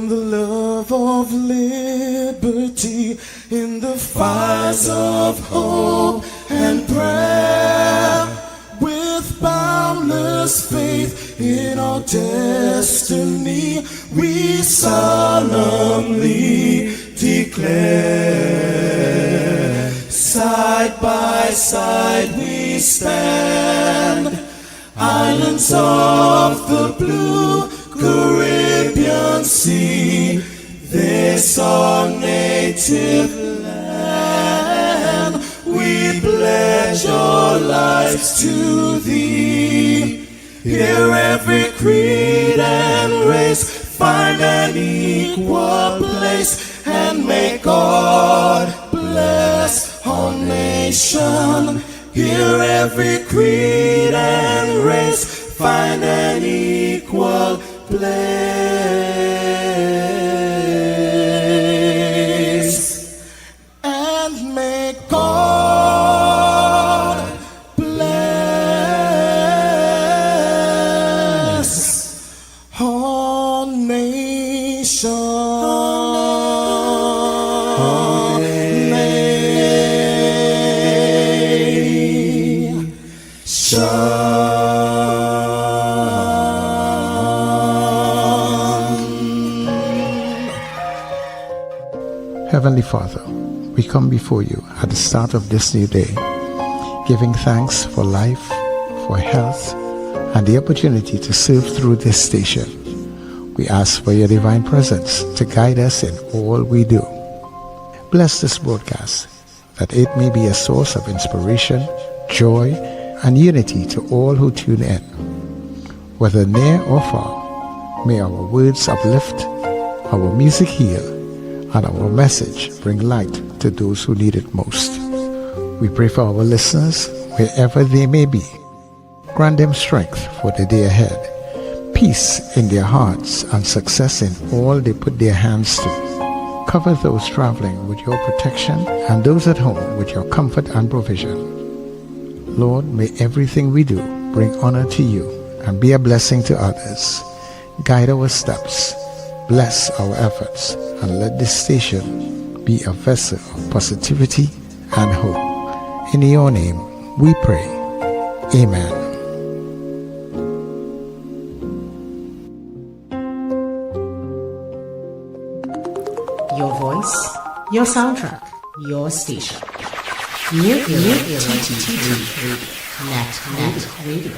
from the love of liberty in the fires of hope and prayer. With boundless faith in our destiny, we solemnly declare. Side by side we stand, islands of the blue Caribbean Sea, this our native land. We pledge our lives to thee. Here every creed and race find an equal place, and may God bless our nation. Here every creed and race find an equal place, and may God bless our nation. Heavenly Father, we come before you at the start of this new day, giving thanks for life, for health, and the opportunity to serve through this station. We ask for your divine presence to guide us in all we do. Bless this broadcast, that it may be a source of inspiration, joy, and unity to all who tune in. Whether near or far, may our words uplift, our music heal, and our message bring light to those who need it most. We pray for our listeners wherever they may be. Grant them strength for the day ahead, peace in their hearts, and success in all they put their hands to. Cover those traveling with your protection and those at home with your comfort and provision. Lord, may everything we do bring honor to you and be a blessing to others. Guide our steps, bless our efforts, and let this station be a vessel of positivity and hope. In your name we pray. Amen. Your voice, your soundtrack, your station. New Era TTV Net Radio.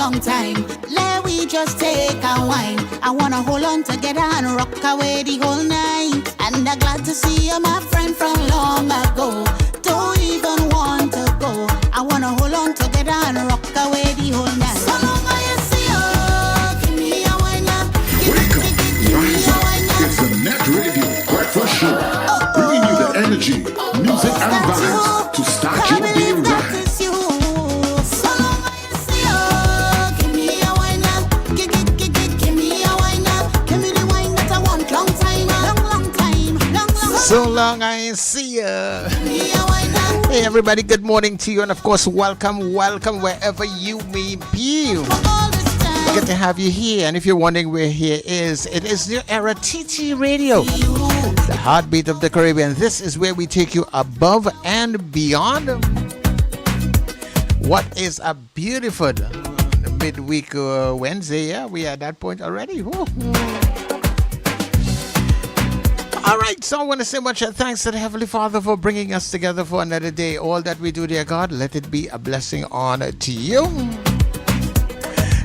long time. Let we just take a wine. I wanna hold on together and rock away the whole night. And I'm glad to see you, my friend from long ago. Don't even want to go. I wanna hold on together and rock away the whole night. So long I see you, give me a wine now. Wake up, rise up. It's the Net Radio Breakfast Show. Bringing you the energy, music, and vibes to start your day right. So long I see ya. Hey everybody, good morning to you, and of course welcome wherever you may be. Good to have you here. And if you're wondering where here is, it is New Era TT Radio, the heartbeat of the Caribbean. This is where we take you above and beyond. What is a beautiful midweek Wednesday. Yeah, we are at that point already. Woo. All right, so I want to say much thanks to the Heavenly Father for bringing us together for another day. All that we do, dear God, let it be a blessing on to you.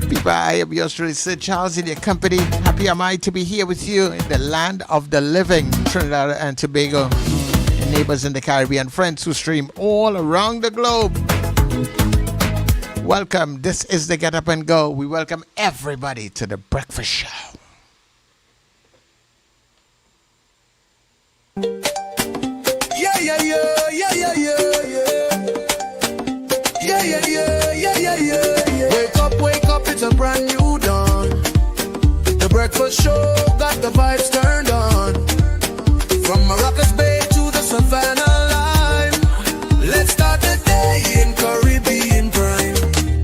People, I am yours truly, Sir Charles, in your company. Happy am I to be here with you in the land of the living, Trinidad and Tobago, and neighbors in the Caribbean, friends who stream all around the globe. Welcome. This is the Get Up and Go. We welcome everybody to the Breakfast Show. Wake up, it's a brand new dawn. The breakfast show got the vibes turned on. From Maracas Bay to the Savannah line, let's start the day in Caribbean prime.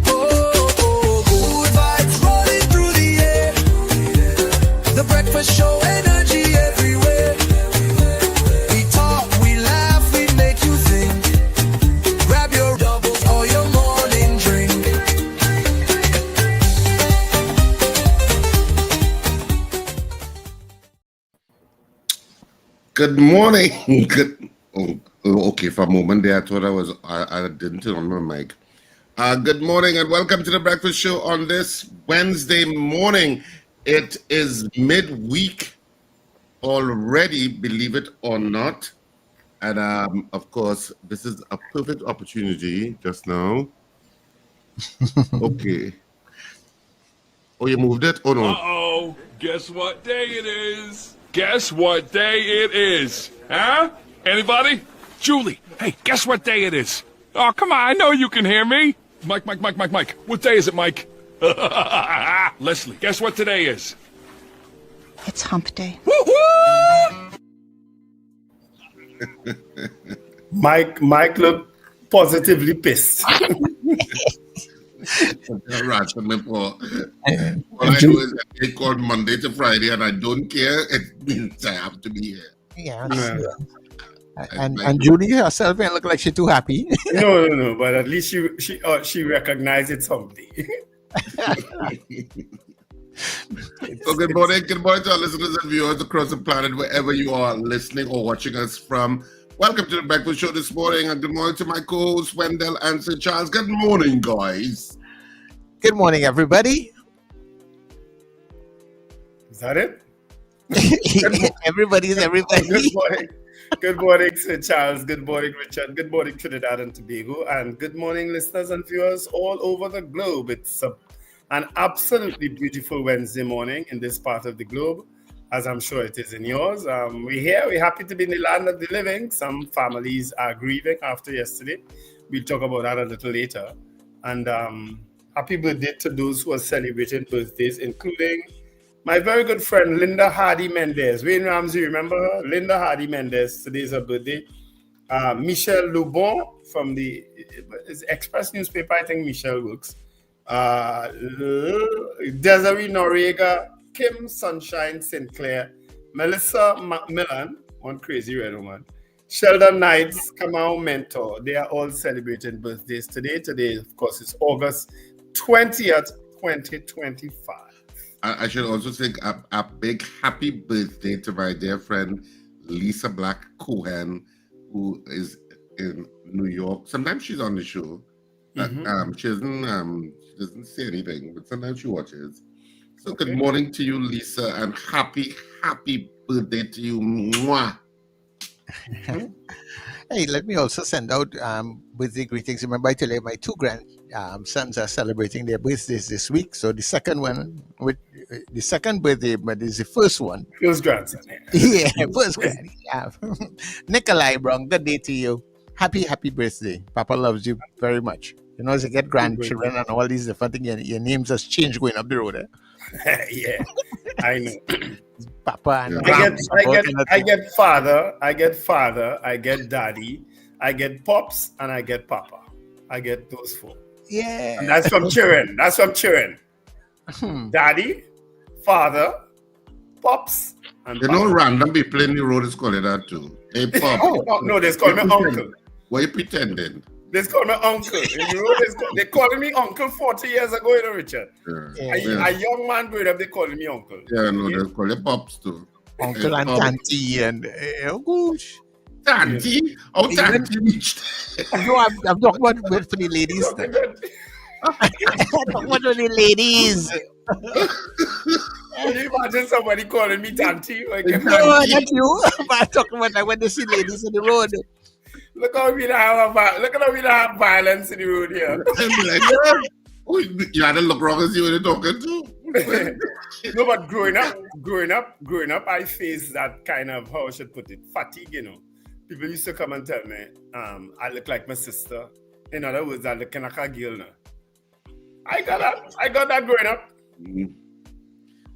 Good vibes rolling through the air. The breakfast show, energy everywhere. We talk, we laugh, we make you think. Grab your doubles or your morning drink. Good morning. Good. Okay. For a moment there, I thought I didn't turn on my mic. Good morning and welcome to the Breakfast Show on this Wednesday morning. It is midweek already, believe it or not. And of course, this is a perfect opportunity just now. Okay. Oh, you moved it? Oh, no. Uh-oh. Guess what day it is? Guess what day it is? Huh? Anybody? Julie, hey, guess what day it is? Oh, come on, I know you can hear me. Mike. What day is it, Mike? Leslie, guess what today is? It's hump day. Woo-hoo! Mike looked positively pissed. Rats on my paw. All I know is that they called Monday to Friday and I don't care. It means I have to be here. Yes. And Julie herself may look like she's too happy. No. But at least she recognized it's hump day. So good morning to our listeners and viewers across the planet, wherever you are listening or watching us from. Welcome to the Breakfast Show this morning, and good morning to my co-hosts Wendell and Sir Charles. Good morning, guys. Good morning, everybody. Is that it? Everybody's everybody. Good morning. Good morning, Sir Charles. Good morning, Richard. Good morning, Trinidad and Tobago. And good morning, listeners and viewers all over the globe. It's an absolutely beautiful Wednesday morning in this part of the globe, as I'm sure it is in yours. We're here. We're happy to be in the land of the living. Some families are grieving after yesterday. We'll talk about that a little later. And happy birthday to those who are celebrating birthdays, including my very good friend, Linda Hardy Mendez. Wayne Ramsey, remember her? Linda Hardy Mendez. Today's her birthday. Michelle Lubon from the Express newspaper. I think Michelle works. Desiree Noriega, Kim Sunshine Sinclair, Melissa Macmillan, one crazy red woman, Sheldon Knights, Kamau Mentor. They are all celebrating birthdays today. Today, of course, is August 20th, 2025. I should also say a big happy birthday to my dear friend Lisa Black Cohen, who is in New York. Sometimes she's on the show. She doesn't say anything, but sometimes she watches. So good morning to you, Lisa, and happy birthday to you. Mwah. Hey, let me also send out birthday greetings. Remember, I tell you my two grandsons are celebrating their birthdays this week. So the second one, with the second birthday, but it's the first one. First grandson. Yeah, first grand. Yeah. Nikolai Brown, good day to you. Happy birthday. Papa loves you very much. You know, as you get grandchildren and all these different things, your names has changed going up the road. Yeah, I know. Papa and I get father, I get daddy, I get pops, and I get papa. I get those four. Yeah. And that's from children. Daddy, father, pops, and papa. Random people in the road is calling that too. Hey, pop. No, they call me uncle. Why you pretending? They call me uncle. In the road, they calling me uncle 40 years ago, Richard. A young man growing up, they calling me uncle. Yeah, no, they call you pops too. Uncle and Tanty and oh gosh. Tanty? Oh, Tanty reached. No, I'm talking about for the ladies. I'm talking about the ladies. Can you imagine somebody calling me Tanty? Like, no, not you. But I'm talking about like when they see ladies on the road. Look how we don't have violence in the road here. You had to look wrong as you were talking to. No, but growing up, I faced that kind of, how I should put it, fatigue, you know. People used to come and tell me, I look like my sister. In other words, I look like a girl now. I got that growing up. Mm-hmm.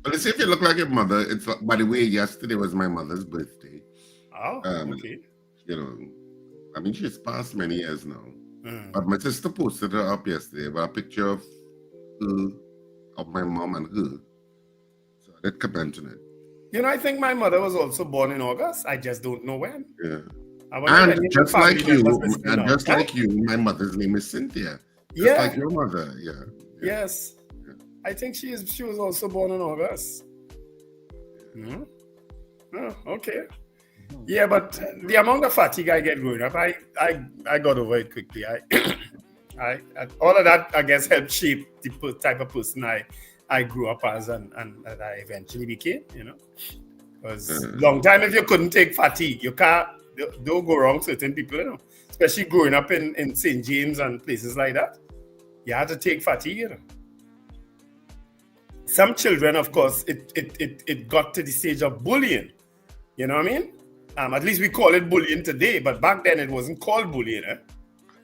But let's see if you look like your mother. It's like, by the way, yesterday was my mother's birthday. Oh, okay. You know, I mean, she's passed many years now. But my sister posted her up yesterday with a picture of her, of my mom and her. So I did comment on it. You know, I think my mother was also born in August. I just don't know when. Yeah. And just like you, my mother's name is Cynthia. Just like your mother, yeah. Yes. Yeah. I think she was also born in August. Mm-hmm. Oh, okay. Yeah, but the amount of fatigue I get growing up, I got over it quickly. I all of that, I guess, helped shape the type of person I grew up as and that I eventually became, you know. Because long time, if you couldn't take fatigue, you can't, don't go wrong certain people, you know. Especially growing up in St. James and places like that. You had to take fatigue, you know. Some children, of course, it got to the stage of bullying. You know what I mean? At least we call it bullying today, but back then it wasn't called bullying.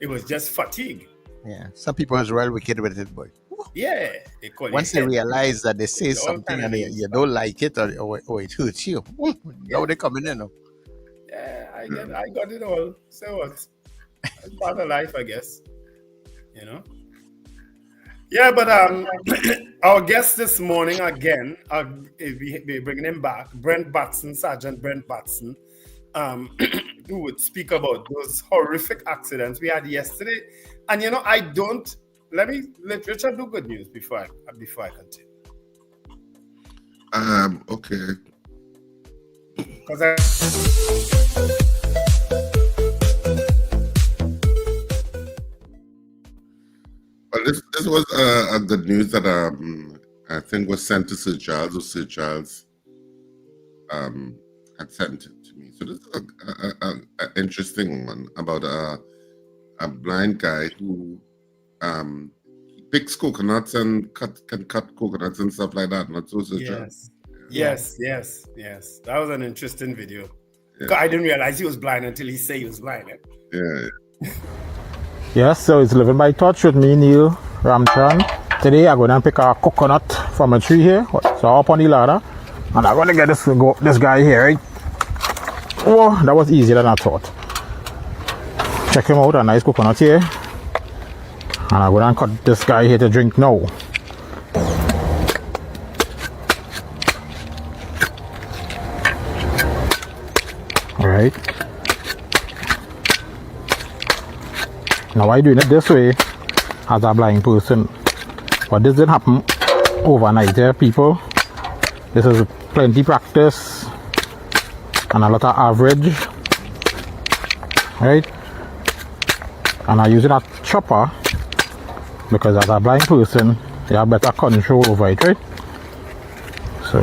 It was just fatigue. Yeah, some people are real wicked with it, boy. Yeah, they call it. Once they realize that they say something and you don't like it or it hurts you, now they coming in. Yeah, I got it all. So what? It's part of life, I guess. You know. Yeah, but our guest this morning again, we're bringing him back, Brent Batson, Sergeant Brent Batson, who would speak about those horrific accidents we had yesterday. And you know, let Richard do good news before I continue. Okay. Well, this was a good news that I think was sent to Sir Charles, or Sir Charles had sent it to me. So this is an interesting one about a blind guy who picks coconuts and can cut coconuts and stuff like that. Not so, Sir Charles? Yes. That was an interesting video. Yeah. I didn't realize he was blind until he said he was blind. Yeah. Yes, so it's Living by Touch with me, Neil Ramchan. Today I'm going to pick a coconut from a tree here. So up on the ladder. And I'm going to get this guy here, right? Oh, that was easier than I thought. Check him out, a nice coconut here. And I'm going to cut this guy here to drink now. Alright. Now I'm doing it this way as a blind person, but this didn't happen overnight here, people. This is plenty practice and a lot of average, right? And I'm using a chopper because as a blind person, you have better control over it, right? So,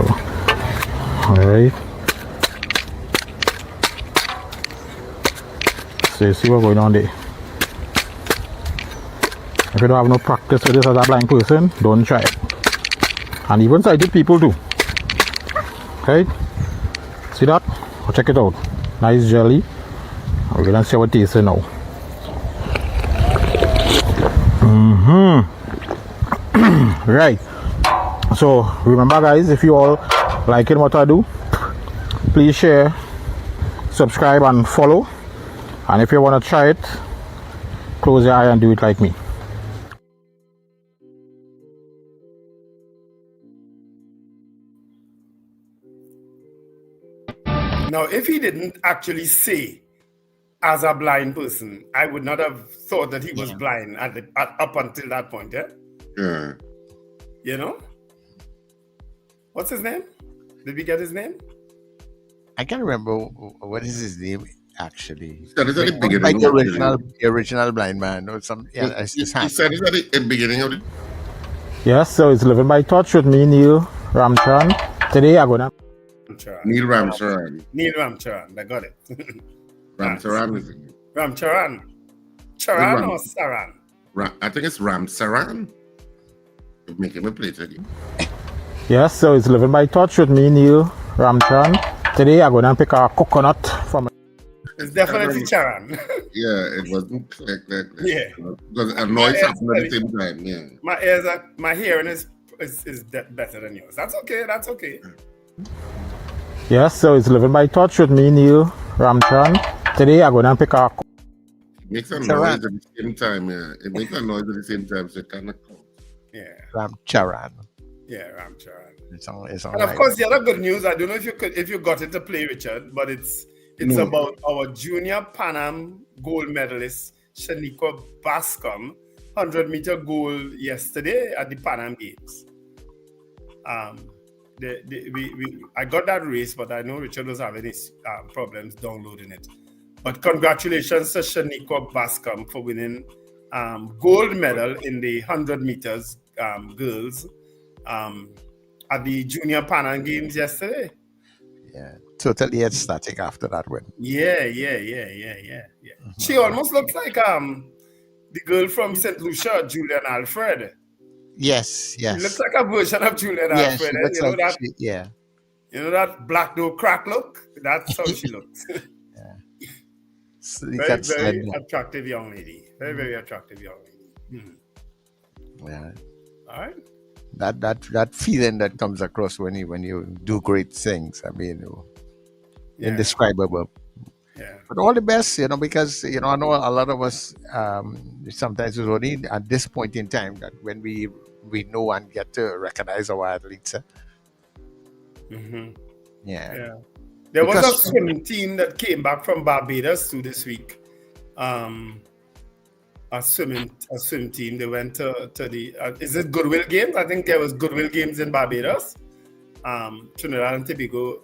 alright. So you see what's going on there. If you don't have no practice with this as a blind person, don't try it. And even sighted people too. Okay? See that? Go check it out. Nice jelly. We're gonna see what it tastes now. Right. So remember guys, if you all liking what I do, please share, subscribe and follow. And if you want to try it, close your eye and do it like me. Now, if he didn't actually say, as a blind person, I would not have thought that he was blind up until that point, yeah? Yeah. You know? What's his name? Did we get his name? I can't remember what is his name actually. That is at the beginning. Like the original blind man or some. Yeah, it's He his hand. said it at the beginning of the. Yes, so it's Living by Touch with me, Neil Ramcharan. Today I'm gonna Neil Ramcharan. Neil Ramcharan, I got it. Ramcharan is it? Ramcharan. Charan or Saran? I think it's Ramcharan. Make him a plate again. Yes, so it's Living by Touch with me, Neil Ramcharan. Today I'm gonna pick a coconut from. It's definitely Charan. Yeah, it wasn't like that. Yeah. Because a noise happened at the same time. Yeah. My hearing is better than yours. That's okay. That's okay. Yes, so it's Living by Touch with me, Neil Ramcharan. Today I'm gonna pick a. It makes a noise at the same time. Yeah. It makes a noise at the same time, so it kind of counts. Yeah. Ramcharan. Yeah, Ramcharan. It's all And of course, the other good news. I don't know if you got it to play, Richard, but it's about our junior Pan Am gold medalist Shaniqua Bascom, 100-meter goal yesterday at the Pan Am Games. I got that race, but I know Richard was having his problems downloading it. But congratulations to Shaniqua Bascom for winning gold medal in the 100 meters girls at the Junior Pan Am Games yesterday. Yeah, totally ecstatic after that win. Yeah. Mm-hmm. She almost looks like the girl from St. Lucia, Julian Alfred. Yes. She looks like a version of Julian Alfred. You know that black door crack look? That's how she looks. Very attractive young lady. Very attractive young lady. Mm-hmm. Yeah. All right. That feeling that comes across when you do great things. I mean, indescribable. Yeah. But all the best, because I know a lot of us sometimes it's only at this point in time that when we know and get to recognize our athletes. Mm-hmm. Yeah. There was a swimming team that came back from Barbados to this week. A swim team. They went to the is it Goodwill Games? I think there was Goodwill Games in Barbados. Trinidad and Tobago.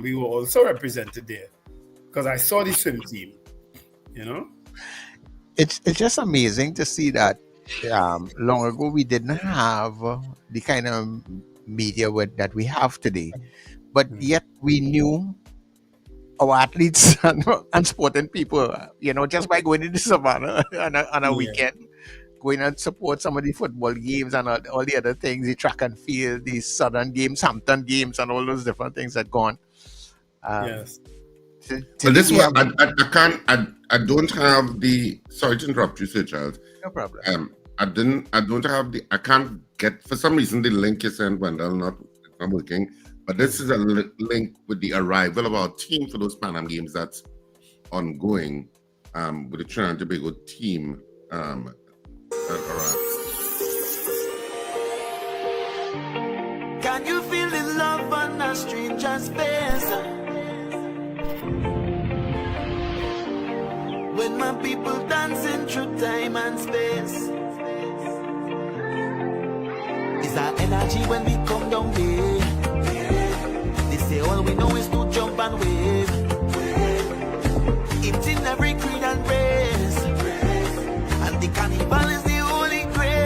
We were also represented there because I saw the swim team. It's just amazing to see that. Long ago we didn't have the kind of media that we have today, but yet we knew our athletes and sporting people, just by going to the savannah on a weekend, going and support some of the football games and all the other things, the track and field, the Southern games, Hampton games, and all those different things that go on. Yes. But this one, I don't have the. Sorry to interrupt you, Sir Charles. No problem. I can't get, for some reason, the link you sent, Wendell, not working. But this is a link with the arrival of our team for those Pan Am Games that's ongoing with the Trinidad and Tobago team that arrived. Can you feel the love on a stranger's face? When my people dancing through time and space. Is our energy when we come down there? They say all we know is to jump and wave. It's in every creed and race. And the carnival is the holy grail.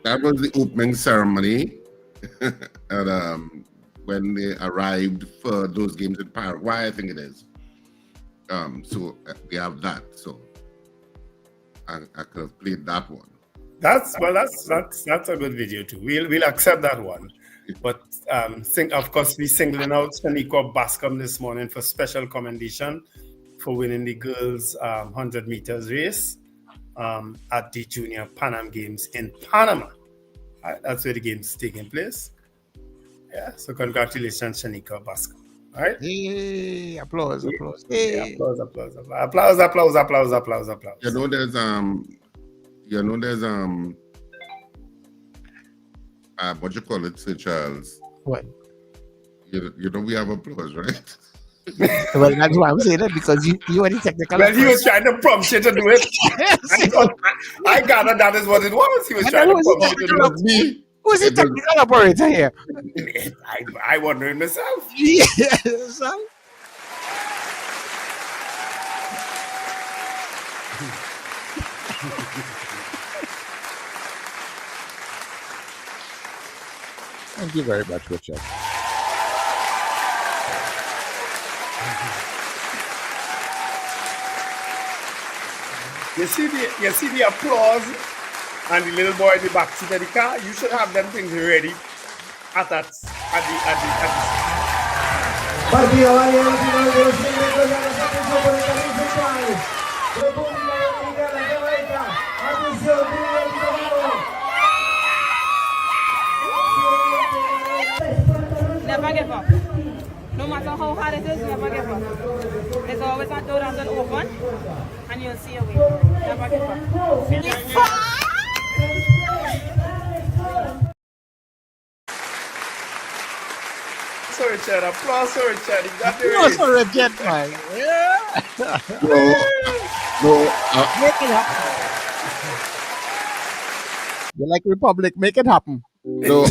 That was the opening ceremony. And when they arrived for those games in Paraguay, I think it is. So we have that. So I could have played that one. That's a good video too. We'll accept that one. But of course, we singling out Shaniqua Bascom this morning for special commendation for winning the girls' 100 meters race at the Junior Pan Am Games in Panama. That's where the game's taking place. Yeah, so congratulations, Shaniqua Bascom. All right. Hey, applause. Hey. Hey. Applause. There's what you call it, Sir Charles? What? We have applause, right? Well, that's why I'm saying that, because you are the technical. Well, he was trying to prompt you to do it. I gathered that is what it was. He was trying to prompt you to do it. Me. Who's the technical operator here? I wonder myself. Yeah, so. Thank you very much, Richard. You see the applause and the little boy in the backseat of the car. You should have them things ready at the. Never give up. No matter how hard it is, never give up. There's always that door that's open, and you'll see a way. Never give up. Sorry, Richard. Applause for Richard. He got the Applause race. for Richard, man. Yeah. No. Make it happen. You like Republic? Make it happen. No.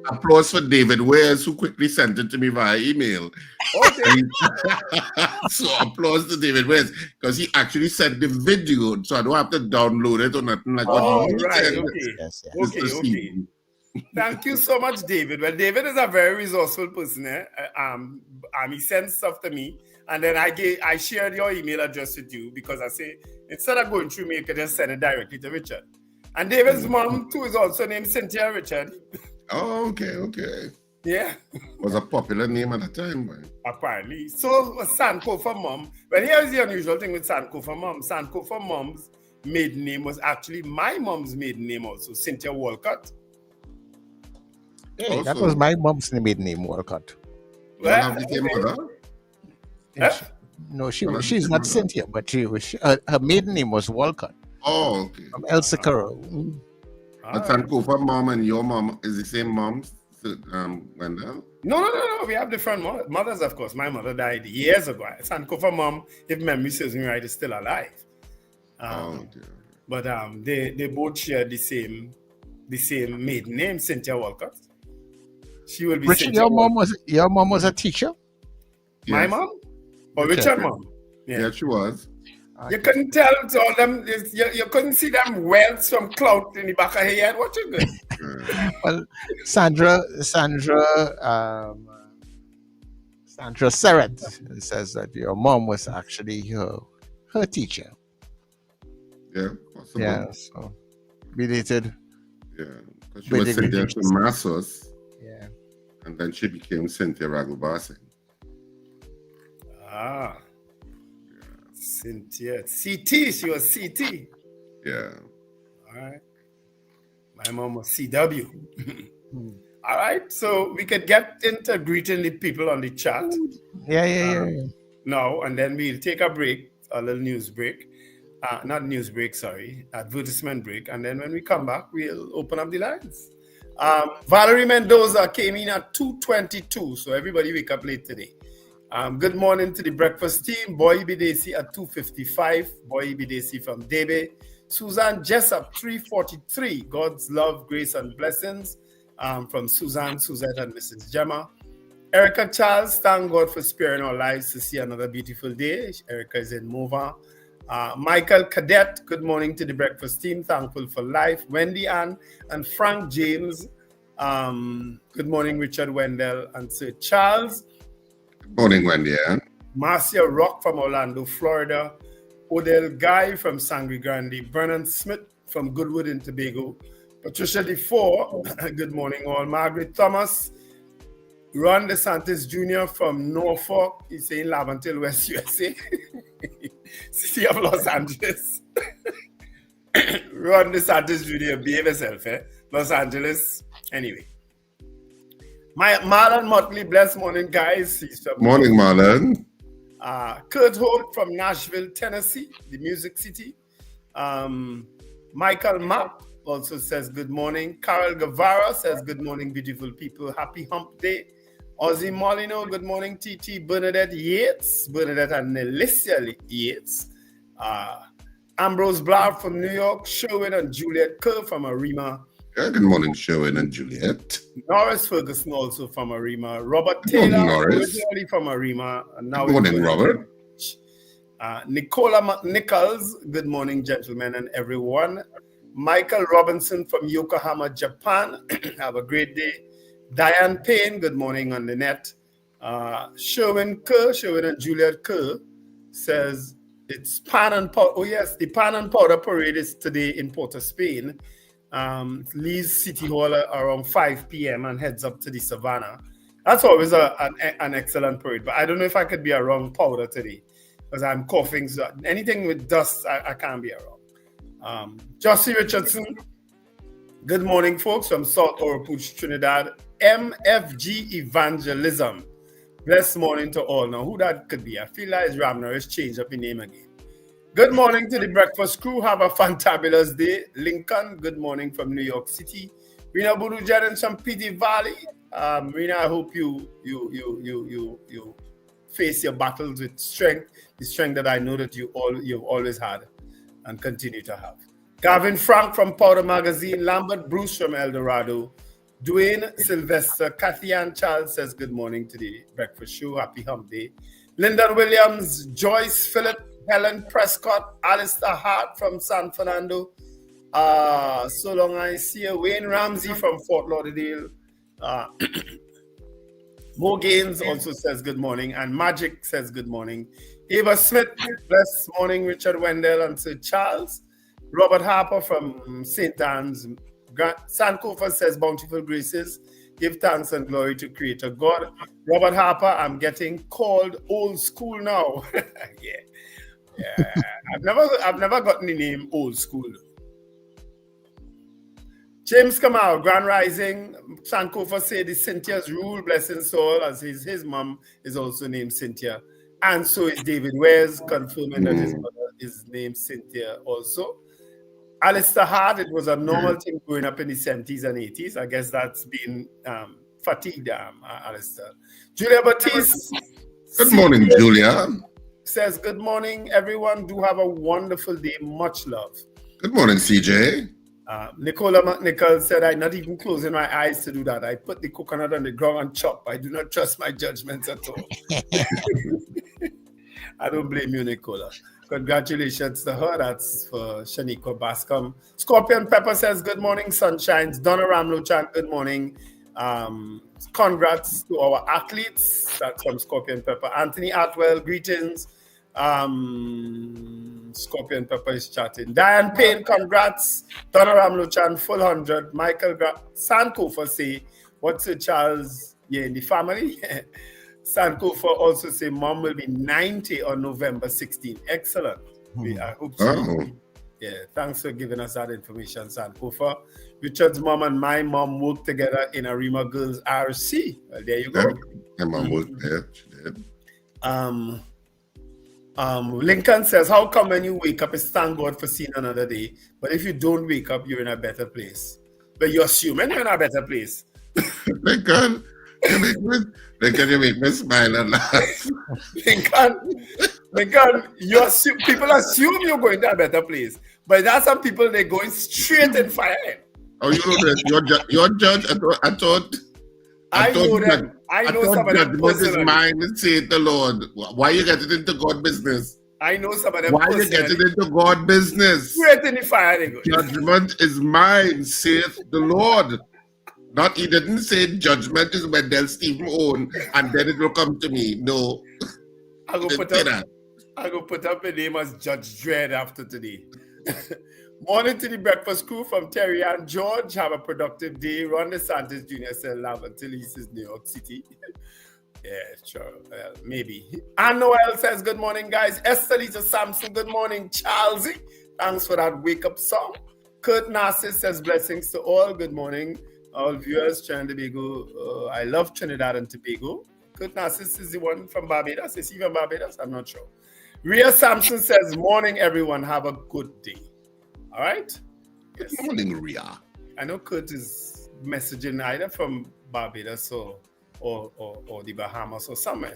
Applause for David Wares, who quickly sent it to me via email. Okay. So applause to David Wares, because he actually sent the video, so I don't have to download it or nothing like what he right. said. Okay. Yes, yes. Okay. Thank you so much, David. Well, David is a very resourceful person. He sends stuff to me, and then I shared your email address with you, because I say, instead of going through me, you can just send it directly to Richard. And David's mom too is also named Cynthia Richard. Oh, okay. Yeah. Was a popular name at the time, man. Apparently. So was Sankofa Mom. Well, here's the unusual thing with Sankofa Mom. Sankofa Mom's maiden name was actually my mom's maiden name also, Cynthia Walcott. Hey, that was my mom's maiden name, Walcott. You have the same mother? No, she's not Cynthia, but her maiden name was Walcott. Oh, okay. From El Socorro. But Sankofa mom and your mom is the same mom, Wendell? No. We have different mothers, of course. My mother died years ago. Sankofa Mom, if memory serves me right, is still alive. But they both share the same maiden name, Cynthia Walcott. She will be Richard, Cynthia your mom was a teacher? My Yes. mom? Or Richard mom? Yeah, she was. You couldn't tell all them, you couldn't see them welts from clout in the back of her head. What you doing? Well, Sandra Serrett says that your mom was actually her teacher. Yeah, possible. Yeah, so related. Yeah, because she was Cynthia Massos. Yeah. And then she became Cynthia Ragoobarsingh. Ah. Cynthia. CT, she was CT. Yeah. All right. My mom was CW. All right. So we could get into greeting the people on the chat. Yeah. No, and then we'll take a break, a little news break. Not news break, sorry. Advertisement break. And then when we come back, we'll open up the lines. Valerie Mendoza came in at 2:22. So everybody wake up late today. Good morning to the breakfast team. Boy Bidesi at 2:55. Boy Bidesi from Debe. Suzanne Jessup, 3:43. God's love, grace, and blessings from Suzanne, Suzette, and Mrs. Gemma. Erica Charles, thank God for sparing our lives to see another beautiful day. Erica is in Mova. Michael Cadet, good morning to the breakfast team. Thankful for life. Wendy Ann and Frank James. Good morning, Richard, Wendell, and Sir Charles. Good morning, Wendy Ann. Marcia Rock from Orlando, Florida. Odell Guy from Sangre Grande. Brennan Smith from Goodwood in Tobago. Patricia DeFore, good morning all. Margaret Thomas. Ron DeSantis Jr. from Norfolk. He's saying Laventille, West USA. City of Los Angeles. Ron DeSantis Jr. Behave yourself, eh? Los Angeles. Anyway. Marlon Motley, blessed morning, guys. Morning, Marlon. Kurt Holt from Nashville, Tennessee, the Music City. Michael Mapp also says good morning. Carol Guevara says good morning, beautiful people. Happy Hump Day. Ozzy Molino, good morning. TT Bernadette Yates. Bernadette and Nelicia Yates. Ambrose Blair from New York. Sherwin and Juliet Kerr from Arima. Yeah, good morning, Sherwin and Juliet. Norris Ferguson also from Arima. Robert Taylor originally from Arima. And now good morning, Robert. Nicola Nichols, good morning, gentlemen and everyone. Michael Robinson from Yokohama, Japan. Have a great day. Diane Payne, good morning on the net. Sherwin and Juliet Kerr says it's Pan and Powder. Oh, yes, the Pan and Powder Parade is today in Port of Spain. Leaves City Hall around 5 p.m. and heads up to the Savannah. That's always an excellent parade, but I don't know if I could be around powder today because I'm coughing. So anything with dust, I can't be around. Josie Richardson, good morning, folks, from South Oropouche, Trinidad. MFG Evangelism. Blessed morning to all. Now, who that could be? I feel like Ramner has changed up his name again. Good morning to the breakfast crew. Have a fantabulous day. Lincoln, good morning from New York City. Rina Burujan from PD Valley. Rina, I hope you face your battles with strength, the strength that I know that you've always had and continue to have. Gavin Frank from Powder Magazine. Lambert Bruce from El Dorado. Dwayne Sylvester. Kathy Ann Charles says good morning to the breakfast show. Happy Hump Day. Lyndon Williams. Joyce Phillip. Helen Prescott, Alistair Hart from San Fernando. So long I see you. Wayne Ramsey from Fort Lauderdale. Mo Gaines also says good morning. And Magic says good morning. Ava Smith, blessed morning. Richard Wendell and Sir Charles. Robert Harper from St. Anne's. Sankofa says bountiful graces. Give thanks and glory to Creator God. Robert Harper, I'm getting called old school now. Yeah, I've never gotten the name old school. James Kamal, Grand Rising. Sankofa said the Cynthia's rule, blessing soul, as his mom is also named Cynthia. And so is David Wares, confirming that his mother is named Cynthia also. Alistair Hart, it was a normal thing growing up in the 70s and 80s. I guess that's been fatigued, Alistair. Julia Batiste. Good morning, Julia. Says, good morning, everyone. Do have a wonderful day. Much love. Good morning, CJ. Nicola McNichol said, I'm not even closing my eyes to do that. I put the coconut on the ground and chop. I do not trust my judgments at all. I don't blame you, Nicola. Congratulations to her. That's for Shaniqua Bascom. Scorpion Pepper says, good morning, sunshines. Donna Ramlochan, good morning. Congrats to our athletes. That's from Scorpion Pepper. Anthony Atwell, greetings. Scorpion Pepper is chatting. Diane Payne, congrats. Donna Ramlochan, full 100. Michael Sankofa say, what's it, Charles? Yeah, in the family. Sankofa also say, mom will be 90 on November 16. Excellent. I hope so. Oh. Yeah, thanks for giving us that information, Sankofa. Richard's mom and my mom worked together in Arima Girls RC. Well, there you go. My mom worked there. She did. Lincoln says, how come when you wake up, it's thank God for seeing another day, but if you don't wake up, you're in a better place? But you're assuming you're in a better place. Lincoln, you make me smile and laugh. Lincoln, people assume you're going to a better place, but there are some people, they're going straight in fire. Oh, you know that your judge. I know some of them is mine and say the Lord. Why you getting into God business? I know some of them. Why you getting into God business? Straight in the fire they go. Judgment is mine, saith the Lord. Not, he didn't say judgment is Wendell Stephens' own, and then it will come to me. No. I go put up a name as Judge Dredd after today. Morning to the breakfast crew from Terry and George. Have a productive day. Ron DeSantis Jr. said love until he says New York City. Yeah, sure. Well, maybe. And Noel says, good morning, guys. Esther Lisa Sampson, good morning. Charlesy, thanks for that wake-up song. Kurt Narcis says, blessings to all. Good morning, all viewers. Trinidad and Tobago. I love Trinidad and Tobago. Kurt Narcis is the one from Barbados. Is he from Barbados? I'm not sure. Rhea Sampson says, morning, everyone. Have a good day. All right? Yes. Good morning, Rhea. I know Kurt is messaging either from Barbados or the Bahamas or somewhere.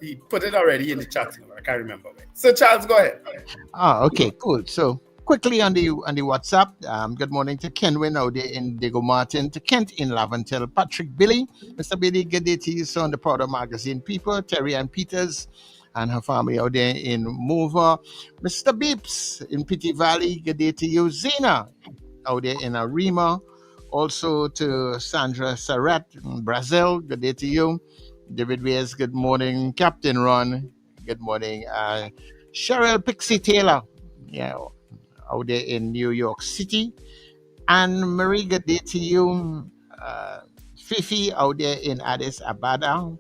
He put it already in the chat. I can't remember where. So Charles, go ahead. Okay, cool. So quickly on the WhatsApp, good morning to Kenwin out there in Diego Martin, to Kent in Laventel, Patrick Billy, Mr. Billy, good day to you, son, the Powder Magazine people, Terry Ann Peters and her family out there in Mover, Mr. Beeps in Pity Valley, good day to you, Zena out there in Arima. Also to Sandra Surratt in Brazil, good day to you. David Reyes, good morning. Captain Ron, good morning. Cheryl Pixie Taylor, out there in New York City. And Marie, good day to you. Fifi out there in Addis Ababa.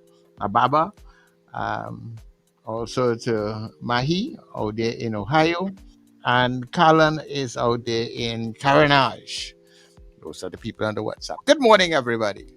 Also to Mahi out there in Ohio. And Callan is out there in Carenage. Those are the people on the WhatsApp. Good morning, everybody.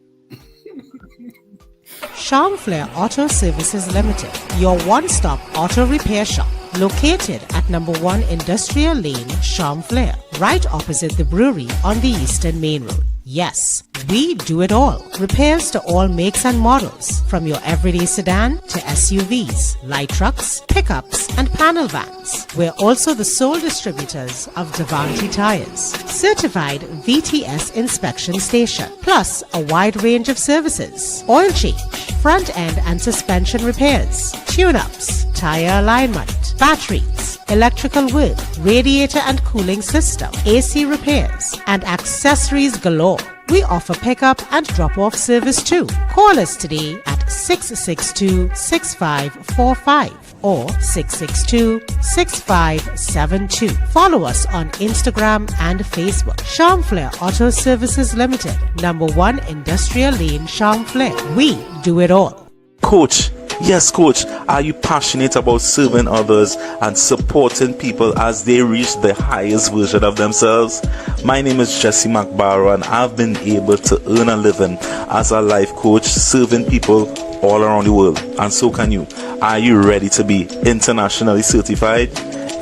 Charm Flair Auto Services Limited, your one-stop auto repair shop, located at number 1 Industrial Lane, Charm Flair, right opposite the brewery on the Eastern Main Road. Yes, we do it all. Repairs to all makes and models, from your everyday sedan to SUVs, light trucks, pickups, and panel vans. We're also the sole distributors of Davante tires, certified VTS inspection station, plus a wide range of services: oil change, front end and suspension repairs, tune-ups, tire alignment, batteries, electrical work, radiator and cooling system, AC repairs, and accessories galore. We offer pickup and drop-off service too. Call us today at 662-6545 or 662-6572. Follow us on Instagram and Facebook. Charm Flair Auto Services Limited, number 1 Industrial Lane, Charm Flair. We do it all. Coach, yes, Coach, are you passionate about serving others and supporting people as they reach the highest version of themselves? My name is Jesse McBarrow, and I've been able to earn a living as a life coach serving people all around the world, and so can you. Are you ready to be internationally certified?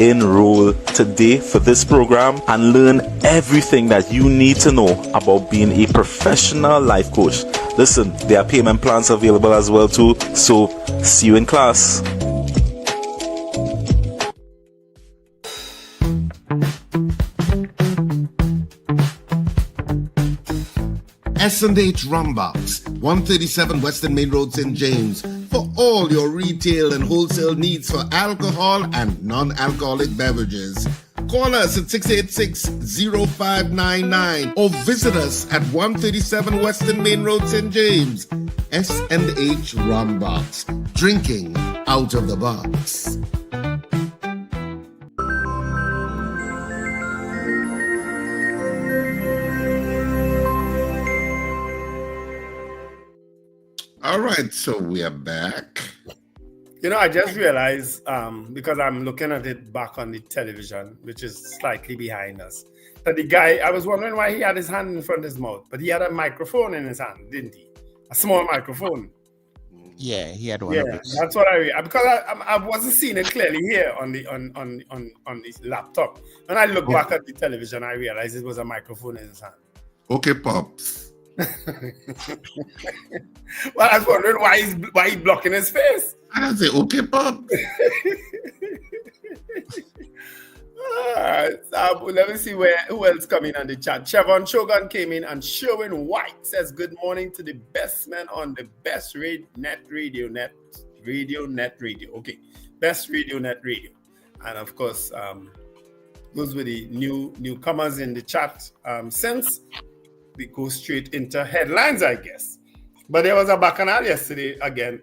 Enroll today for this program and learn everything that you need to know about being a professional life coach. Listen, there are payment plans available as well too, so see you in class. S&H Rumbox, 137 Western Main Road, St. James, for all your retail and wholesale needs for alcohol and non-alcoholic beverages. Call us at 686-0599 or visit us at 137 Western Main Road, St. James. S&H Rumbox, drinking out of the box. All right, so we are back. You know, I just realized, because I'm looking at it back on the television, which is slightly behind us, that the guy, I was wondering why he had his hand in front of his mouth, but he had a microphone in his hand, didn't he? A small microphone. Yeah, he had one of those. That's what I because I wasn't seeing it clearly here on the laptop. When I look back at the television, I realized it was a microphone in his hand. Okay, Pops. Well, I was wondering why he's blocking his face. I say, okay, Pops. Let me see who else coming on the chat. Chevron Shogun came in, and Sherwin White says, good morning to the best man on the best radio net. Okay, best radio net radio. And of course, those were the newcomers in the chat. Since we go straight into headlines, I guess. But there was a bacchanal yesterday again.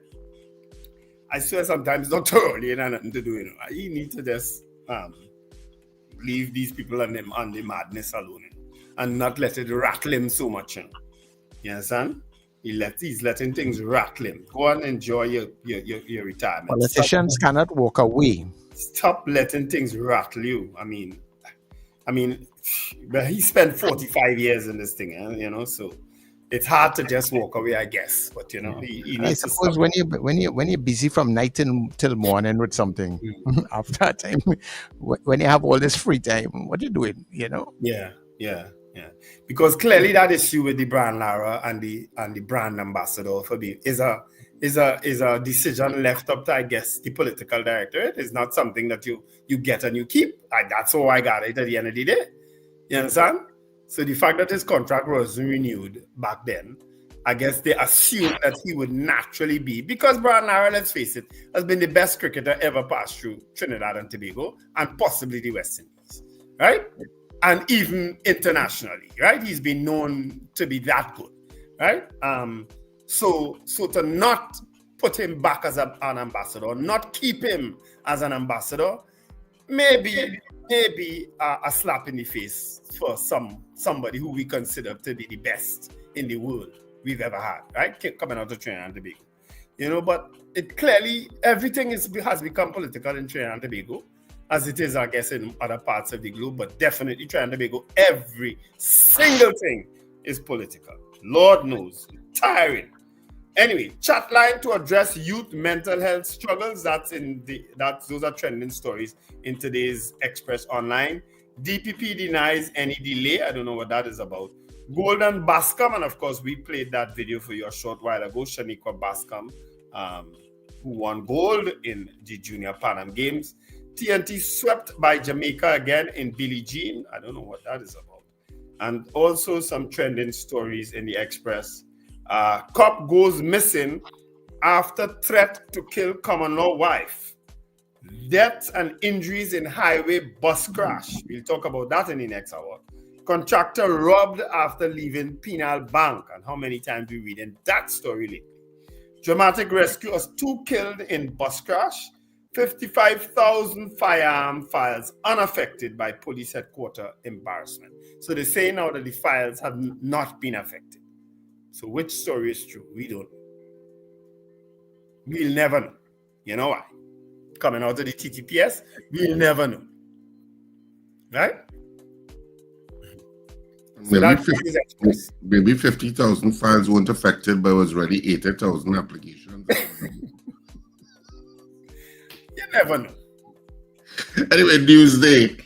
I swear sometimes Dr. Rowley ain't nothing to do, you know. You need to just leave these people on the madness alone, you know, and not let it rattle him so much. You know. You understand? He's letting things rattle him. Go and enjoy your retirement. Politicians cannot walk away. Stop letting things rattle you. I mean, but he spent 45 years in this thing, you know, so it's hard to just walk away, I guess. But you know, he I needs to suppose stop. when you're busy from night till morning with something, after that time, when you have all this free time, what are you doing? You know? Yeah. Because clearly that issue with the brand Lara and the brand ambassador for me is a decision left up to, I guess, the political directorate. It's not something that you get and you keep. That's how I got it at the end of the day. You understand? So the fact that his contract wasn't renewed back then, I guess they assumed that he would naturally be, because Brian Lara, let's face it, has been the best cricketer ever passed through Trinidad and Tobago and possibly the West Indies, right? And even internationally, right? He's been known to be that good, right? So to not put him back as an ambassador, not keep him as an ambassador, maybe a slap in the face for somebody who we consider to be the best in the world we've ever had, right? Coming out of Trinidad and Tobago, you know. But it clearly everything has become political in Trinidad and Tobago, as it is, I guess, in other parts of the globe. But definitely Trinidad and Tobago, every single thing is political. Lord knows, tiring. Anyway, chat line to address youth mental health struggles. Those are trending stories in today's Express Online. DPP denies any delay. I don't know what that is about. Golden Bascom, and of course, we played that video for you a short while ago. Shaniqua Bascom, who won gold in the Junior Pan Am Games. TNT swept by Jamaica again in Billie Jean. I don't know what that is about. And also some trending stories in the Express. Cop goes missing after threat to kill common law wife. Deaths and injuries in highway bus crash. We'll talk about that in the next hour. Contractor robbed after leaving Penal Bank. And how many times we read in that story lately. Dramatic rescue of 2 killed in bus crash. 55,000 firearm files unaffected by police headquarters embarrassment. So they say now that the files have not been affected. So which story is true? We don't know. We'll never know. You know why? Coming out of the TTPS, we'll never know. Right? So maybe 50,000 files weren't affected, but it was already 80,000 applications. You never know. Anyway, Newsday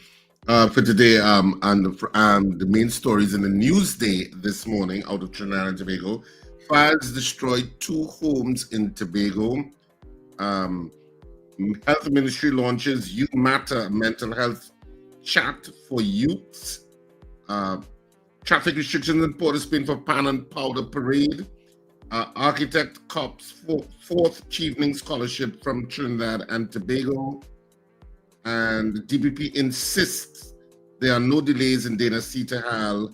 for today, and the main stories in the Newsday this morning out of Trinidad and Tobago. Fires destroyed 2 homes in Tobago. Health Ministry launches Youth Matter mental health chat for youths. Traffic restrictions in Port of Spain for Pan and Powder Parade. Architect cops 4th Chevening Scholarship from Trinidad and Tobago. And the DPP insists there are no delays in Dana Sita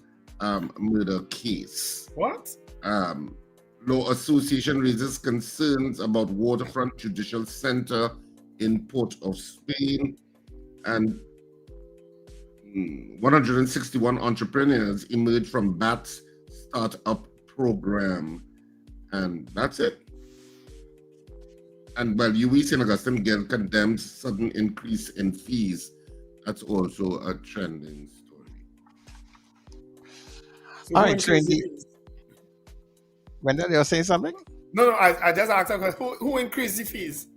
murder case. What? Law Association raises concerns about Waterfront Judicial Center in Port of Spain. And 161 entrepreneurs emerged from BAT's startup program. And that's it. And while UWI St. Augustine again condemns sudden increase in fees, that's also a trending story. All right, so Wendell, you're saying something? No, I just asked her, who increased the fees?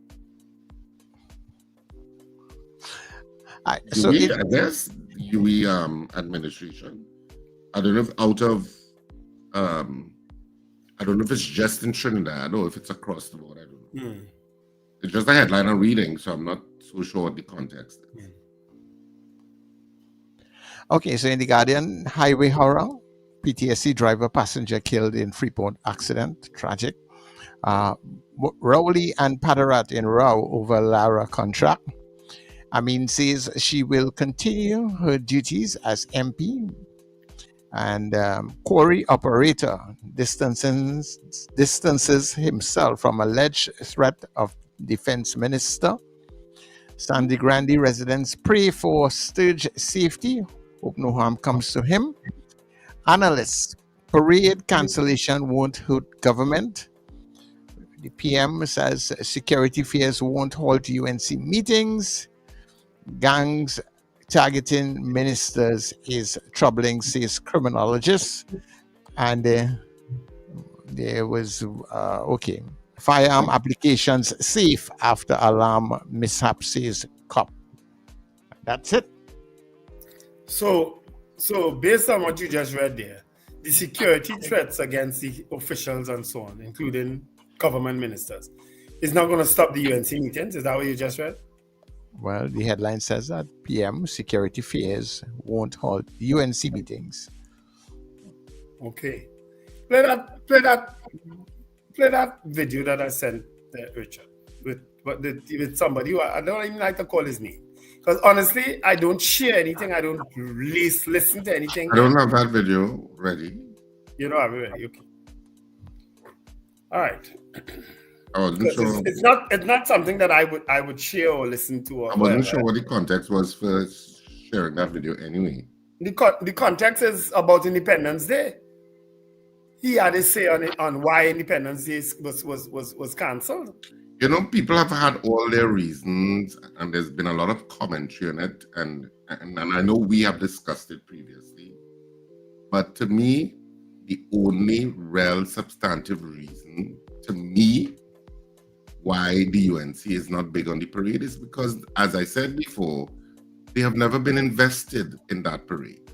I guess UWI administration. I don't know if I don't know if it's just in Trinidad or if it's across the board. I don't know. It's just a headline I'm reading, so I'm not so sure what the context is. Okay, so in the Guardian, highway horror, PTSD driver passenger killed in Freeport accident, tragic. Rowley and Padarat in row over Lara contract. Amin says she will continue her duties as MP. And Corey Operator distances himself from alleged threat of Defense Minister. Sandy Grande residents pray for Sturge safety. Hope no harm comes to him. Analysts, parade cancellation won't hurt government. The PM says security fears won't halt UNC meetings. Gangs targeting ministers is troubling, says criminologists. And there was, firearm applications safe after alarm mishap, says cop. That's it. So based on what you just read there, the security threats against the officials and so on, including government ministers, is not going to stop the UNC meetings. Is that what you just read? Well, the headline says that PM security fears won't halt UNC meetings. Okay. Play that video that I sent there, Richard, with somebody who I don't even like to call his name. Because honestly, I don't share anything. I don't listen to anything. I don't have that video ready. You don't have it ready, okay. All right. I wasn't sure. It's not something that I would share or listen to. Or I wasn't sure what the context was for sharing that video anyway. The context is about Independence Day. He had a say on why Independence Day was cancelled. You know, people have had all their reasons, and there's been a lot of commentary on it, and I know we have discussed it previously. But to me, the only real substantive reason, to me, why the UNC is not big on the parade is because, as I said before, they have never been invested in that parade.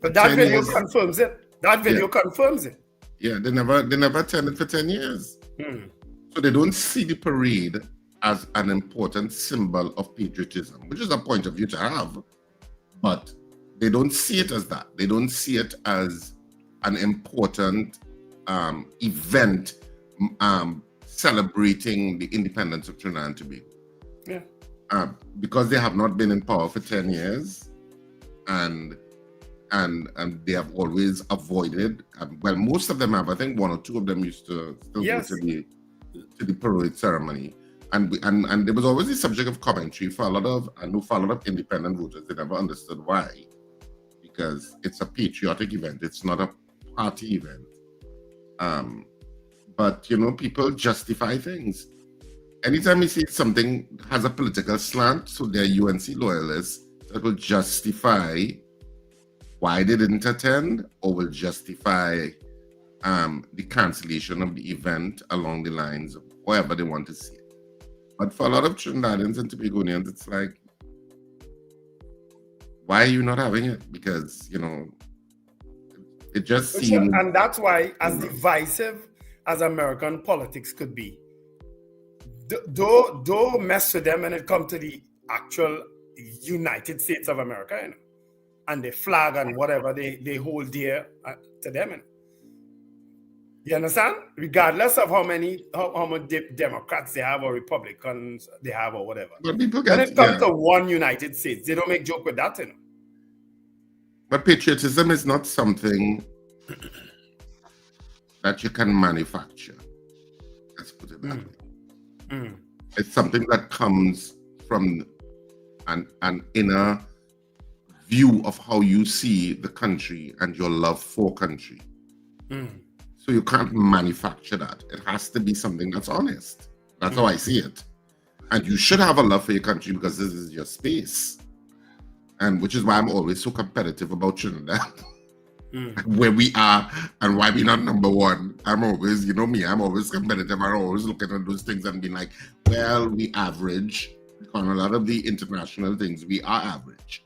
But that video confirms it. That video confirms it. Yeah, they never attended for 10 years. So they don't see the parade as an important symbol of patriotism, which is a point of view to have, but they don't see it as that. They don't see it as an important event celebrating the independence of Trinidad and Tobago. Yeah. Because they have not been in power for 10 years, and they have always avoided. Well, most of them have. I think one or two of them used to still go to the parade ceremony, and there was always the subject of commentary for a lot of independent voters. They never understood why, because it's a patriotic event. It's not a party event. But you know, people justify things. Anytime you see something has a political slant, so they're UNC loyalists that will justify why they didn't attend, or will justify the cancellation of the event along the lines of however they want to see it. But for a lot of Trinidadians and Tobagonians, it's like, why are you not having it? Because, you know, it just seems... And that's why, as divisive as American politics could be, don't mess with them when it comes to the actual United States of America, you know, and the flag and whatever they hold dear to them. You know. You understand? Regardless of how many Democrats they have or Republicans they have or whatever. But people when it comes to one United States, they don't make joke with that, you know. But patriotism is not something that you can manufacture. Let's put it that way. It's something that comes from an inner view of how you see the country and your love for country. So you can't manufacture that. It has to be something that's honest. That's how I see it. And you should have a love for your country because this is your space. And which is why I'm always so competitive about Trinidad. Where we are and why we're not number one. I'm always, you know me, I'm always competitive. I'm always looking at those things and being like, well, we average. On a lot of the international things, we are average.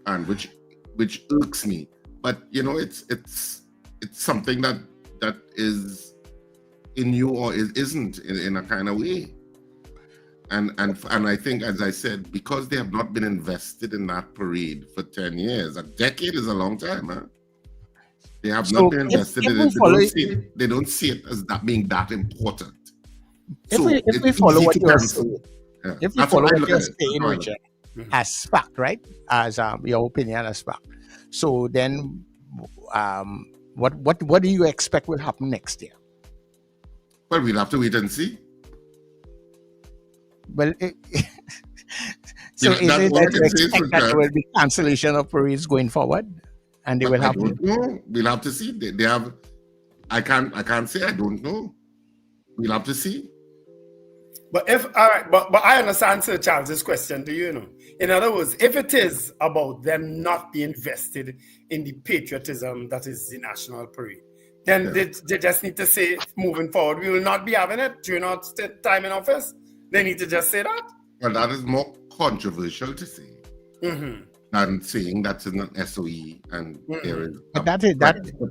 And which irks me. But you know, it's something that is in you or isn't in a kind of way. And I think, as I said, because they have not been invested in that parade for 10 years, a decade is a long time, huh? They have not been invested in it. They don't see it as that being that important. If we follow what you're saying, Richard, as fact, right? As your opinion as fact. So then, what do you expect will happen next year? Well, we'll have to wait and see. Well, so is it that you expect that there will be cancellation of parades going forward, and they will have? I don't know. We'll have to see. They have. I can't say I don't know. We'll have to see. But but I understand Sir Charles's question to you. In other words, if it is about them not being vested in the patriotism that is the national parade, then they just need to say, moving forward, we will not be having it during our time in office. They need to just say that. Well, that is more controversial to say than saying that's in an SOE and there is for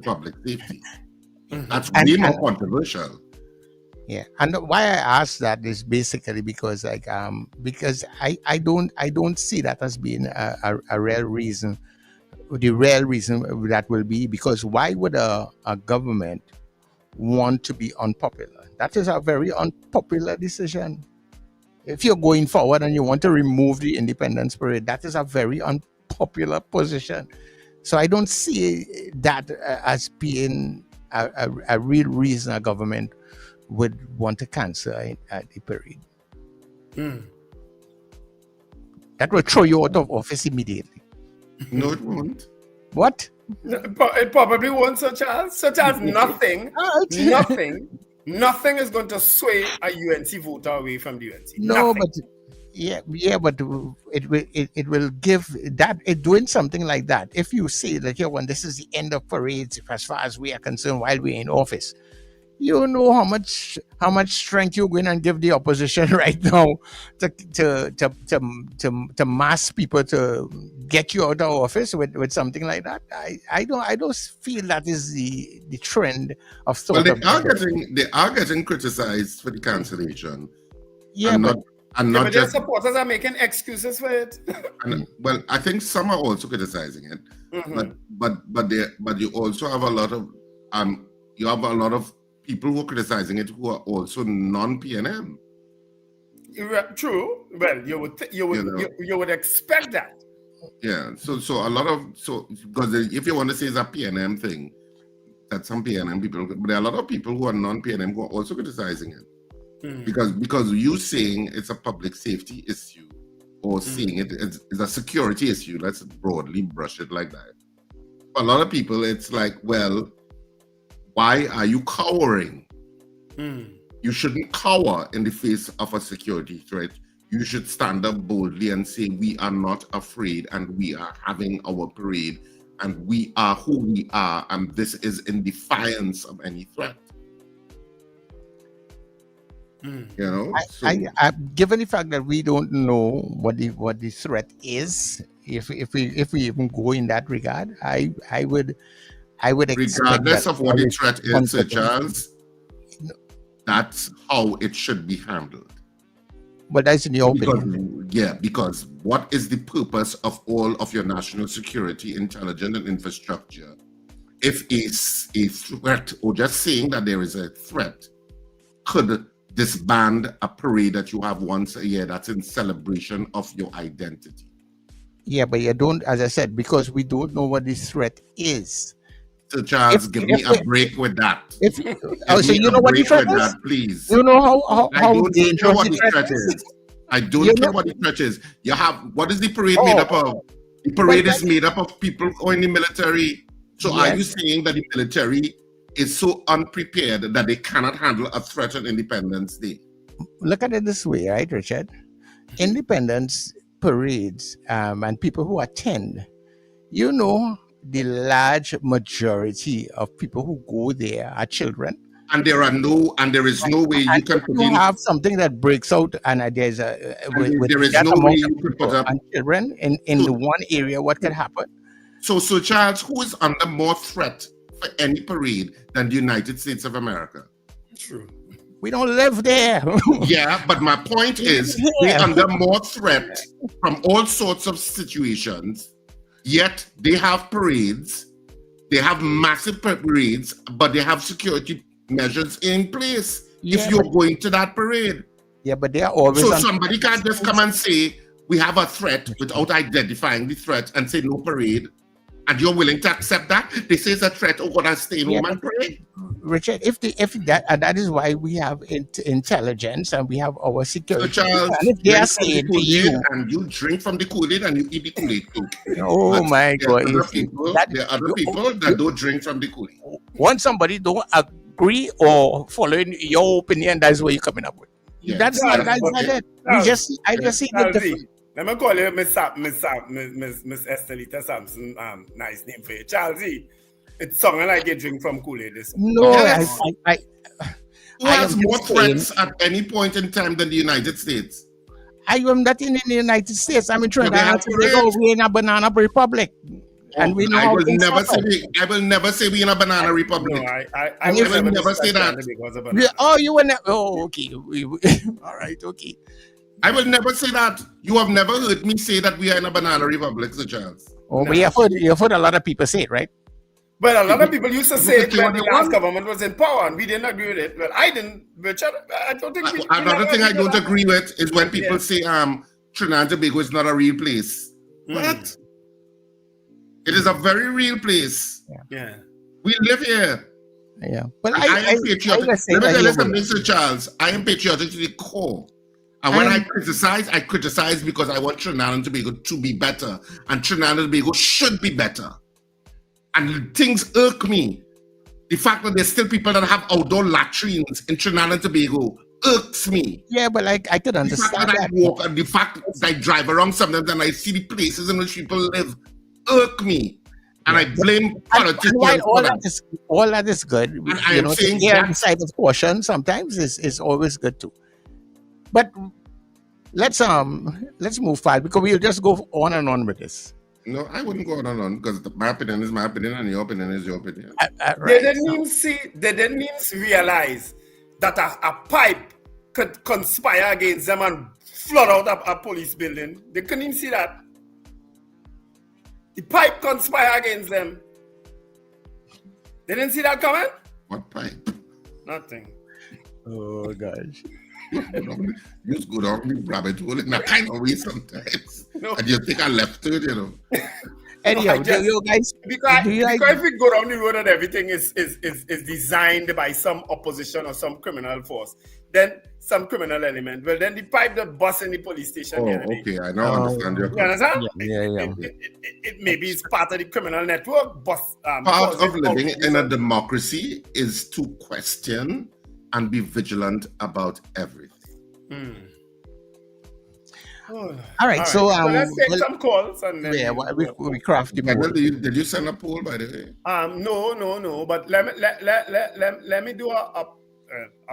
public safety. That's way more controversial. Yeah, and why I ask that is basically because I don't see that as being a real reason. The real reason that will be because why would a government want to be unpopular? That is a very unpopular decision. If you're going forward and you want to remove the Independence Parade, that is a very unpopular position. So I don't see that as being a real reason a government would want to cancel the parade. That will throw you out of office immediately. No, it won't. What? It probably won't, Sir Charles. Sir Charles, nothing is going to sway a UNC voter away from the UNC. No, nothing. but it will give that doing something like that. If you say that when this is the end of parades, as far as we are concerned, while we're in office, you know how much strength you're going to give the opposition right now to mass people to get you out of office with something like that. I don't feel that is the trend of thought. Well, they are getting criticized for the cancellation. Yeah, but their supporters are making excuses for it. Well, I think some are also criticizing it, but you also have a lot of people who are criticizing it who are also non-PNM. True. Well, you would expect that. Yeah. So a lot of because if you want to say it's a PNM thing, that some PNM people, but there are a lot of people who are non-PNM who are also criticizing it because you saying it's a public safety issue or saying it's a security issue. Let's broadly brush it like that. For a lot of people, it's like, well, why are you cowering? You shouldn't cower in the face of a security threat. You should stand up boldly and say, we are not afraid and we are having our parade and we are who we are and this is in defiance of any threat. Given the fact that we don't know what the threat is, if we even go in that regard, I would expect, regardless of what the threat is, Sir Charles, that's how it should be handled. But that's in your opinion. Yeah, because what is the purpose of all of your national security, intelligence, and infrastructure if a threat, or just saying that there is a threat, could disband a parade that you have once a year that's in celebration of your identity? Yeah, but you don't, as I said, because we don't know what the threat is. So Charles, give me a break with that. So you know what the threat is? Please. You know how dangerous what the threat is. I don't care what the threat is. You have, what is the parade made up of? The parade is made up of people who are in the military. So are you saying that the military is so unprepared that they cannot handle a threat on Independence Day? Look at it this way, right, Richard? Independence parades and people who attend, the large majority of people who go there are children. And there is no way you can put in. Have something that breaks out, and there is no way you could put up children in the one area. What could happen? So Charles, who is under more threat for any parade than the United States of America? True. We don't live there. Yeah, but my point is, we're under more threat from all sorts of situations. Yet they have parades, they have massive parades, but they have security measures in place if you're going to that parade. Yeah, but they are always. So somebody can't just come and say, we have a threat without identifying the threat and say no parade, and you're willing to accept that? They say it's a threat, oh God, I stay home and pray. Richard, if that, and that is why we have intelligence and we have our security. So, Charles, and if they are saying to you, and you drink from the Kool-Aid and you eat the Kool-Aid too. Oh my God! There are other people that don't drink from the Kool-Aid. Once somebody don't agree or following your opinion, that's what you're coming up with. Yeah. That's not it. I just see the difference. Let me call you Miss Estelita Sampson. Nice name for you, Charles. It's something like you drink from Kool-Aid. No, Yes. Who I has am more just saying- threats at any point in time than the United States? I am not in the United States. I'm in Trinidad and have Tobago. We're in a banana republic. And we know I how will things never happen. say I will never say we in a banana republic. No, I I will never say that. You were never. Oh, okay. All right, okay. I will never say that. You have never heard me say that we are in a banana republic, Sir Charles. Oh, but you've heard a lot of people say it, right? But a lot of people used to say it when the Because last government was in power, and we didn't agree with it. Well, I didn't. Richard, I don't think. Another thing I don't agree with is when people say Trinidad and Tobago is not a real place. What? It is a very real place. Yeah. We live here. Yeah. But I am patriotic. Let me tell you something, listen, Mr. Charles. I am patriotic to the core. And when I criticize because I want Trinidad and Tobago to be better. And Trinidad and Tobago should be better. And things irk me. The fact that there's still people that have outdoor latrines in Trinidad and Tobago irks me. Yeah, but I could understand that. The fact that I drive around sometimes and I see the places in which people live irk me. And I blame politicians. And all that is good. And I am saying the other side of caution sometimes is always good too. But let's move forward because we'll just go on and on with this. No, I wouldn't go on and on because my opinion is my opinion and your opinion is your opinion. They didn't even realize that a pipe could conspire against them and flood out a police building. They couldn't even see that. The pipe conspire against them. They didn't see that coming? What pipe? Nothing. Oh gosh. You just go down the rabbit hole in a kind of way sometimes. No. And you take a left turn, you know. Anyhow, you guys, because if we go down the road and everything is designed by some opposition or some criminal force, then some criminal element, well, then the pipe that busts in the police station. Okay, I now understand your You understand? Yeah. It maybe it's part of the criminal network. Part of living in a democracy is to question and be vigilant about everything. All right, so let's take some calls and then we craft the Well, did you send a poll, by the way? No. But let me do I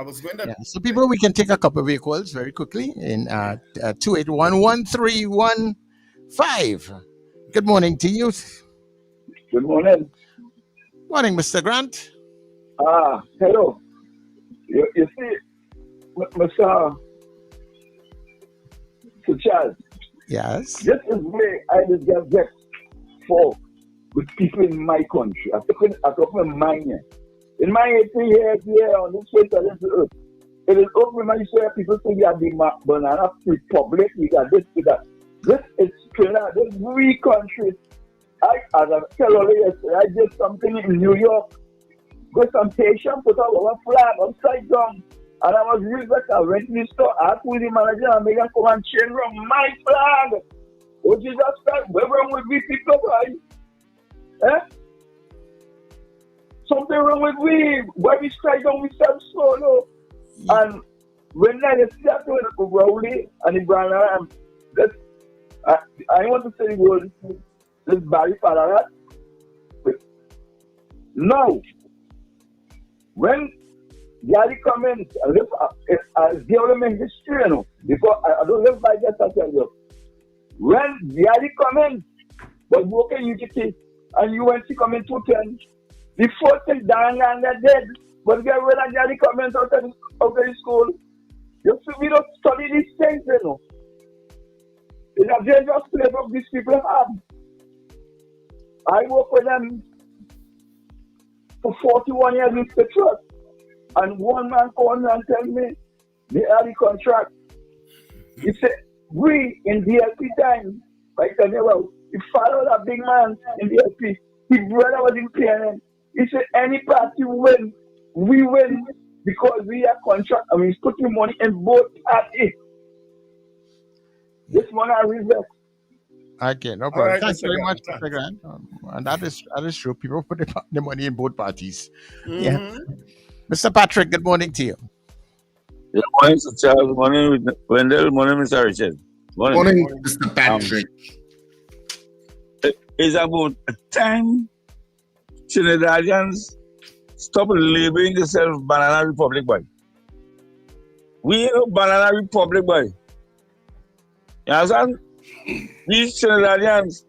was going to. Yeah. So people, we can take a couple of your calls very quickly in 281-1315. Good morning to you. Good morning. Morning, Mr. Grant. Hello. You see, Mr. Charles. Yes. This is where I just get vexed for with people in my country. I talk in mine. In my 80 years here on this face of this earth, it is open my share. People think we are the banana republic. We got this, we got this. Is Trinidad. This free country. As I tell you yesterday, I did something in New York. Got some patient, put up our flag upside down. And I was really back. I went to the store, I asked the manager and make him come and change around my flag. What is that flag? What's wrong with we people, right? Something wrong with we. Why we strike down we self solo? And when I see that with Rowley and the brand, I want to say the word, this Barry Father. No. When Gary comments, I give them a history, you know, because I don't live by that, I tell you. When Gary comments, was working UGT, and you went to come in 210, the first thing dying and they're dead, but get rid of Gary comments out of the school. You see, we don't study these things, you know. It's a dangerous playbook these people have. I work with them for 41 years with the trust. And one man called me and tell me, they have the contract. He said, We in DLP time, like I tell about, he followed a big man in DLP. His brother was in PNN. He said any party win, we win because we are contract. I mean, he's putting money in both parties. This one I reserve. Okay, no problem. right, Thanks Mr. very Grant, much, thanks. Mr. Grant. And that is true. People put the money in both parties. Yeah. Mr. Patrick, good morning to you. Good morning, Mr. Charles. Good morning, Wendell. Good morning, Mr. Richard. Morning, Mr. Patrick. It's about time Trinidadians stop labeling themselves Banana Republic, boy. We ain't no Banana Republic, boy. You understand? These Trinidadians,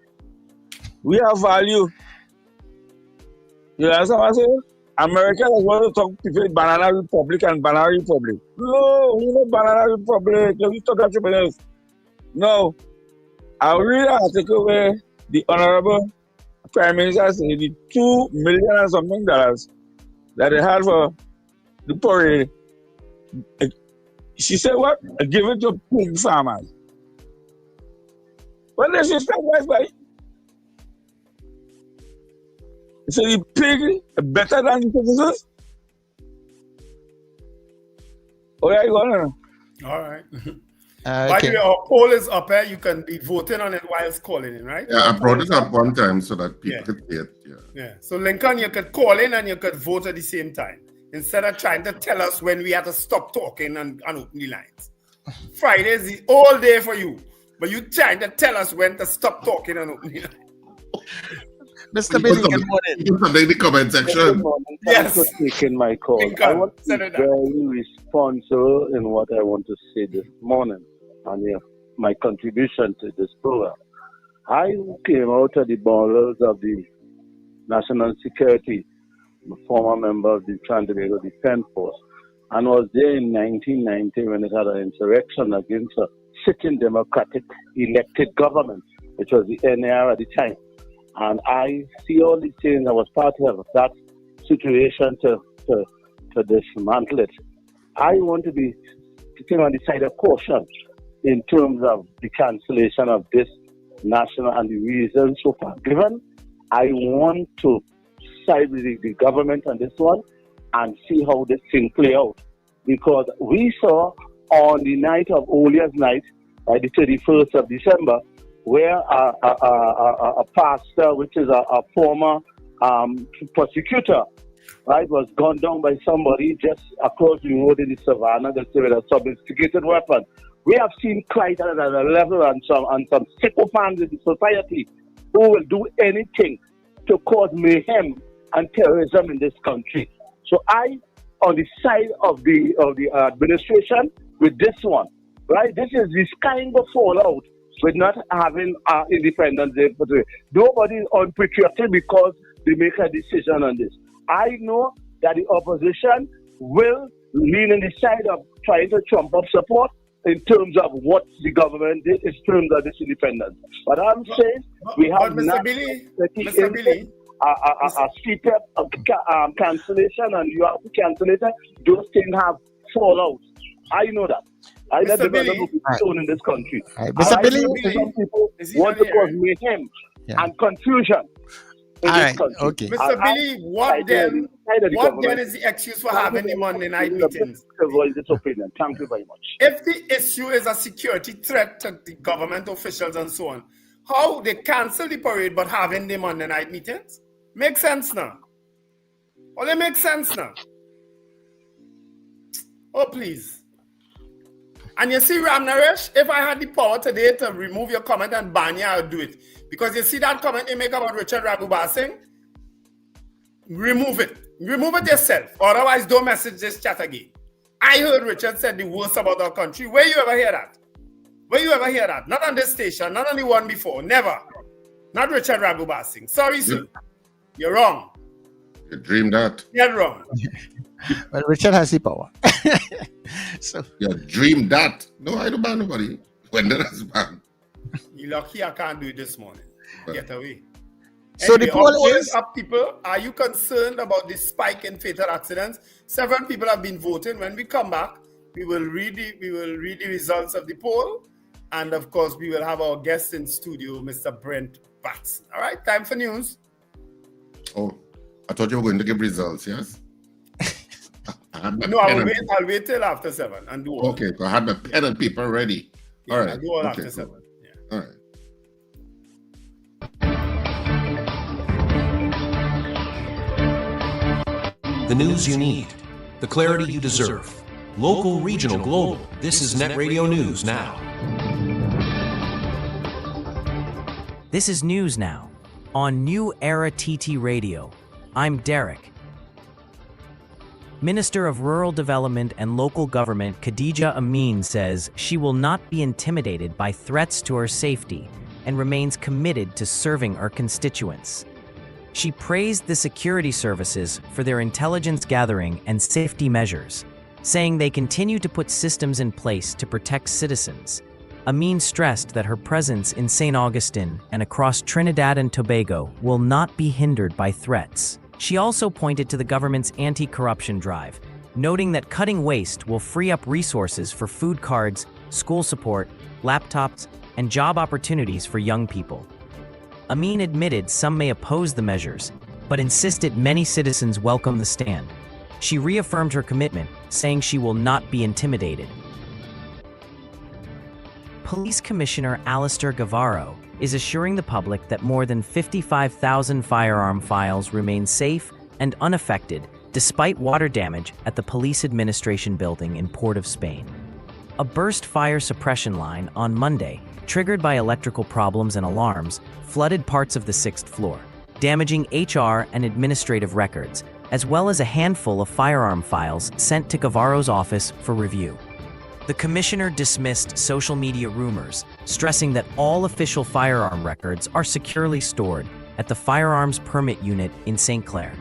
we have value. You understand what I'm saying? Americans want to talk to people Banana Republic and Banana Republic. No, we no Banana Republic. We talk about something else. No. I read an article where the Honorable Prime Minister said the $2 million and something dollars that they had for the parade. She said what? Give it to pig farmers. Well, they should stop wise by. So the pig better than the citizens? Oh, yeah, you going All right. By the Okay. way, our poll is up here. You can be voting on it whilst calling in, right? Yeah, I brought it up one time so that people Yeah. could see it. Yeah. Yeah. So Lincoln, you could call in and you could vote at the same time instead of trying to tell us when we have to stop talking and open the lines. Friday is the all day for you, but you trying to tell us when to stop talking and open the lines. Mr. Billy, good morning. Put something in the comment Good section. morning. Yes. Thanks for taking my call. Lincoln, I want to be Senator. very responsible in what I want to say this morning and my contribution to this program. I came out of the borders of the National Security, a former member of the Trinidad and Tobago Defense Force, and was there in 1990 when it had an insurrection against a sitting democratic elected government, which was the NAR at the time. And I see all these things. I was part of that situation to dismantle it. I want to be sitting on the side of caution in terms of the cancellation of this national and the reasons so far given. I want to side with the government on this one and see how this thing play out. Because we saw on the night of Olia's night, by the 31st of December, where a pastor, which is a former prosecutor, right, was gunned down by somebody just across the road in the savannah with a sophisticated weapon. We have seen quite at a level and some sycophants in the society who will do anything to cause mayhem and terrorism in this country. So I, on the side of the administration, with this one, right? This is this kind of fallout with not having Independence Day. Nobody is unpatriotic because they make a decision on this. I know that the opposition will lean on the side of trying to trump up support in terms of what the government did in terms of this independence. But I'm saying we have Mr. Billy, a steep cancellation and you have to cancel it. Those things have fallout. I know that. I know the Billy. will be shown in this country. Mr. Billy, Some people want to cause mayhem and confusion in all this right, country. okay. Mr. Billy, what then is the excuse for having the Monday night meetings? This opinion. Thank you very much. If the issue is a security threat to the government officials and so on, how they cancel the parade but having the Monday night meetings? Makes sense now. Well, it makes sense now. Oh, please. And you see, Ram Naresh, if I had the power today to remove your comment and ban you, I would do it. Because you see that comment you make about Richard Ragoobarsingh? Remove it. Remove it yourself. Otherwise, don't message this chat again. I heard Richard said the worst about our country. Where you ever hear that? Where you ever hear that? Not on this station, not on the one before. Never. Not Richard Ragoobarsingh. Sorry, sir. You're wrong. You dreamed that. You're wrong. Well, Richard has the power. So You dreamed that. No, I don't ban nobody. When did I ban? You're lucky I can't do it this morning. Get away. So the poll is up, people. Are you concerned about this spike in fatal accidents? Several people have been voting. When we come back, we will read the results of the poll, And of course, we will have our guest in studio, Mr. Brent Batson. All right, time for news. Oh, I thought you were going to give results, yes? No, I'll wait till after 7 and do all. Okay, so I had my pen and paper ready. All right. I'll do all okay, after cool. 7. Yeah. All right. The news you need, the clarity you deserve. Local, regional, global. This is Net Radio News Now. This is News Now on New Era TT Radio. I'm Derek. Minister of Rural Development and Local Government Khadija Amin says she will not be intimidated by threats to her safety and remains committed to serving her constituents. She praised the security services for their intelligence gathering and safety measures, saying they continue to put systems in place to protect citizens. Amin stressed that her presence in St. Augustine and across Trinidad and Tobago will not be hindered by threats. She also pointed to the government's anti-corruption drive, noting that cutting waste will free up resources for food cards, school support, laptops, and job opportunities for young people. Amin admitted some may oppose the measures, but insisted many citizens welcome the stand. She reaffirmed her commitment, saying she will not be intimidated. Police Commissioner Alistair Gavaro is assuring the public that more than 55,000 firearm files remain safe and unaffected despite water damage at the Police Administration building in Port of Spain. A burst fire suppression line on Monday, triggered by electrical problems and alarms, flooded parts of the 6th floor, damaging HR and administrative records, as well as a handful of firearm files sent to Gavaro's office for review. The commissioner dismissed social media rumors, stressing that all official firearm records are securely stored at the Firearms Permit Unit in St. Clair.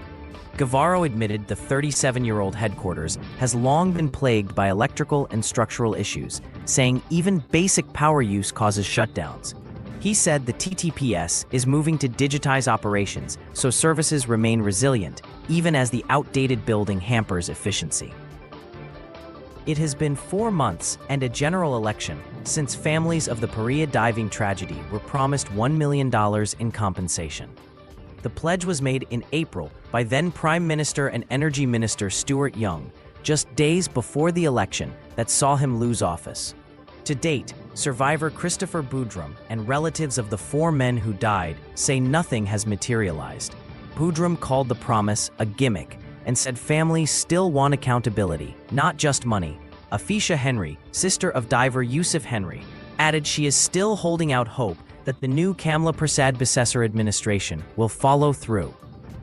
Gavaro admitted the 37-year-old headquarters has long been plagued by electrical and structural issues, saying even basic power use causes shutdowns. He said the TTPS is moving to digitize operations so services remain resilient, even as the outdated building hampers efficiency. It has been 4 months and a general election since families of the Paria diving tragedy were promised $1 million in compensation. The pledge was made in April by then Prime Minister and Energy Minister Stuart Young, just days before the election that saw him lose office. To date, survivor Christopher Boudrum and relatives of the 4 men who died say nothing has materialized. Boudrum called the promise a gimmick and said families still want accountability, not just money. Afisha Henry, sister of diver Yusuf Henry, added she is still holding out hope that the new Kamla Prasad Bisesar administration will follow through.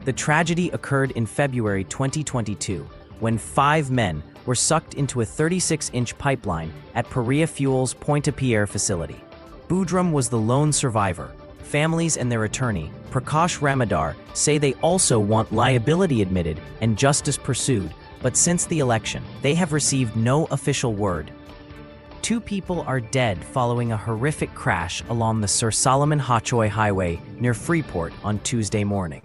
The tragedy occurred in February 2022, when 5 men were sucked into a 36-inch pipeline at Paria Fuels Pointe-à-Pierre facility. Boudrum was the lone survivor. Families and their attorney, Prakash Ramadar, say they also want liability admitted and justice pursued, but since the election, they have received no official word. 2 people are dead following a horrific crash along the Sir Solomon Hochoy Highway near Freeport on Tuesday morning.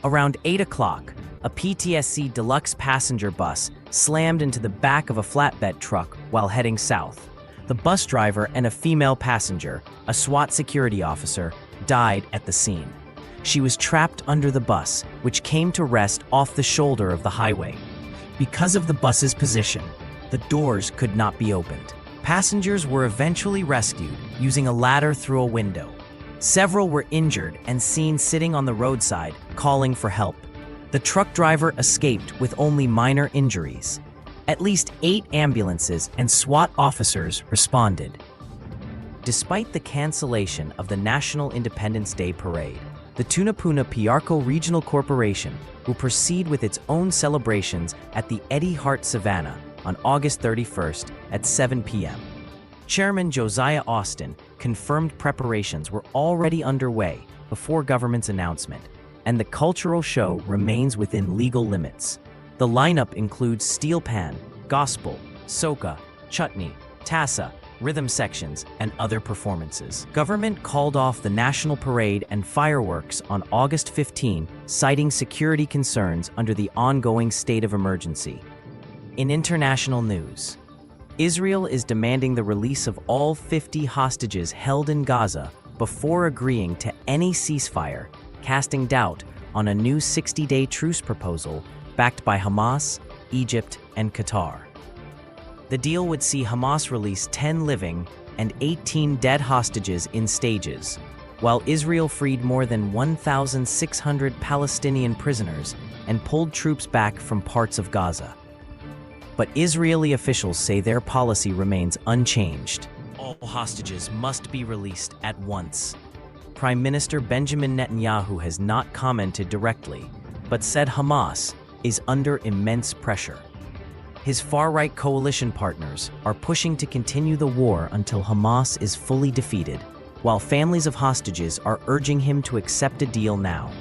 Around 8 o'clock, a PTSC deluxe passenger bus slammed into the back of a flatbed truck while heading south. The bus driver and a female passenger, a SWAT security officer, died at the scene. She was trapped under the bus, which came to rest off the shoulder of the highway. Because of the bus's position, the doors could not be opened. Passengers were eventually rescued using a ladder through a window. Several were injured and seen sitting on the roadside, calling for help. The truck driver escaped with only minor injuries. At least 8 ambulances and SWAT officers responded. Despite the cancellation of the National Independence Day Parade, the Tunapuna Piarco Regional Corporation will proceed with its own celebrations at the Eddie Hart Savannah on August 31st at 7 p.m. Chairman Josiah Austin confirmed preparations were already underway before government's announcement, and the cultural show remains within legal limits. The lineup includes steel pan, gospel, soca, chutney, tassa, rhythm sections, and other performances. Government called off the national parade and fireworks on August 15, citing security concerns under the ongoing state of emergency. In international news, Israel is demanding the release of all 50 hostages held in Gaza before agreeing to any ceasefire, casting doubt on a new 60-day truce proposal backed by Hamas, Egypt, and Qatar. The deal would see Hamas release 10 living and 18 dead hostages in stages, while Israel freed more than 1,600 Palestinian prisoners and pulled troops back from parts of Gaza. But Israeli officials say their policy remains unchanged. All hostages must be released at once. Prime Minister Benjamin Netanyahu has not commented directly, but said Hamas is under immense pressure. His far-right coalition partners are pushing to continue the war until Hamas is fully defeated, while families of hostages are urging him to accept a deal now.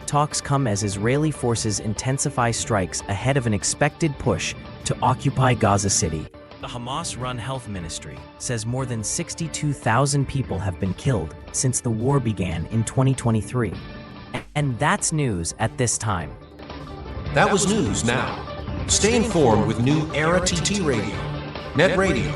Talks come as Israeli forces intensify strikes ahead of an expected push to occupy Gaza City. The Hamas-run health ministry says more than 62,000 people have been killed since the war began in 2023. And that's news at this time. That was news now. Stay informed with new Era TT Radio, Net Radio.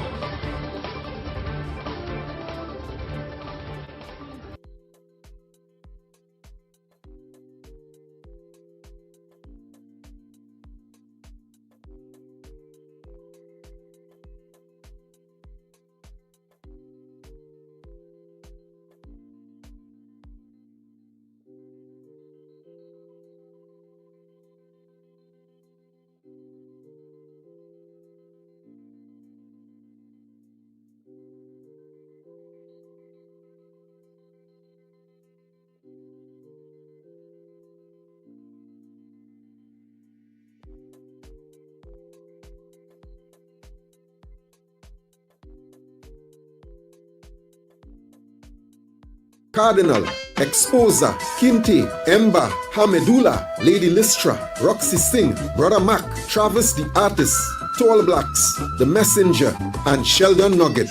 Cardinal, Exposer, Kinte, Ember, Hamedula, Lady Lystra, Roxy Singh, Brother Mac, Travis the Artist, Tall Blacks, The Messenger, and Sheldon Nugget.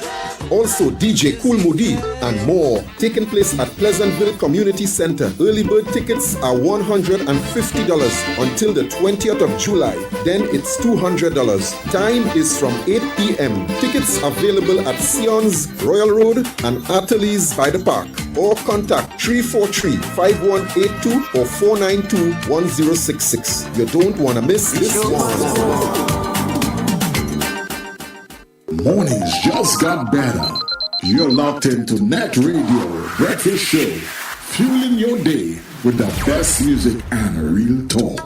Also DJ Cool Moody and more. Taking place at Pleasantville Community Center. Early bird tickets are $150 until the 20th of July. Then it's $200. Time is from 8 p.m. Tickets available at Sion's, Royal Road, and Atterleys by the Park. Or contact 343-5182 or 492-1066. You don't want to miss this one. Mornings just got better. You're locked into Net Radio Breakfast Show, fueling your day with the best music and real talk.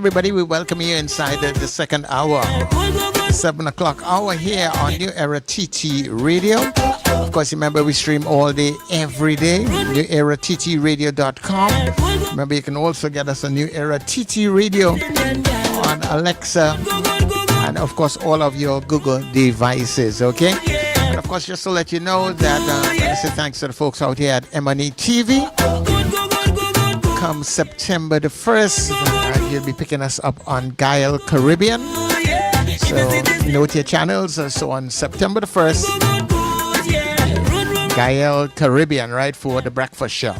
everybody. We welcome you inside the second hour, 7 o'clock hour here on New Era TT Radio. Of course, remember we stream all day, every day. NewEraTTRadio.com. Remember, you can also get us on New Era TT Radio on Alexa and, of course, all of your Google devices. Okay. And of course, just to let you know that I say thanks to the folks out here at M&E TV. Come September the 1st, you'll be picking us up on Guile Caribbean. So note your channels. So on September the 1st, Guile Caribbean, right, for the breakfast show.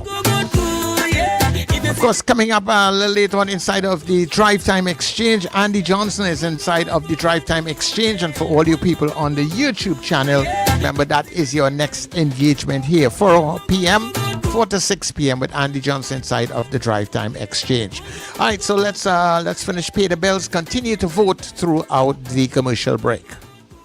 Of course, coming up a little later on inside of the Drive Time Exchange, Andy Johnson is inside of the Drive Time Exchange. And for all you people on the YouTube channel, remember that is your next engagement here, 4 p.m., 4 to 6 p.m. with Andy Johnson inside of the Drive Time Exchange. All right, so let's finish pay the bills. Continue to vote throughout the commercial break.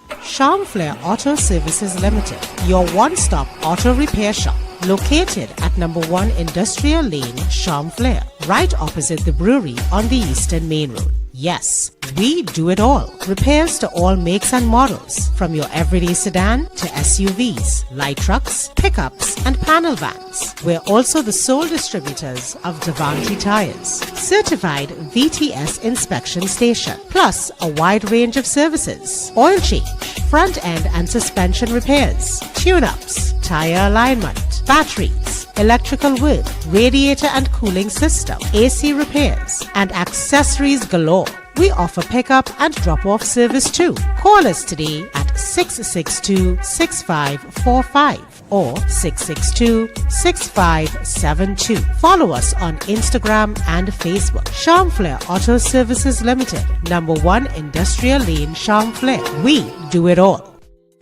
Charmflair Auto Services Limited, your one-stop auto repair shop, located at number 1 Industrial Lane, Charmflair, right opposite the brewery on the Eastern Main Road. Yes, we do it all. Repairs to all makes and models, from your everyday sedan to SUVs, light trucks, pickups, and panel vans. We're also the sole distributors of Davante tires, certified VTS inspection station, plus a wide range of services: oil change, front end and suspension repairs, tune-ups, tire alignment, batteries, electrical work, radiator and cooling system, AC repairs, and accessories galore. We offer pickup and drop-off service too. Call us today at 662-6545 or 662-6572. Follow us on Instagram and Facebook. Charmflair Auto Services Limited, number 1 Industrial Lane, Charmflair. We do it all.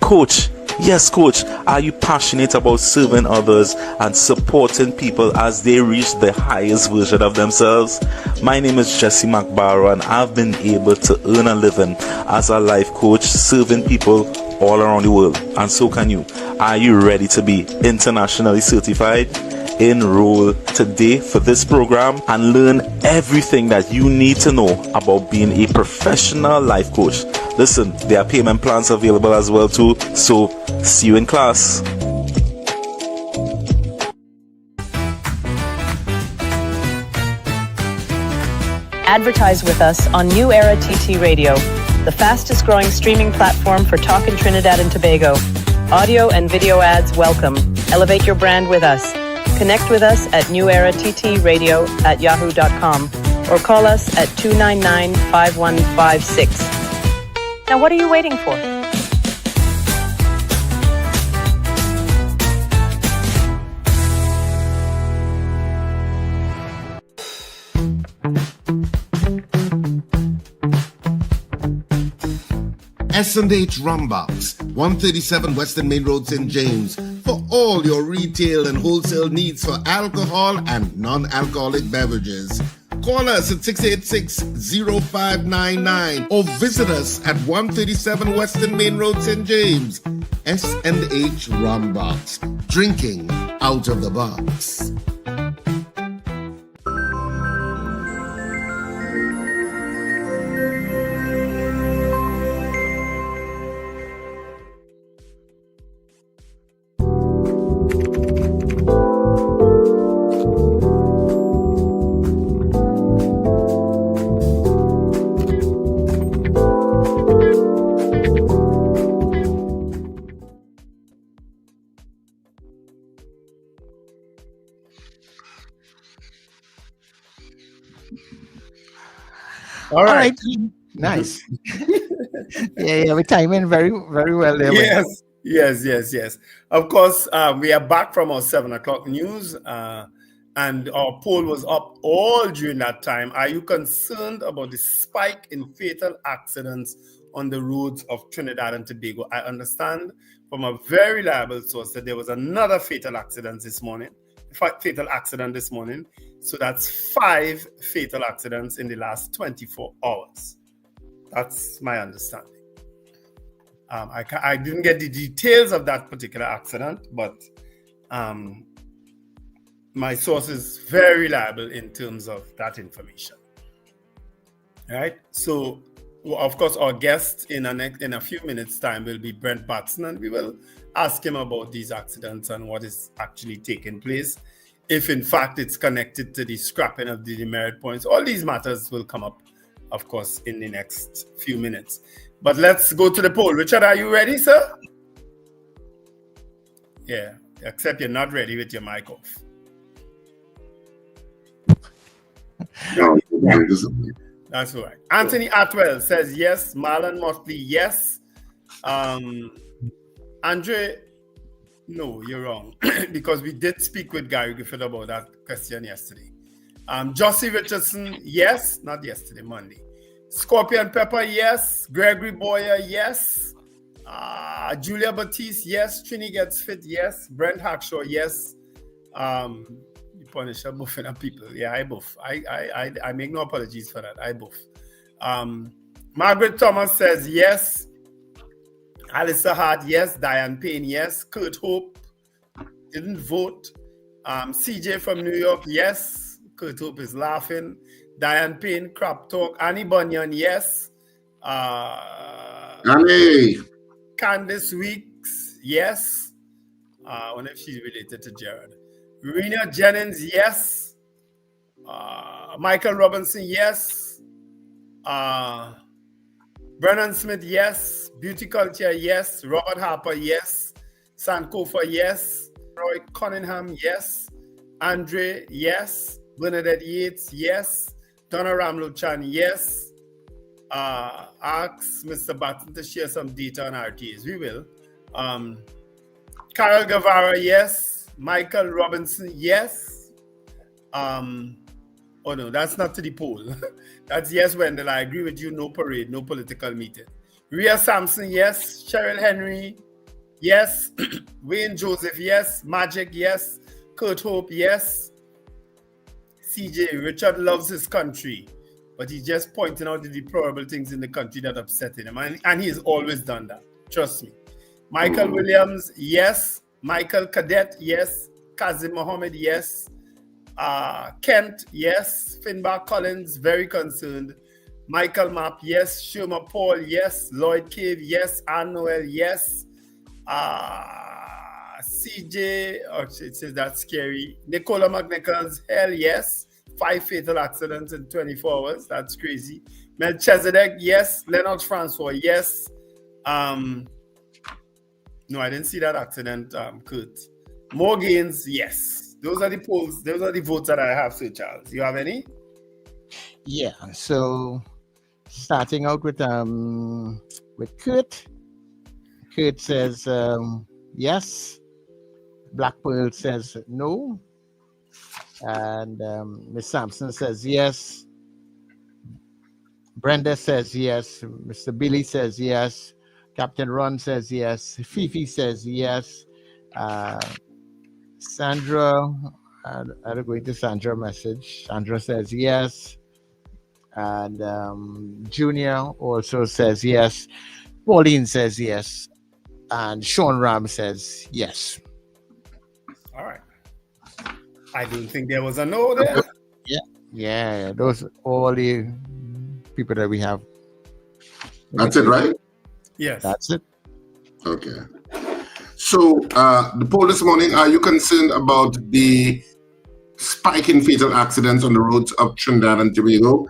Coach, yes, Coach, are you passionate about serving others and supporting people as they reach the highest version of themselves? My name is Jesse McBarrow, and I've been able to earn a living as a life coach serving people all around the world, and so can you. Are you ready to be internationally certified? Enroll today for this program and learn everything that you need to know about being a professional life coach. Listen, there are payment plans available as well too, so see you in class. Advertise with us on New Era TT Radio, the fastest growing streaming platform for talk in Trinidad and Tobago. Audio and video ads welcome. Elevate your brand with us. Connect with us at newerattradio@yahoo.com or call us at 299-5156. Now what are you waiting for? S&H Rumbox, 137 Western Main Road, St. James, for all your retail and wholesale needs for alcohol and non-alcoholic beverages. Call us at 686-0599 or visit us at 137 Western Main Road, St. James. S&H Rumbox, drinking out of the box. All right. Nice. yeah, we time in very, very well there. Yes. Of course, we are back from our 7 o'clock news, and our poll was up all during that time. Are you concerned about the spike in fatal accidents on the roads of Trinidad and Tobago? I understand from a very reliable source that there was another fatal accident this morning. So that's 5 fatal accidents in the last 24 hours. That's my understanding. I didn't get the details of that particular accident, but my source is very reliable in terms of that information. Right. So, of course, our guest in a few minutes' time will be Brent Batson, and we will ask him about these accidents and what is actually taking place. If in fact it's connected to the scrapping of the demerit points, all these matters will come up, of course, in the next few minutes. But let's go to the poll. Richard, are you ready, sir? Yeah, except you're not ready with your mic off. No, that's all right. Anthony Atwell says yes. Marlon Motley, yes. Andre, no, you're wrong. Because we did speak with Gary Griffith about that question yesterday. Josie Richardson, yes. Not yesterday, Monday. Scorpion Pepper, yes. Gregory Boyer, yes. Julia Batiste, yes. Trini Gets Fit, yes. Brent Hackshaw, yes. Punisher buffing at people. Yeah, I buff. I make no apologies for that. I buff. Margaret Thomas says yes. Alyssa Hart, yes. Diane Payne, yes. Kurt Hope didn't vote. CJ from New York, yes. Kurt Hope is laughing. Diane Payne, Crop Talk. Annie Bunyan, yes. Annie. Candice Weeks, yes. I wonder if she's related to Jared. Rena Jennings, yes. Michael Robinson, yes. Brennan Smith, yes. Beauty Culture, yes. Robert Harper, yes. Sankofa, yes. Roy Cunningham, yes. Andre, yes. Bernadette Yates, yes. Donna Ramluchan, yes. Ask Mr. Batson to share some data on RTAs. We will. Carol Guevara, yes. Michael Robinson, yes. Oh no, that's not to the poll. That's yes, Wendell. I agree with you. No parade, no political meeting. Rhea Sampson, yes. Cheryl Henry, yes. Wayne Joseph, yes. Magic, yes. Kurt Hope, yes. CJ, Richard loves his country, but he's just pointing out the deplorable things in the country that upset him. And he has always done that. Trust me. Michael Williams, yes. Michael Cadet, yes. Kazim Mohammed, yes. Kent, yes. Finbar Collins, very concerned. Michael Mapp, yes. Shuma Paul, yes. Lloyd Cave, yes. Ann Noel, yes. CJ, it says that's scary. Nicola McNichols, hell yes. 5 fatal accidents in 24 hours. That's crazy. Melchizedek, yes. Leonard Francois, yes. No, I didn't see that accident, Kurt. More gains, yes. Those are the polls. Those are the votes that I have, Sir Charles. You have any? Yeah. So starting out with Kurt. Kurt says yes. Black Pearl says no. And Miss Sampson says yes. Brenda says yes. Mr. Billy says yes. Captain Ron says yes. Fifi says yes. Sandra, I'll go into Sandra's message. Sandra says yes. And Junior also says yes. Pauline says yes. And Sean Ram says yes. All right. I didn't think there was a no there. Yeah. Those are all the people that we have. That's it, right? Yes. That's it. Okay. So, the poll this morning, are you concerned about the spike in fatal accidents on the roads of Trinidad and Tobago?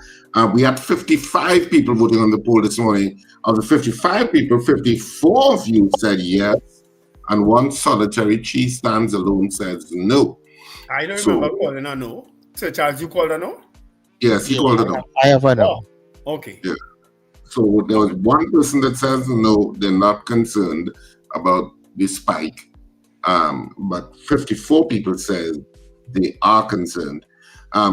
We had 55 people voting on the poll this morning. Of the 55 people, 54 of you said yes, and one solitary cheese stands alone says no. I don't remember calling a no. Sir Charles, you called a no? Yes, he called a no. I have a no. Oh, okay. Yeah. So there was one person that says no, they're not concerned about the spike. But 54 people said they are concerned.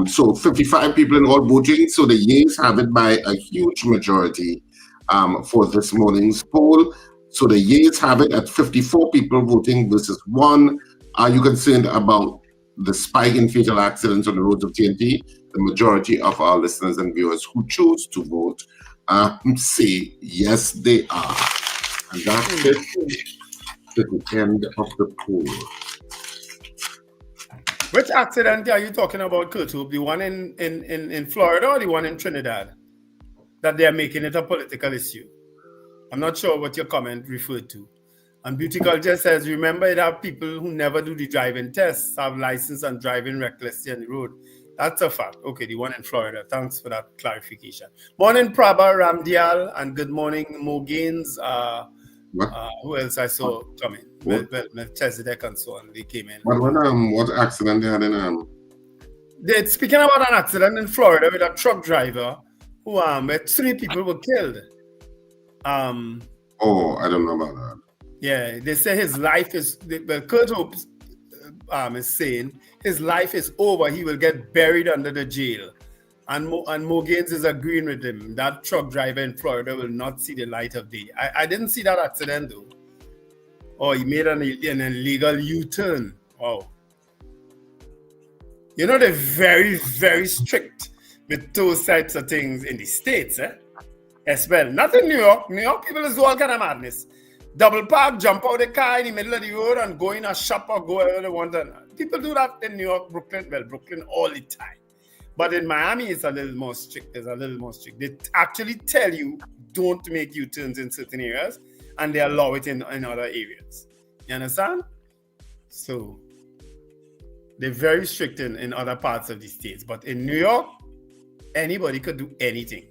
So 55 people in all voting. So the yeas have it by a huge majority for this morning's poll. So the yeas have it at 54 people voting versus 1. Are you concerned about the spike in fatal accidents on the roads of TNT? The majority of our listeners and viewers who choose to vote say yes, they are. And that's it to the end of the poll. Which accident are you talking about, Kurt? The one in Florida or the one in Trinidad? that they're making it a political issue. I'm not sure what your comment referred to. And Beauty Culture says, remember, it have people who never do the driving tests, have license and driving recklessly on the road. That's a fact. Okay, the one in Florida. Thanks for that clarification. Morning, Prabha Ramdial, and good morning, Mo Gaines. Who else I saw coming? Melchizedek and so on. They came in. What accident they had in They're speaking about an accident in Florida with a truck driver who where 3 people were killed. Oh, I don't know about that. Yeah, they say his life is. Kurt Hope is saying his life is over. He will get buried under the jail, and Mo Gaines is agreeing with him. That truck driver in Florida will not see the light of day. I didn't see that accident though. Oh, he made an illegal U-turn. Wow. You know, they're very, very strict with those types of things in the States, as well. Not in New York. New York people is do all kind of madness. Double park, jump out the car in the middle of the road and go in a shop or go wherever they want. People do that in New York, Brooklyn. Well, Brooklyn all the time. But in Miami, it's a little more strict. They actually tell you don't make U-turns in certain areas, and they allow it in other areas. You understand? So they're very strict in other parts of the states. But in New York, anybody could do anything.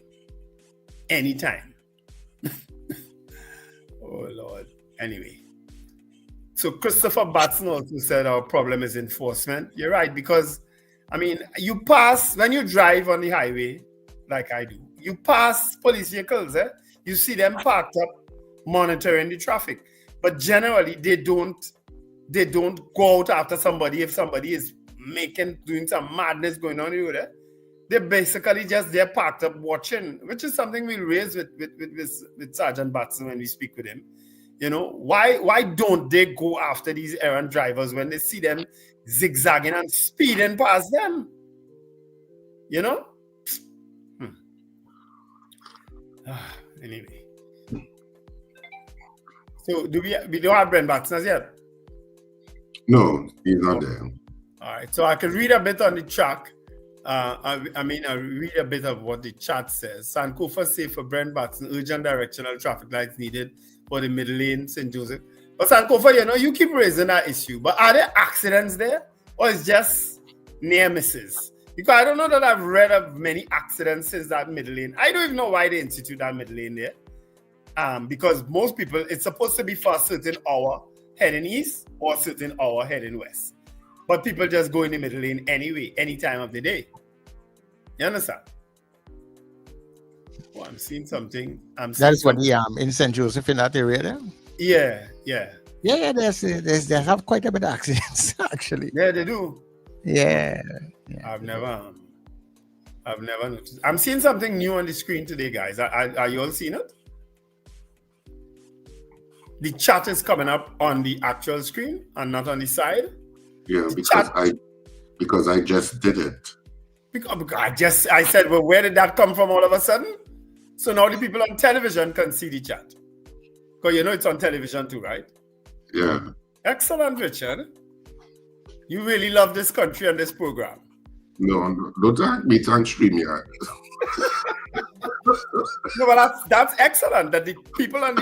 Anytime. Oh, Lord. Anyway. So Christopher Batson also said our problem is enforcement. You're right, because, I mean, you pass, when you drive on the highway, like I do, you pass police vehicles, you see them parked up, monitoring the traffic. But generally, they don't go out after somebody if somebody is doing some madness going on over there. They're basically just there parked up watching, which is something we'll raise with Sergeant Batson when we speak with him. You know, why don't they go after these errant drivers when they see them zigzagging and speeding past them? You know? Anyway. So we don't have Brent Batson as yet? No, he's not there. All right, so I can read a bit on the track. I read a bit of what the chat says. Sankofa say for Brent Batson, urgent directional traffic lights needed for the middle lane, St. Joseph. But Sankofa, you know, you keep raising that issue. But are there accidents there? Or it's just near misses? Because I don't know that I've read of many accidents since that middle lane. I don't even know why they institute that middle lane there. Because most people, it's supposed to be for a certain hour heading east or a certain hour heading west. But people just go in the middle lane anyway, any time of the day. You understand? Oh, I'm seeing something. That is what in St. Joseph in that area there? Yeah. Yeah, they have quite a bit of accidents, actually. Yeah, they do. Yeah. I've never noticed. I'm seeing something new on the screen today, guys. Are you all seeing it? The chat is coming up on the actual screen and not on the side. Yeah, because I just did it. Because I said, well, where did that come from all of a sudden? So now the people on television can see the chat. Because you know it's on television too, right? Yeah. Excellent, Richard. You really love this country and this program. No, don't thank me, thank StreamYard. No, but that's excellent that the people on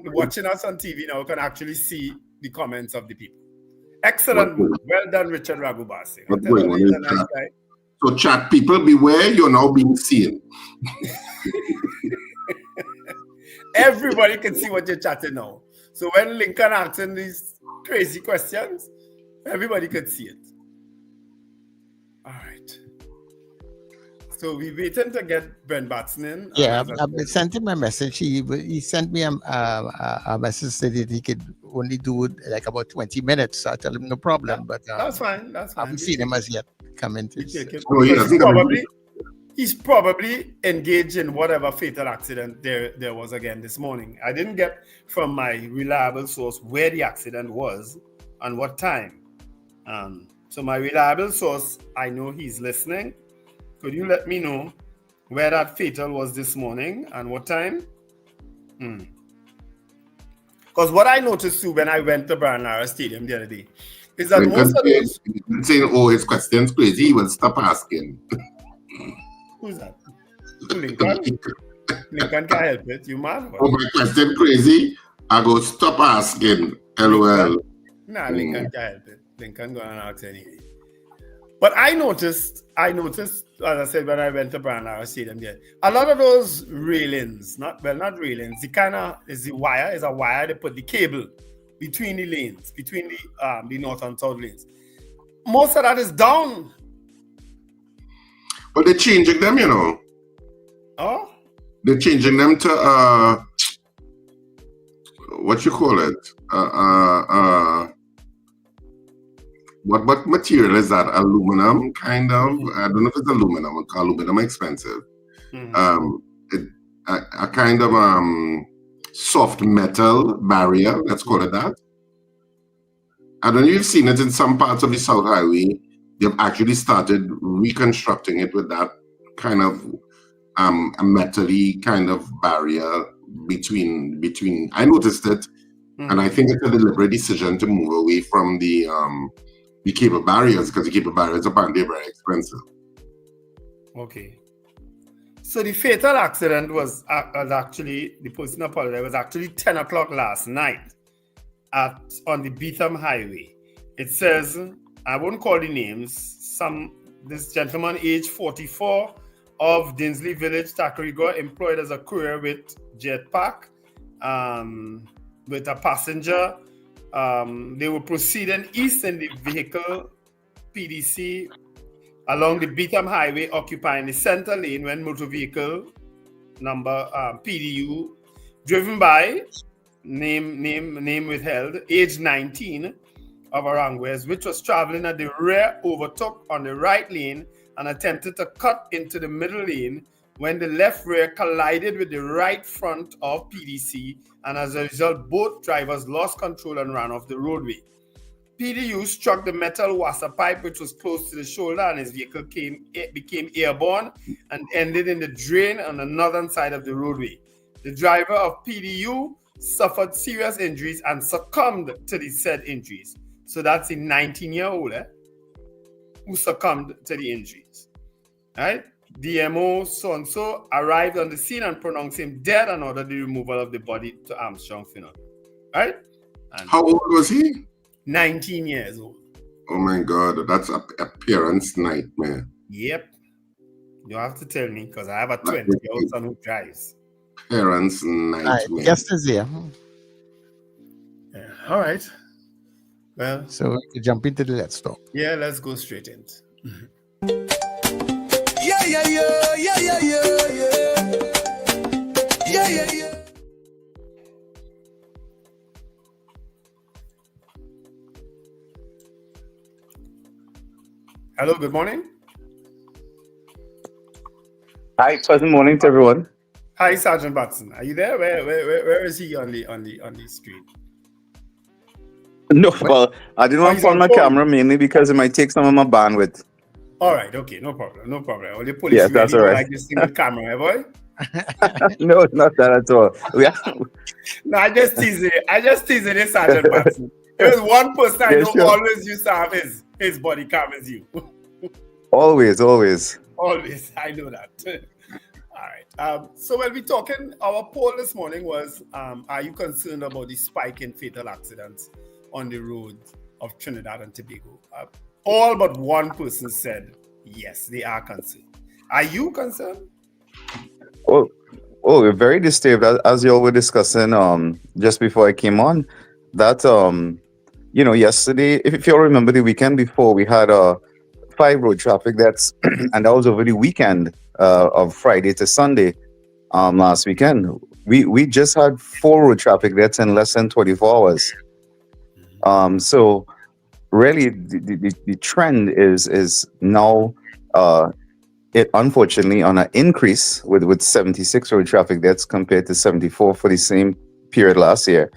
watching us on TV now can actually see the comments of the people. Excellent. Well done, Richard Ragoobarsingh. So chat people, beware, you're now being seen. Everybody can see what you're chatting now. So when Lincoln asking these crazy questions, everybody could see it. All right. So we're waiting to get Brent Batson in. Yeah, I sent him a message. He sent me a message that he could only do like about 20 minutes. So I tell him no problem. But that's fine. I haven't seen him as yet come into he's probably engaged in whatever fatal accident there was again this morning. I didn't get from my reliable source where the accident was and what time. So my reliable source, I know he's listening. Could you let me know where that fatal was this morning and what time? Because what I noticed too when I went to Brian Lara Stadium the other day is that most of those... saying, oh, his question's crazy, he will stop asking. Who's that? Lincoln? Lincoln can't help it. You mad? Oh, my question crazy? I go stop asking. LOL. Nah, Lincoln can't help it. Lincoln gonna ask anyway. But I noticed, as I said, when I went to Brandon, I see them there. A lot of those railings, not railings, is a wire, they put the cable between the lanes, between the north and south lanes. Most of that is down. But they're changing them, you know. Oh? They're changing them to what you call it? What material is that? Aluminum, kind of. I don't know if it's aluminum. Aluminum expensive. A kind of soft metal barrier. Let's call it that. I don't know if you've seen it in some parts of the South Highway. They've actually started reconstructing it with that kind of a metal-y kind of barrier between. I noticed it, and I think it's a deliberate decision to move away from the cable barriers, because the cable barriers apparently are very expensive. Okay. So the fatal accident was actually, the person apologized, was actually 10 o'clock last night on the Beetham Highway. It says, I won't call the names, this gentleman, age 44, of Dinsley Village, Tacarigua, employed as a courier with Jetpack, with a passenger. They were proceeding east in the vehicle PDC along the Beetham Highway, occupying the center lane when motor vehicle number PDU, driven by name withheld, age 19 of Aranguez, which was traveling at the rear, overtook on the right lane and attempted to cut into the middle lane when the left rear collided with the right front of PDC, and as a result, both drivers lost control and ran off the roadway. PDU struck the metal washer pipe, which was close to the shoulder, and his vehicle became airborne and ended in the drain on the northern side of the roadway. The driver of PDU suffered serious injuries and succumbed to the said injuries. So that's a 19-year-old who succumbed to the injuries. Right? DMO so-and-so arrived on the scene and pronounced him dead and ordered the removal of the body to Armstrong Funeral. Right? And how old was he? 19 years old. Oh my God, that's a parent's nightmare. Yep. You have to tell me, because I have a 20-year-old son who drives. Parents' nightmare. Guest is here. Yeah. All right. Well, so we can jump into the Let's Talk. Yeah, let's go straight in. Yeah. Hello, good morning. Hi, pleasant morning to everyone. Hi, Sergeant Batson. Are you there? Where is he on the street? No, well, I didn't want to on my camera mainly because it might take some of my bandwidth. All right, okay, no problem. All the police yes, that's all right. Like this single camera, eh, boy? No, it's not that at all. No, I just teasing it, Sergeant Batson. There's one person I know always used to have his body cam as you. Always. Always, I know that. All right. So when we're talking, our poll this morning was, are you concerned about the spike in fatal accidents on the roads of Trinidad and Tobago? All but one person said, yes, they are concerned. Are you concerned? Oh, we're very disturbed. As you all were discussing just before I came on, that, yesterday, if you all remember the weekend before, we had 5 road traffic deaths, and that was over the weekend of Friday to Sunday last weekend. We just had 4 road traffic deaths in less than 24 hours. So really the trend is now it unfortunately on an increase with 76 road traffic deaths compared to 74 for the same period last year.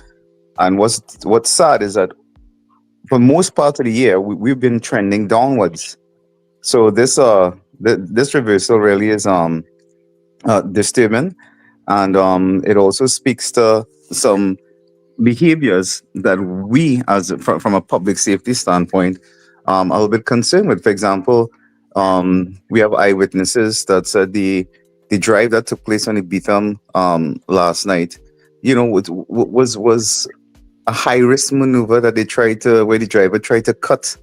And what's sad is that for most part of the year we've been trending downwards. So this reversal really is disturbing, and it also speaks to some behaviors that we, as from a public safety standpoint, are a little bit concerned with. For example, we have eyewitnesses that said the the drive that took place on the Beetham last night, was a high risk maneuver that where the driver tried to cut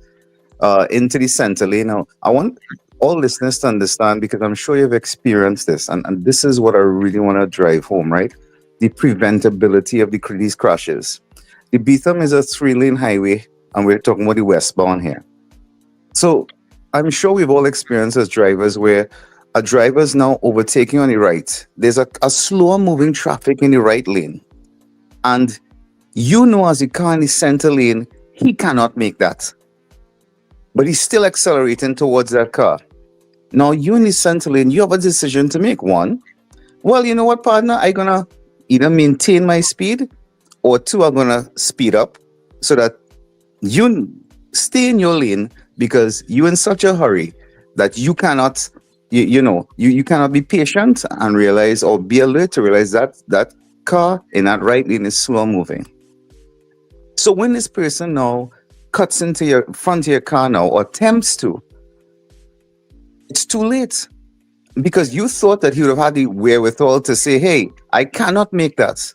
into the center lane. Now, I want all listeners to understand, because I'm sure you've experienced this, and this is what I really want to drive home, right? The preventability of these crashes. The Beetham is a 3-lane highway, and we're talking about the westbound here. So I'm sure we've all experienced as drivers where a driver is now overtaking on the right. There's a slower moving traffic in the right lane. And as the car in the center lane, he cannot make that. But he's still accelerating towards that car. Now, you in the center lane, you have a decision to make. One, well, you know what, partner? I'm going to either maintain my speed, or two, I'm going to speed up so that you stay in your lane, because you're in such a hurry that you cannot, you cannot be patient and realize, or be alert to realize that that car in that right lane is slow moving. So when this person now cuts into your front of your car now, or attempts to, it's too late, because you thought that he would have had the wherewithal to say, hey, I cannot make that.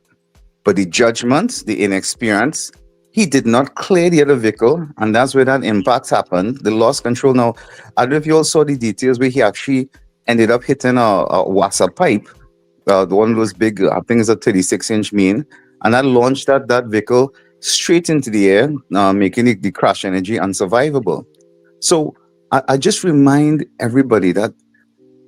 But the judgment, the inexperience, he did not clear the other vehicle, and that's where that impact happened. The lost control. Now, I don't know if you all saw the details where he actually ended up hitting a wasser pipe, the one of those big, I think it's a 36-inch main, and that launched that vehicle straight into the air, making the crash energy unsurvivable. So I just remind everybody that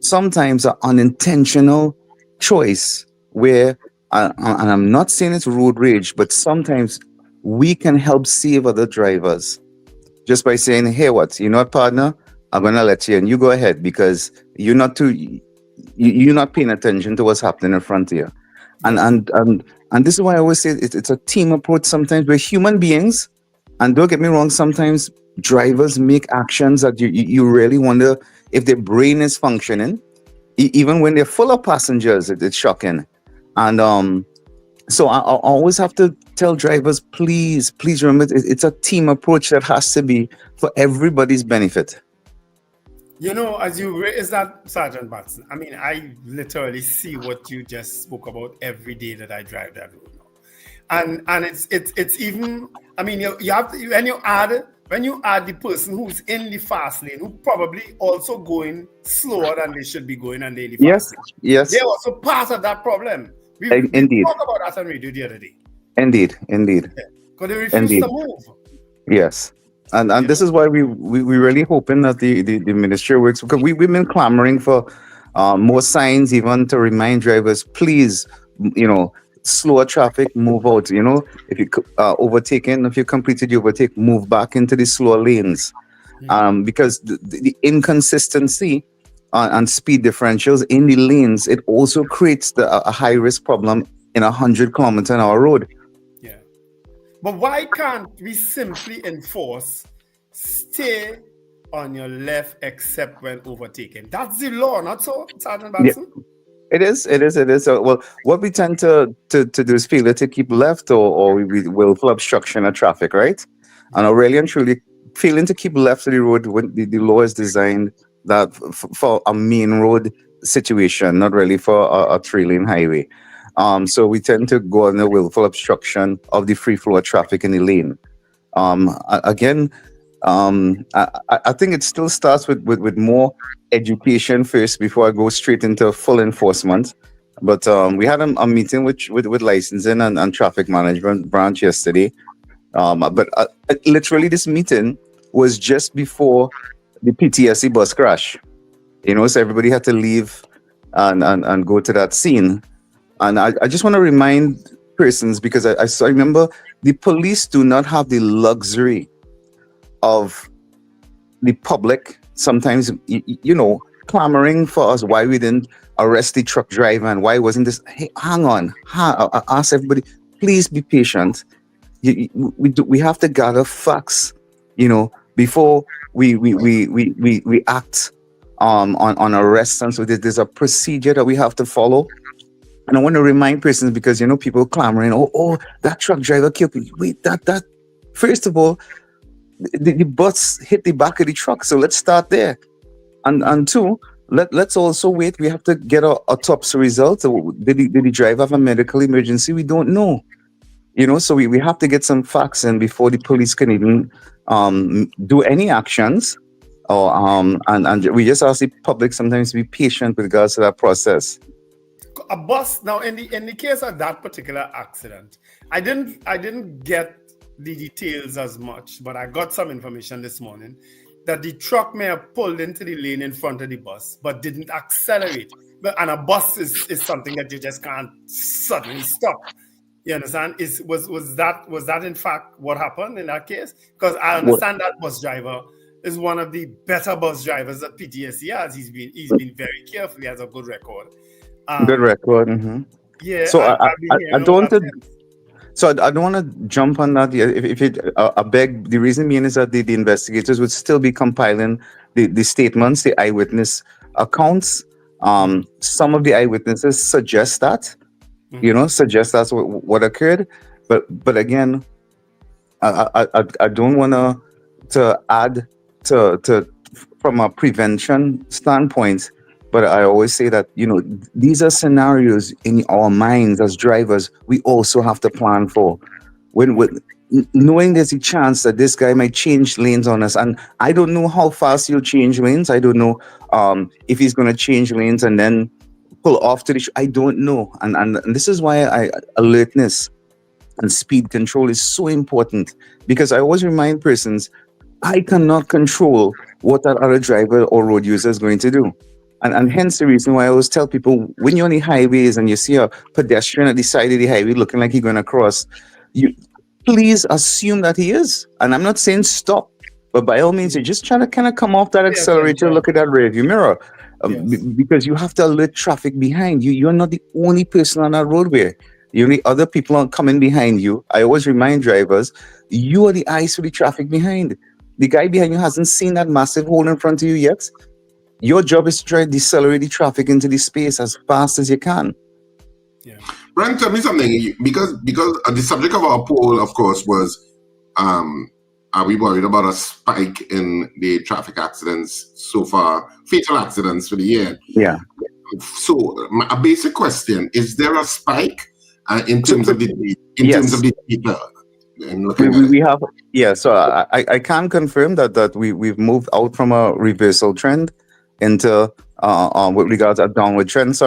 sometimes an unintentional choice where, and I'm not saying it's road rage, but sometimes we can help save other drivers just by saying, hey, you know what, partner? I'm going to let you, and you go ahead, because you're not paying attention to what's happening in front of you. And this is why I always say it's a team approach. Sometimes we're human beings, and don't get me wrong, sometimes drivers make actions that you really wonder if their brain is functioning. Even when they're full of passengers, it's shocking. And so I always have to tell drivers, please remember, it's a team approach that has to be for everybody's benefit. As you raise that, Sergeant Batson, I mean, I literally see what you just spoke about every day that I drive that road now. And it's even, I mean, you have to, when you add the person who's in the fast lane, who probably also going slower than they should be going, and they in the fast lane. Yes. They're also part of that problem. We Indeed. talked about that on radio the other day. Indeed. Because they refuse to move. Yes. And this is why we really hoping that the ministry works, because we've been clamoring for more signs, even to remind drivers, please, slower traffic, move out. If you overtaken, if you completed your overtake, move back into the slower lanes. Because the inconsistency and speed differentials in the lanes, it also creates a high risk problem in 100-kilometer-an-hour road. Yeah. But why can't we simply enforce stay on your left except when overtaken? That's the law, not so, Sergeant Batson? Yeah. It is. Well, what we tend to do is failure to keep left, or we willful obstruction of traffic, right? And really and truly, failing to keep left of the road when the law is designed that for a main road situation, not really for a 3-lane highway. So we tend to go on the willful obstruction of the free flow of traffic in the lane. I think it still starts with more education first before I go straight into full enforcement. But we had a meeting with licensing and traffic management branch yesterday. But literally this meeting was just before the PTSD bus crash. So everybody had to leave and go to that scene. And I just want to remind persons, because I remember the police do not have the luxury of the public sometimes, clamoring for us why we didn't arrest the truck driver and why wasn't this. Hey, hang on. I ask everybody, please be patient. We have to gather facts, before we act on arrests. And so there's a procedure that we have to follow. And I want to remind persons, because people clamoring, oh, that truck driver killed me. Wait, that first of all, the bus hit the back of the truck, so let's start there. And two, let's also wait. We have to get a autopsy result. So did the driver have a medical emergency? We don't know. So we have to get some facts in before the police can even do any actions. Or and we just ask the public sometimes to be patient with regards to that process. A bus now in the case of that particular accident, I didn't get the details as much, but I got some information this morning that the truck may have pulled into the lane in front of the bus but didn't accelerate. And a bus is something that you just can't suddenly stop. You understand? Was that in fact what happened in that case? Because I understand that bus driver is one of the better bus drivers that PTSD has. He's been very careful. He has a good record. Good record. Mm-hmm. Yeah. So I don't want to. So I don't want to jump on that. If I beg, the reason being is that the investigators would still be compiling the statements, the eyewitness accounts. Some of the eyewitnesses suggest that, suggest that's what occurred. But again, I don't want to add to from a prevention standpoint. But I always say that, these are scenarios in our minds as drivers we also have to plan for. When knowing there's a chance that this guy might change lanes on us, and I don't know how fast he'll change lanes. I don't know if he's going to change lanes and then pull off to the. I don't know, and this is why alertness and speed control is so important, because I always remind persons I cannot control what that other driver or road user is going to do. And hence the reason why I always tell people, when you're on the highways and you see a pedestrian at the side of the highway looking like he's going to cross, you please assume that he is. And I'm not saying stop, but by all means, you just try to kind of come off that accelerator, look at that rearview mirror, because you have to alert traffic behind you. You're not the only person on that roadway. The only other people are coming behind you. I always remind drivers, you are the eyes for the traffic behind. The guy behind you hasn't seen that massive hole in front of you yet. Your job is to try to decelerate the traffic into the space as fast as you can. Yeah. Brent, tell me something. Because the subject of our poll, of course, was are we worried about a spike in the traffic accidents so far, fatal accidents for the year? Yeah. So a basic question: is there a spike in terms of the terms of the data? We have, so I can confirm that we've moved out from a reversal trend into with regards to a downward trend,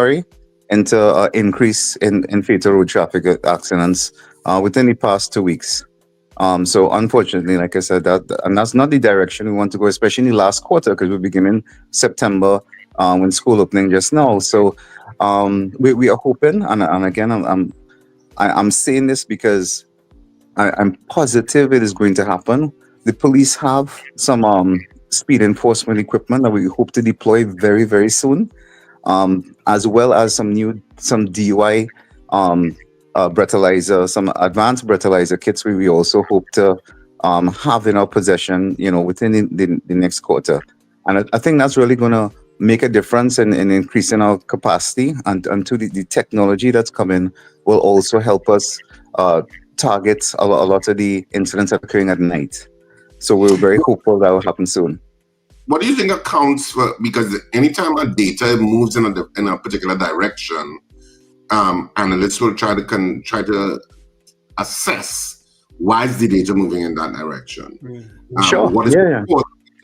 into increase in fatal road traffic accidents within the past 2 weeks. So unfortunately, like I said, that's not the direction we want to go, especially in the last quarter, because we're beginning September when school opening just now. So we are hoping, and again, I'm saying this because I'm positive it is going to happen. The police have some speed enforcement equipment that we hope to deploy very, very soon, as well as some DUI breathalyzer, some advanced breathalyzer kits we also hope to have in our possession, within the next quarter. And I think that's really going to make a difference in increasing our capacity, and to the technology that's coming will also help us target a lot of the incidents occurring at night. So we're very hopeful that will happen soon. What do you think accounts for, because anytime our data moves in a particular direction, analysts will try to assess why is the data moving in that direction? Sure. What is to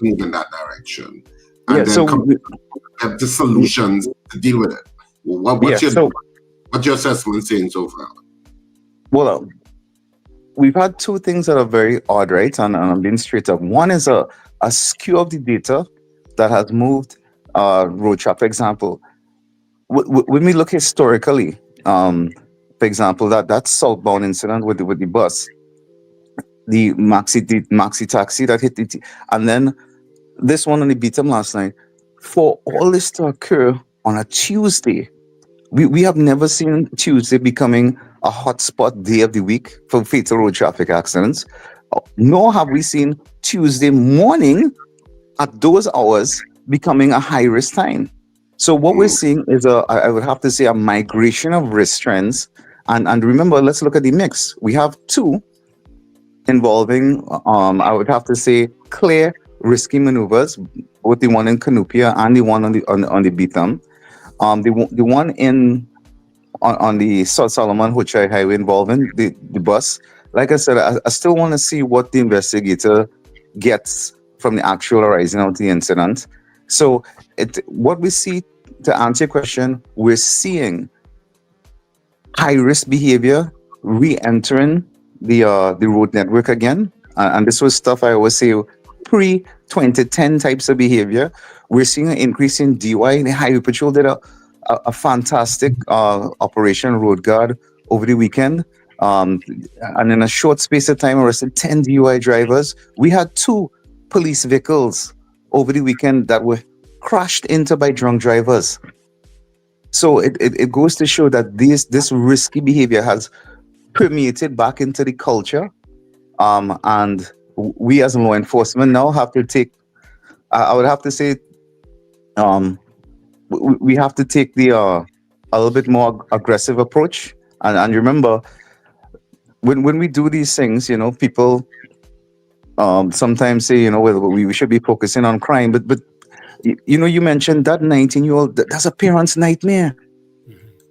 move in that direction? And then come up to solutions to deal with it. What's your assessment saying so far? Well, we've had two things that are very odd, right? And I'm being straight up. One is a skew of the data that has moved road traffic. For example, when we look historically, for example, that southbound incident with the bus, the maxi taxi that hit it, and then this one on the beat last night, for all this to occur on a Tuesday, we have never seen Tuesday becoming a hotspot day of the week for fatal road traffic accidents, nor have we seen Tuesday morning at those hours becoming a high-risk time. So what we're seeing is I would have to say, a migration of risk trends. And remember, let's look at the mix. We have two involving, I would have to say, clear risky maneuvers, both the one in Canupia and the one on the Beetham. The one on the South Solomon Hochai Highway involving the bus. Like I said, I still want to see what the investigator gets from the actual arising of the incident. So what we see, to answer your question, we're seeing high risk behavior re-entering the road network again. And this was stuff I always say pre-2010 types of behavior. We're seeing an increase in DUI. The Highway Patrol did a fantastic Operation Road Guard over the weekend. And in a short space of time, arrested 10 DUI drivers. We had 2 police vehicles over the weekend that were crashed into by drunk drivers. So it goes to show that this risky behavior has permeated back into the culture. And we as law enforcement now have to take, I would have to say, we have to take the a little bit more aggressive approach. And remember, when we do these things, people sometimes say, well, we should be focusing on crime, but you mentioned that 19-year-old, that's a parent's nightmare.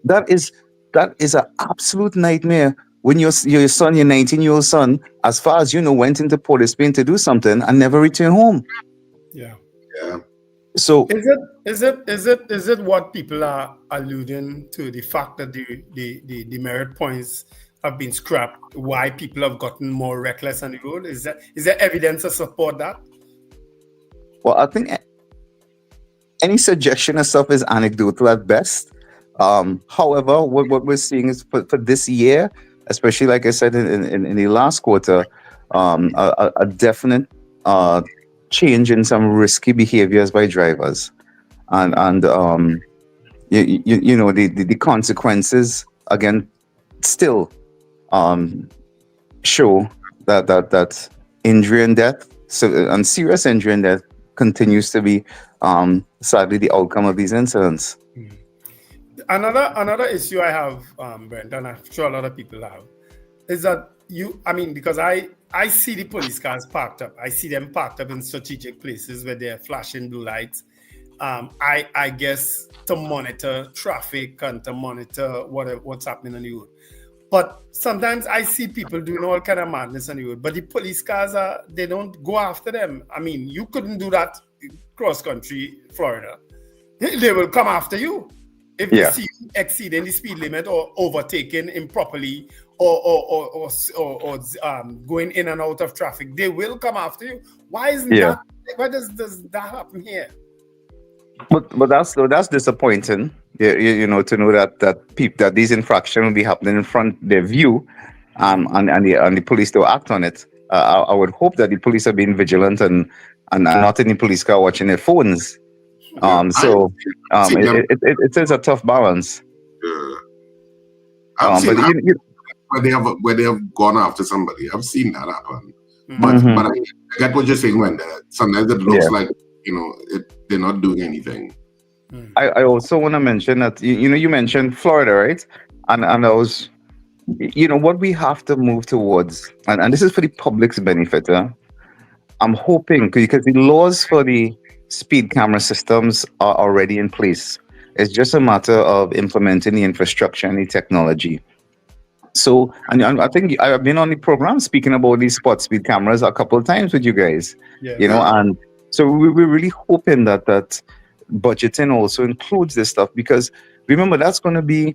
That is an absolute nightmare when your son, your 19-year-old son, as far as you know, went into Port of Spain to do something and never returned home. Yeah. So is it what people are alluding to, the fact that the demerit points have been scrapped, why people have gotten more reckless on the road? Is there evidence to support that? Well, I think any suggestion of stuff is anecdotal at best. However, what we're seeing is for this year, especially like I said in the last quarter, a definite change in some risky behaviors by drivers, and the consequences again still show that injury and death, and serious injury and death continues to be sadly the outcome of these incidents. Another issue I have, Brent, and I'm sure a lot of people have, is that because I see the police cars parked up. I see them parked up in strategic places where they're flashing blue lights. I guess to monitor traffic and to monitor what's happening on the road. But sometimes I see people doing all kind of madness on the road. But the police cars they don't go after them. I mean, you couldn't do that cross country, Florida. They will come after you. If they see you exceeding the speed limit or overtaking improperly or going in and out of traffic, they will come after you. Why isn't that? Why does that happen here? But that's disappointing. To know that these infractions will be happening in front of their view, and the police will act on it. I would hope that the police are being vigilant and not in the police car watching their phones. It is a tough balance. Where they have gone after somebody. I've seen that happen. But I get what you're saying, Wendell. Sometimes it looks like they're not doing anything. I also want to mention that you mentioned Florida, right? And I was, what we have to move towards, and this is for the public's benefit. I'm hoping, because the laws for the speed camera systems are already in place. It's just a matter of implementing the infrastructure and the technology. So, and I think I've been on the program speaking about these spot speed cameras a couple of times with you guys. And so we're really hoping that budgeting also includes this stuff, because remember, that's going to be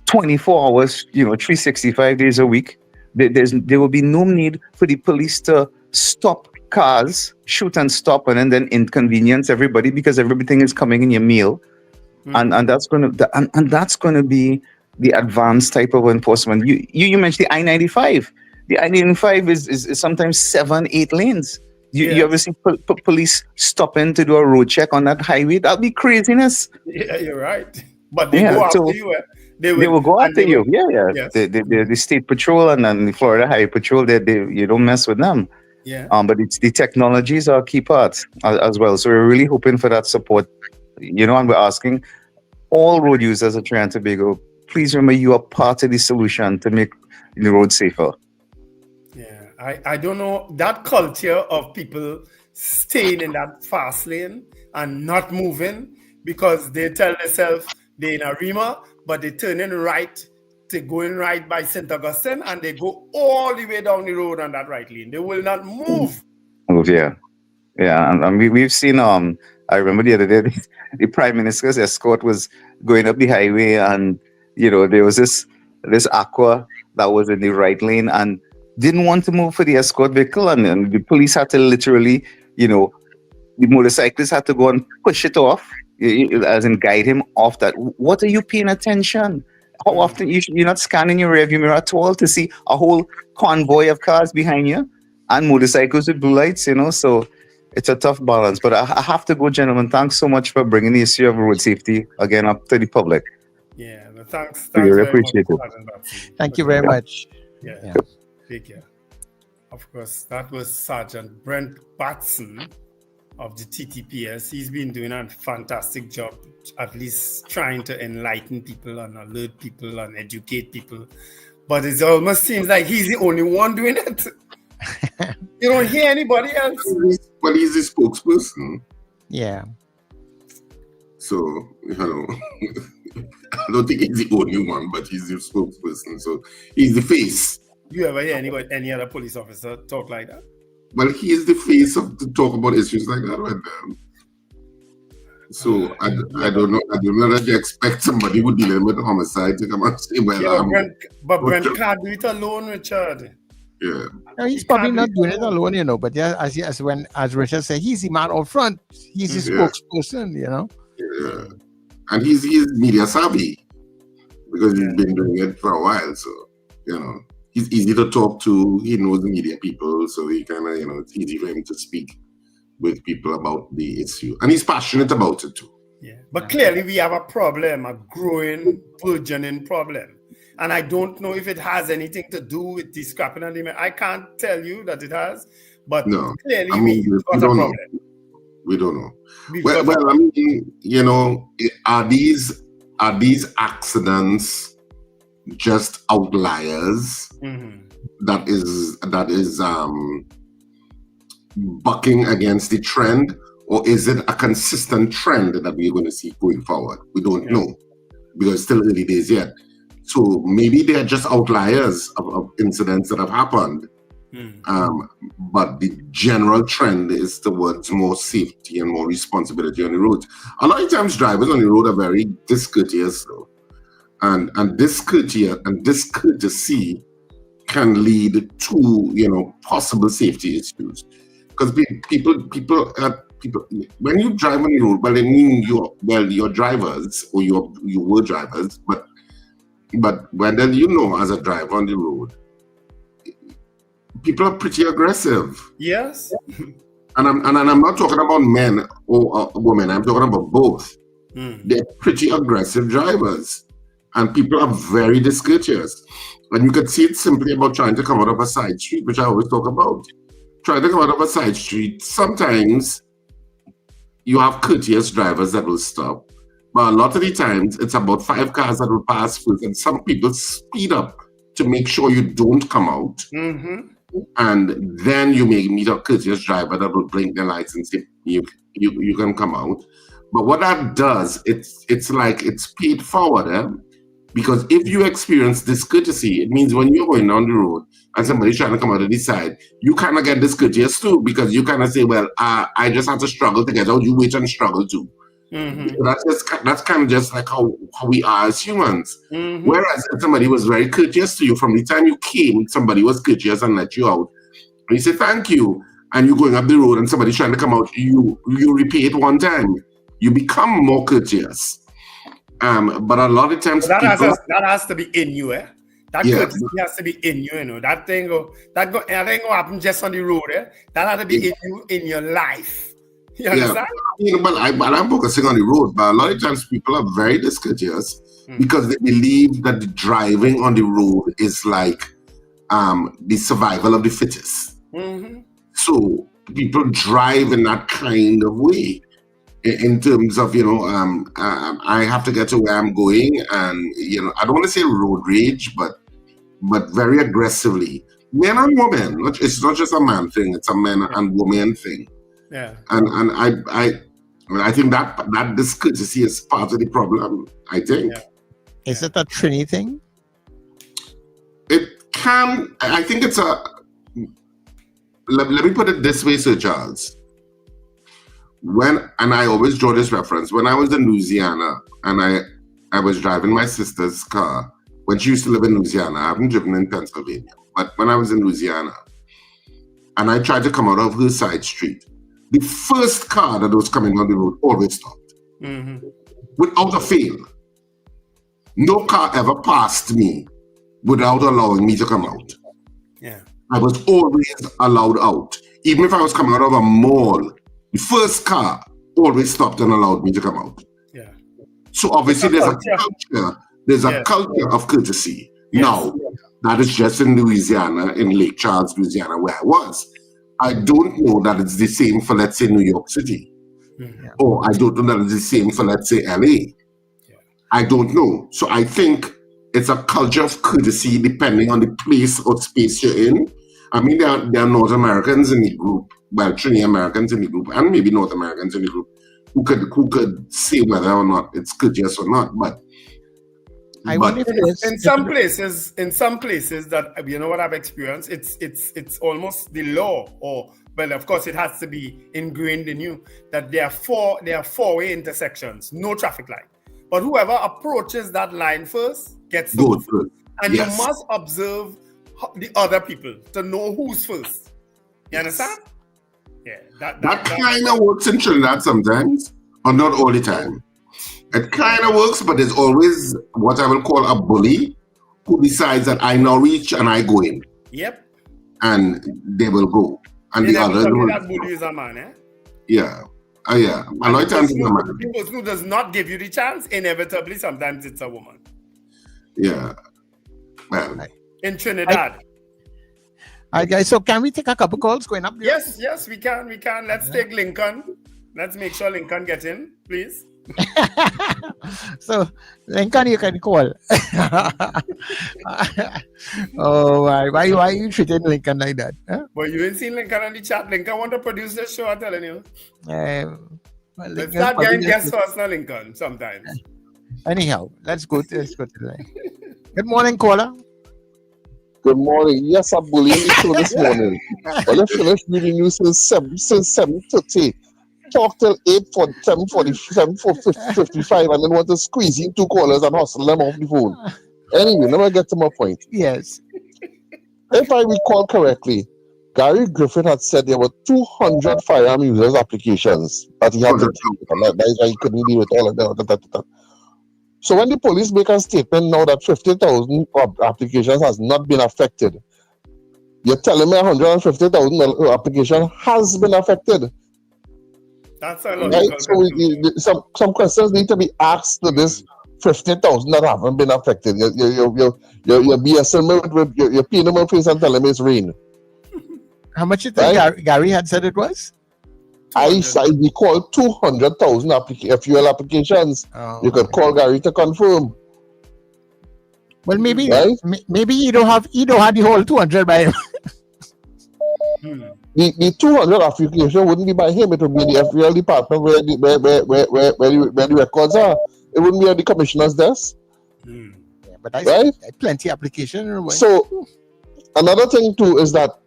24 hours, 365 days a week. There will be no need for the police to stop cars, shoot and stop, and then inconvenience everybody because everything is coming in your meal. And that's going to be the advanced type of enforcement. You mentioned the I-95. The I-95 is sometimes 7-8 lanes. You ever see police stopping to do a road check on that highway? That'll be craziness. Yeah, you're right. But they go after you. They will go after you. Yes. The state patrol and then the Florida Highway Patrol, you don't mess with them. But it's the technologies are a key part as well. So we're really hoping for that support. And we're asking all road users of Trinidad and Tobago, please remember you are part of the solution to make the road safer. I don't know, that culture of people staying in that fast lane and not moving because they tell themselves they're in a Rima, but they turn in right to going right by St. Augustine and they go all the way down the road on that right lane. They will not move. Yeah. Yeah, and we've seen. I remember the other day, the Prime Minister's escort was going up the highway, and there was this aqua that was in the right lane and didn't want to move for the escort vehicle, and the police had to literally, the motorcyclist had to go and push it off, as in guide him off that. What are you paying attention? How often you're not scanning your rearview mirror at all to see a whole convoy of cars behind you and motorcycles with blue lights? So. It's a tough balance, but I have to go, gentlemen. Thanks so much for bringing the issue of road safety again up to the public. Yeah, but thanks We really very appreciate much, it. Sergeant Batson. Thank you very much. Yeah. Take care. Of course, that was Sergeant Brent Batson of the TTPS. He's been doing a fantastic job, at least trying to enlighten people and alert people and educate people. But it almost seems like he's the only one doing it. You don't hear anybody else. But he's the spokesperson. Yeah. So, I don't think he's the only one, but he's the spokesperson. So he's the face. You ever hear any other police officer talk like that? Well, he is the face to talk about issues like that with them. So I don't know. I don't know that you expect somebody who dealing with homicide to come and say, well, yeah, Brent can't do it alone, Richard. Yeah. No, he's probably not doing it alone, but yeah, as Richard said, he's the man out front. He's the spokesperson, Yeah. And he's media savvy because he's been doing it for a while. So, he's easy to talk to. He knows the media people. So he kind of, it's easy for him to speak with people about the issue. And he's passionate about it too. Yeah. But clearly we have a problem, a growing, burgeoning problem. And I don't know if it has anything to do with the scrapping and the. I can't tell you that it has, but clearly we got a problem. We don't know. Well, I mean, are these accidents just outliers? That is bucking against the trend, or is it a consistent trend that we're going to see going forward? We don't know because it's still early days yet. So maybe they're just outliers of incidents that have happened. But the general trend is towards more safety and more responsibility on the roads. A lot of times drivers on the road are very discourteous though. And discourtesy can lead to possible safety issues. Because people when you drive on the road, well, I mean you're drivers or you were drivers, but Wendell, as a driver on the road, people are pretty aggressive. Yes. And I'm not talking about men or women. I'm talking about both. They're pretty aggressive drivers, and people are very discourteous. And you can see it simply about trying to come out of a side street, which I always talk about. Trying to come out of a side street, sometimes you have courteous drivers that will stop. But a lot of the times, it's about 5 cars that will pass first, and some people speed up to make sure you don't come out. And then you may meet a courteous driver that will blink their lights and say, you can come out. But what that does, it's like it's paid forward, because if you experience discourtesy, it means when you're going down the road and somebody's trying to come out of the side, you kind of get discourteous too, because you kind of say, well, I just have to struggle to get out. You wait and struggle too. That's kind of just like how we are as humans. Whereas if somebody was very courteous to you from the time you came, somebody was courteous and let you out, and you say thank you, and you're going up the road and somebody's trying to come out, you repay it one time, you become more courteous. But a lot of times that has to be in you, That courtesy has to be in you, That thing go happen just on the road, That has to be in you, in your life. You understand? But I'm focusing on the road. But a lot of times people are very discourteous because they believe that the driving on the road is like the survival of the fittest. So people drive in that kind of way, in terms of I have to get to where I'm going, and I don't want to say road rage, but very aggressively. Men and women. It's not just a man thing; it's a men and woman thing. Yeah. And I think that discourtesy is part of the problem. I think. Yeah. Is it a Trini thing? It can. I think it's a. Let me put it this way, Sir Charles. And I always draw this reference. When I was in Louisiana and I was driving my sister's car when she used to live in Louisiana. I haven't driven in Pennsylvania, but when I was in Louisiana and I tried to come out of her side street, the first car that was coming on the road always stopped. Mm-hmm. Without a fail. No car ever passed me without allowing me to come out. Yeah. I was always allowed out. Even if I was coming out of a mall, the first car always stopped and allowed me to come out. Yeah. So obviously there's a culture of courtesy. Yes. Now, that is just in Louisiana, in Lake Charles, Louisiana, where I was. I don't know that it's the same for, let's say, New York City. Mm-hmm. Or I don't know that it's the same for, let's say, LA. I don't know. So I think it's a culture of courtesy depending on the place or space you're in. I mean, there are North Americans in the group, well, Trini Americans in the group, and maybe North Americans in the group who could say whether or not it's courteous or not. But in some places that, you know what I've experienced, it's almost the law, or well, of course, it has to be ingrained in you that there are four-way intersections, no traffic light. But whoever approaches that line first gets good. And you must observe the other people to know who's first. You understand? Yeah. That kind of works in Trinidad sometimes, but not all the time. It kind of works, but there's always what I will call a bully who decides that I now reach and I go in. Yep. And they will go. And the others will. That bully is a man, eh? Yeah. Yeah. A lot of times it's a man. The person who does not give you the chance, inevitably, sometimes it's a woman. Yeah. Well. In Trinidad. All right, guys. So can we take a couple calls going up? Yes, we can. Let's take Lincoln. Let's make sure Lincoln gets in, please. So, Lincoln, you can call. Oh, why are you treating Lincoln like that? Huh? Well, you ain't seen Lincoln on the chat. Lincoln want to produce this show, I'm telling you. Let's start getting guests first now, Lincoln, sometimes. Anyhow, let's go to the line. Good morning, caller. Good morning. Yes, I'm bullying the show this morning. Well, I finished reading news since 7:30. Talk till 7:55, and then want to squeeze in two callers and hustle them off the phone. Anyway, let me get to my point. Yes. If I recall correctly, Gary Griffin had said there were 200 firearm users applications that he had to take, and that is why he couldn't deal with all of that. So when the police make a statement now that 50,000 applications has not been affected, you're telling me 150,000 application has been affected. That's a lot. Right? So some questions need to be asked to this 50,000 that haven't been affected. You're BSing me with you're peeing in my face and telling me it's rain. How much you think Gary had said it was? I recall 200,000 fuel applications. Oh, you could call Gary to confirm. Well, maybe you don't have the whole 200 by him. The 200 application wouldn't be by him. It would be the FBL department where the records are. It wouldn't be at the commissioner's desk. Yeah, but I plenty application. So another thing too is that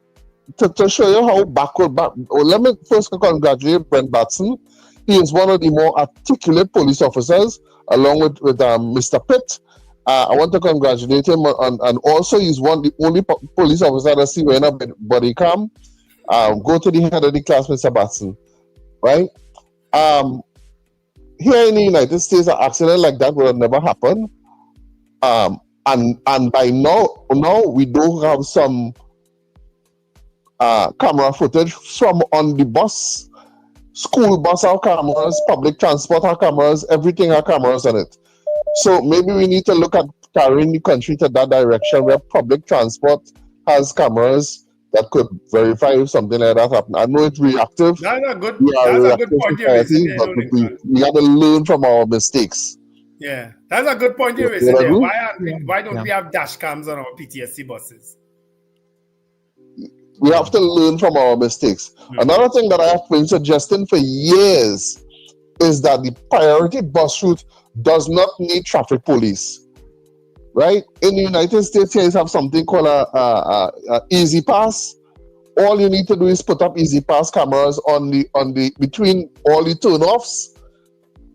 to show you how backward. Let me first congratulate Brent Batson. He is one of the more articulate police officers, along with Mr. Pitt. I want to congratulate him, and also he's the only police officer that I see wearing a body cam. Go to the head of the class, Mr. Batson. Right? Here in the United States, an accident like that would have never happened. And by now we do have some camera footage from on the bus. School bus have cameras, public transport have cameras, everything have cameras on it. So maybe we need to look at carrying the country to that direction where public transport has cameras that could verify if something like that happened. I know it's reactive. That's a good point you're raising there. We got to learn from our mistakes. Yeah, that's a good point you're raising there. Why don't we have dash cams on our PTSD buses? We have to learn from our mistakes. Another thing that I have been suggesting for years is that the priority bus route does not need traffic police. Right? In the United States, here you have something called a Easy Pass. All you need to do is put up Easy Pass cameras on the between all the turnoffs,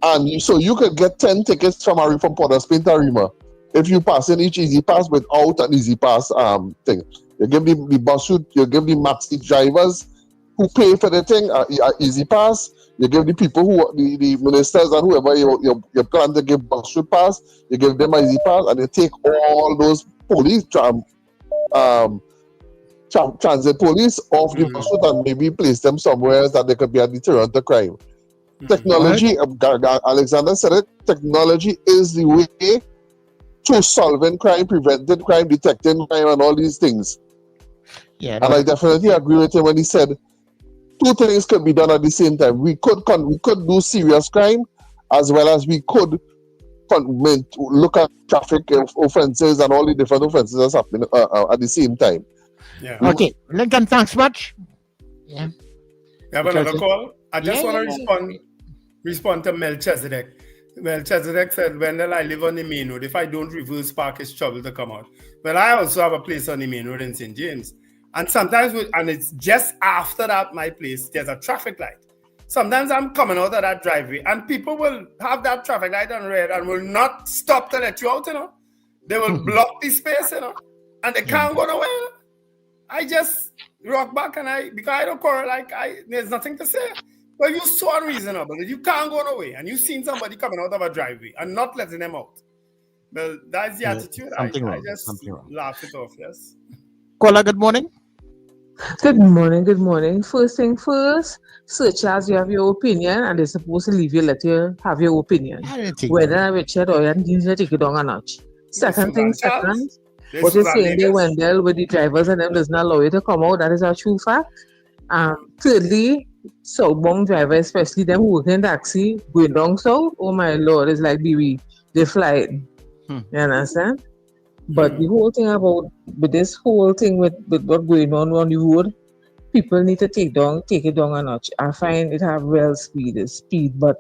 and so you could get 10 tickets from Port of Spain to Arima if you pass in each Easy Pass without an Easy Pass thing. You give the bus route, you give the maxi drivers who pay for the thing a Easy Pass. You give the people the ministers and whoever you plan to give bus route pass, you give them an Easy Pass, and you take all those police transit police off the bus route and maybe place them somewhere else that they could be a deterrent to crime. Technology, Alexander said it, technology is the way to solving crime, preventing crime, detecting crime, and all these things. Yeah, and I definitely agree with him when he said two things could be done at the same time. We could do serious crime as well as we could look at traffic offences and all the different offences that's happening at the same time. Yeah. Okay, Lincoln, thanks much. Yeah. We have another call. I just want to respond to Melchizedek. Melchizedek said, Wendell, I live on the main road. If I don't reverse park, it's trouble to come out. Well, I also have a place on the main road in St. James. And sometimes, and it's just after that, my place, there's a traffic light. Sometimes I'm coming out of that driveway and people will have that traffic light on red and will not stop to let you out, They will block the space, and they can't go nowhere. I just rock back because I don't quarrel, there's nothing to say. But you're so unreasonable that you can't go nowhere and you've seen somebody coming out of a driveway and not letting them out. Well, that's the attitude. I just laugh it off, yes. Kola, good morning. Good morning. First thing first, search as you have your opinion and they're supposed to leave you, let you have your opinion. Whether Richard or Ian needs to take it down a notch. Second, what you're saying there, Wendell, with the drivers and them does not allow you to come out, that is a true fact. Thirdly, southbound drivers, especially them who work in taxi, going down south, oh my lord, it's like they fly. You understand? But the whole thing with this whole thing with what's going on the road, people need to take it down a notch. I find it have real speed, but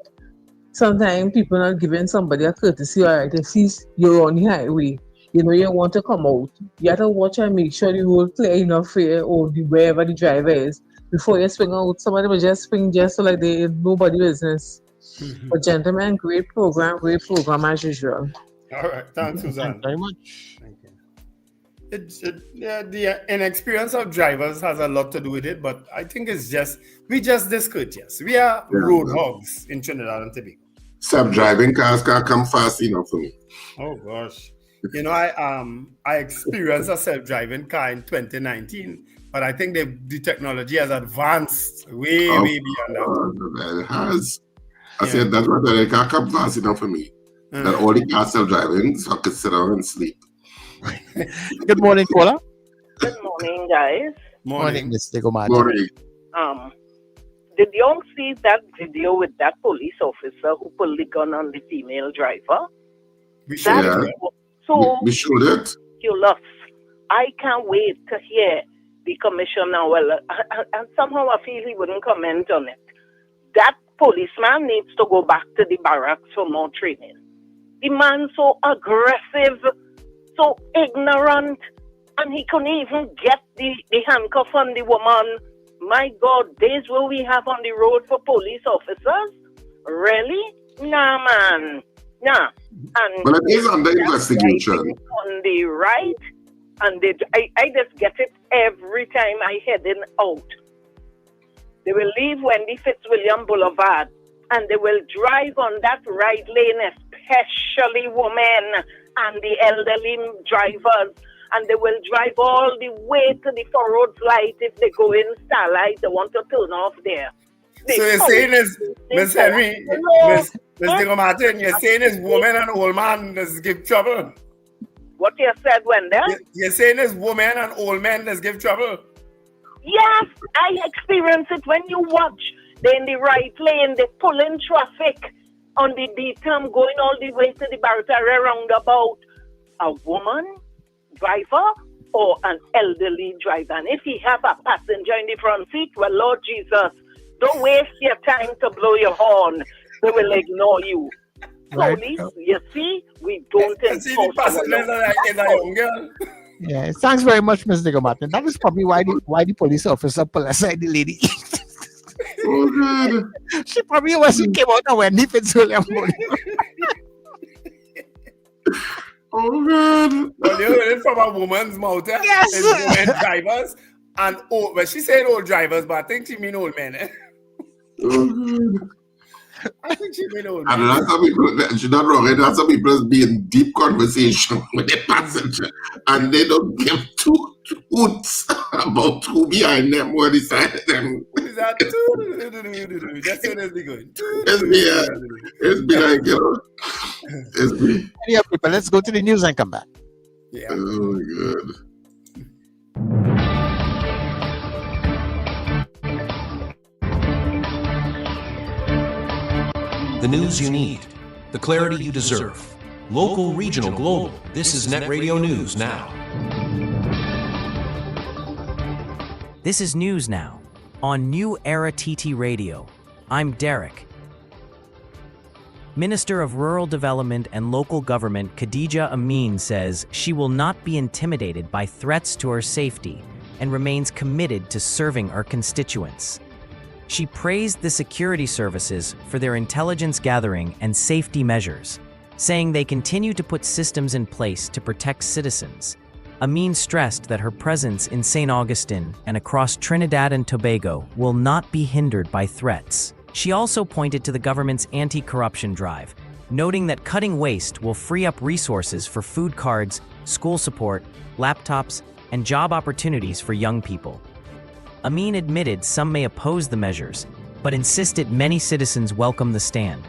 sometimes people not giving somebody a courtesy, all right, if you're on the highway, you want to come out. You have to watch and make sure the road clear enough for you or wherever the driver is before you swing out. Somebody will just swing just so like they nobody business. But gentlemen, great program as usual. All right, thanks, Suzanne. Thank you very much. The inexperience of drivers has a lot to do with it, but I think we just discourteous. We are road hogs in Trinidad and Tobago. Self-driving cars can't come fast enough for me. Oh gosh. I experienced a self-driving car in 2019, but I think the technology has advanced way beyond that. It has. I said that's why they can't come fast enough for me. That all the cars self-driving, so I could sit down and sleep. Good morning, Kola. Good morning, guys. Morning, Mr. Gomati. Morning. Did you all see that video with that police officer who pulled the gun on the female driver? We showed it. I can't wait to hear the commissioner. Well, and somehow I feel he wouldn't comment on it. That policeman needs to go back to the barracks for more training. The man so aggressive, so ignorant, and he couldn't even get the handcuff on the woman. My God, days will we have on the road for police officers? Really? Nah, man. Nah. And but it is under investigation. On the right, and I just get it every time I heading out. They will leave Wendy Fitzwilliam Boulevard, and they will drive on that right lane, especially women and the elderly drivers, and they will drive all the way to the Furrows light. If they go in Starlight, they want to turn off there. So you're saying is, Miss Henry, Mr. Martin, you're saying is woman and old man that give trouble? What you said, Wendell? You're saying is woman and old men that give trouble? Yes, I experience it when you watch. They're in the right lane, they pull in traffic on the D-term going all the way to the Barataria roundabout. A woman driver or an elderly driver. And if he have a passenger in the front seat, well, Lord Jesus, don't waste your time to blow your horn. They will ignore you. Right. Police, you see, we don't enforce our law. Yeah, thanks very much, Mr. Gomartin. That is probably why the police officer pulled aside the lady. Oh, God. She probably wasn't came out of Wendy Fitzwilliam. Oh, God. Well, you heard it from a woman's mouth. Eh? Yes. It's women drivers and old. Well, she said old drivers, but I think she mean old men. Eh? Oh, God. I think she mean old And men. that's how people, she's not wrong, and that's how people be in deep conversation with the passenger, and they don't give two hoots about who behind them or beside them. Is that that's what it's going. It's be like, you know, it's be. Yeah, people, let's go to the news and come back. Yeah. Oh, God. The news you need, the clarity you deserve. Local, regional, global. This is Net Radio News Now. This is News Now on New Era TT Radio. I'm Derek. Minister of Rural Development and Local Government Khadija Amin says she will not be intimidated by threats to her safety and remains committed to serving her constituents. She praised the security services for their intelligence gathering and safety measures, saying they continue to put systems in place to protect citizens. Amin stressed that her presence in St. Augustine and across Trinidad and Tobago will not be hindered by threats. She also pointed to the government's anti-corruption drive, noting that cutting waste will free up resources for food cards, school support, laptops, and job opportunities for young people. Amin admitted some may oppose the measures, but insisted many citizens welcome the stand.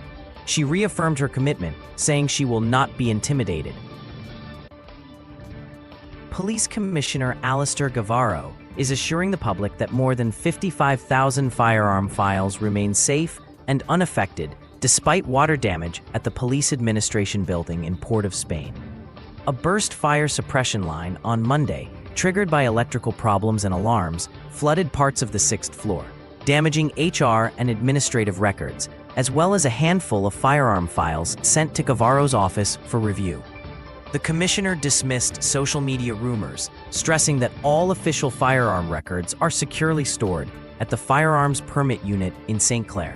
She reaffirmed her commitment, saying she will not be intimidated. Police Commissioner Alistair Gavaro is assuring the public that more than 55,000 firearm files remain safe and unaffected despite water damage at the Police Administration building in Port of Spain. A burst fire suppression line on Monday, triggered by electrical problems and alarms, flooded parts of the 6th floor, damaging HR and administrative records, as well as a handful of firearm files sent to Gavaro's office for review. The commissioner dismissed social media rumors, stressing that all official firearm records are securely stored at the Firearms Permit Unit in St. Clair.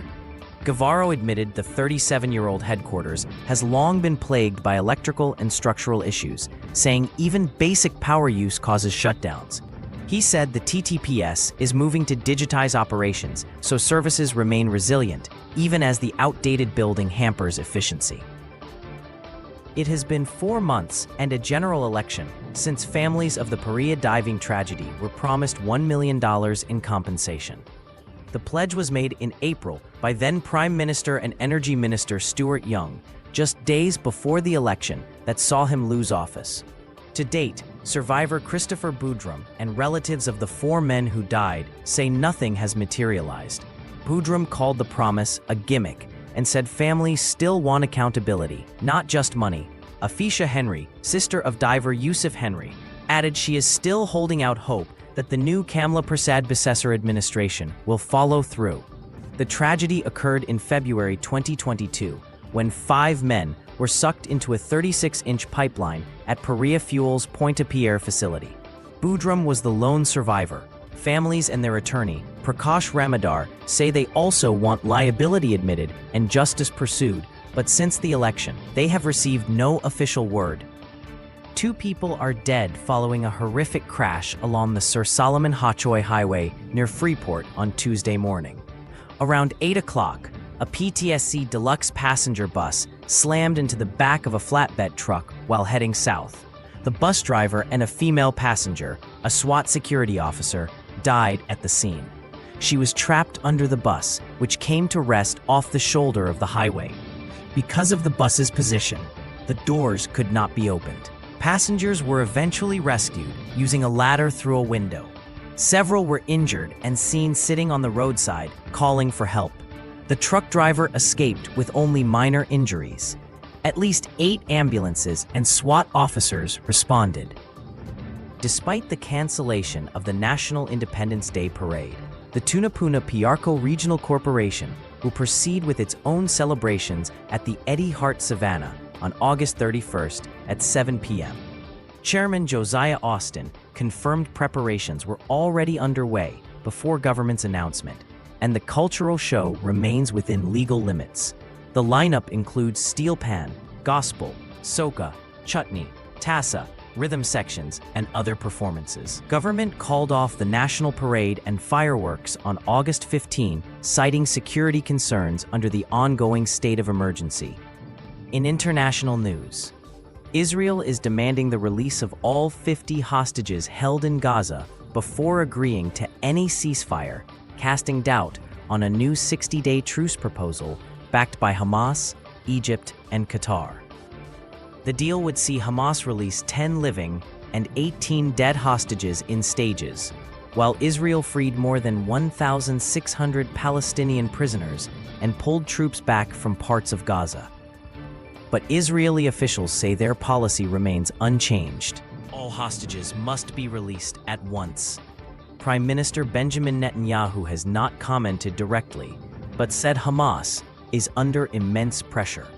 Gavaro admitted the 37-year-old headquarters has long been plagued by electrical and structural issues, saying even basic power use causes shutdowns. He said the TTPS is moving to digitize operations so services remain resilient, even as the outdated building hampers efficiency. It has been 4 months and a general election since families of the Paria diving tragedy were promised $1 million in compensation. The pledge was made in April by then Prime Minister and Energy Minister Stuart Young, just days before the election that saw him lose office. To date, survivor Christopher Boudrum and relatives of the 4 men who died say nothing has materialized. Boudrum called the promise a gimmick and said families still want accountability, not just money. Afisha Henry, sister of diver Yusuf Henry, added she is still holding out hope that the new Kamla Prasad Bisesar administration will follow through. The tragedy occurred in February 2022, when 5 men were sucked into a 36-inch pipeline at Paria Fuel's Pointe-à-Pierre facility. Boudrum was the lone survivor. Families and their attorney, Prakash Ramadar, say they also want liability admitted and justice pursued, but since the election, they have received no official word. 2 people are dead following a horrific crash along the Sir Solomon Hochoy Highway near Freeport on Tuesday morning. Around 8 o'clock, a PTSC deluxe passenger bus slammed into the back of a flatbed truck while heading south. The bus driver and a female passenger, a SWAT security officer, died at the scene. She was trapped under the bus, which came to rest off the shoulder of the highway. Because of the bus's position, the doors could not be opened. Passengers were eventually rescued using a ladder through a window. Several were injured and seen sitting on the roadside, calling for help. The truck driver escaped with only minor injuries. At least 8 ambulances and SWAT officers responded. despite the cancellation of the National Independence Day Parade. The Tunapuna Piarco Regional Corporation will proceed with its own celebrations at the Eddie Hart Savannah on August 31st at 7 p.m. Chairman Josiah Austin confirmed preparations were already underway before government's announcement, and the cultural show remains within legal limits. The lineup includes steel pan, gospel, soca, chutney, tassa, rhythm sections, and other performances. Government called off the national parade and fireworks on August 15, citing security concerns under the ongoing state of emergency. In international news, Israel is demanding the release of all 50 hostages held in Gaza before agreeing to any ceasefire, casting doubt on a new 60-day truce proposal backed by Hamas, Egypt, and Qatar. The deal would see Hamas release 10 living and 18 dead hostages in stages, while Israel freed more than 1,600 Palestinian prisoners and pulled troops back from parts of Gaza. But Israeli officials say their policy remains unchanged. All hostages must be released at once. Prime Minister Benjamin Netanyahu has not commented directly, but said Hamas is under immense pressure.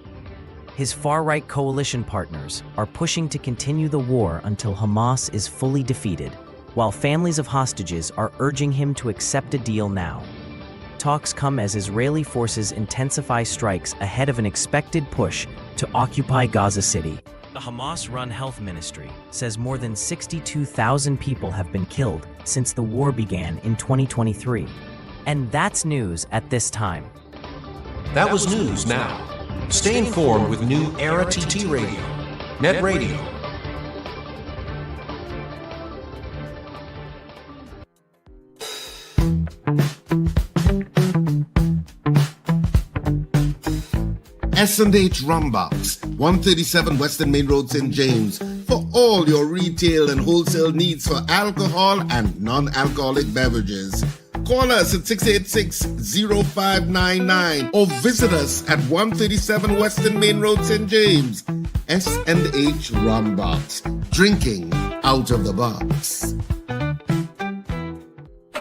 His far-right coalition partners are pushing to continue the war until Hamas is fully defeated, while families of hostages are urging him to accept a deal now. Talks come as Israeli forces intensify strikes ahead of an expected push to occupy Gaza City. The Hamas-run health ministry says more than 62,000 people have been killed since the war began in 2023. And that's news at this time. That was news now. Stay informed with New Era TT Radio, Net Radio. S&H Rum Box, 137 Western Main Road, St. James, for all your retail and wholesale needs for alcohol and non-alcoholic beverages. Call us at 686-0599 or visit us at 137 Western Main Road, St. James. S&H Rum Box, drinking out of the box.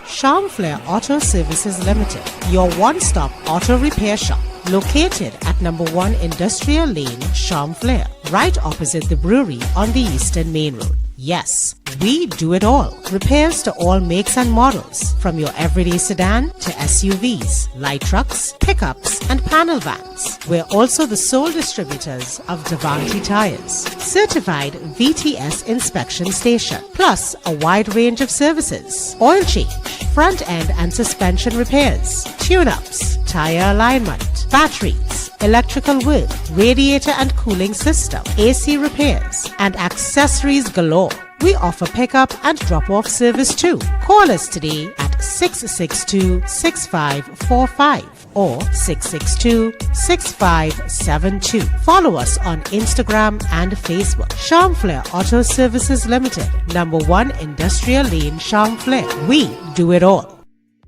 Charmflair Auto Services Limited, your one-stop auto repair shop, located at number 1 Industrial Lane, Charmflair, right opposite the brewery on the Eastern Main Road. Yes, we do it all. Repairs to all makes and models, from your everyday sedan to SUVs, light trucks, pickups, and panel vans. We're also the sole distributors of Davanti tires, certified VTS inspection station, plus a wide range of services: oil change, front end and suspension repairs, tune-ups, tire alignment, batteries, electrical work, radiator and cooling system, AC repairs, and accessories galore. We offer pickup and drop-off service too. Call us today at 662-6545 or 662-6572. Follow us on Instagram and Facebook. Charmflair Auto Services Limited, number 1 Industrial Lane, Charmflair. We do it all.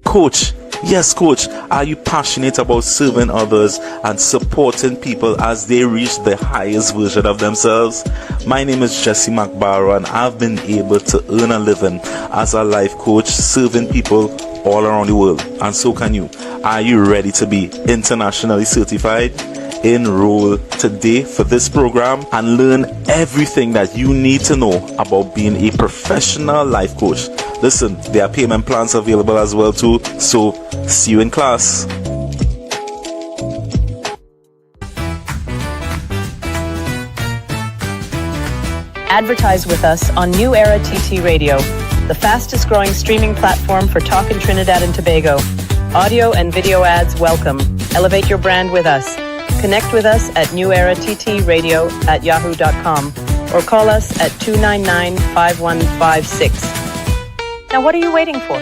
Coach, yes, Coach, are you passionate about serving others and supporting people as they reach the highest version of themselves? My name is Jesse McBarrow, and I've been able to earn a living as a life coach serving people all around the world, and so can you. Are you ready to be internationally certified? Enroll today for this program and learn everything that you need to know about being a professional life coach. Listen, there are payment plans available as well too, so see you in class. Advertise with us on New Era TT Radio, the fastest growing streaming platform for talk in Trinidad and Tobago. Audio and video ads welcome. Elevate your brand with us. Connect with us at newerattradio@yahoo.com or call us at 299-5156. Now what are you waiting for?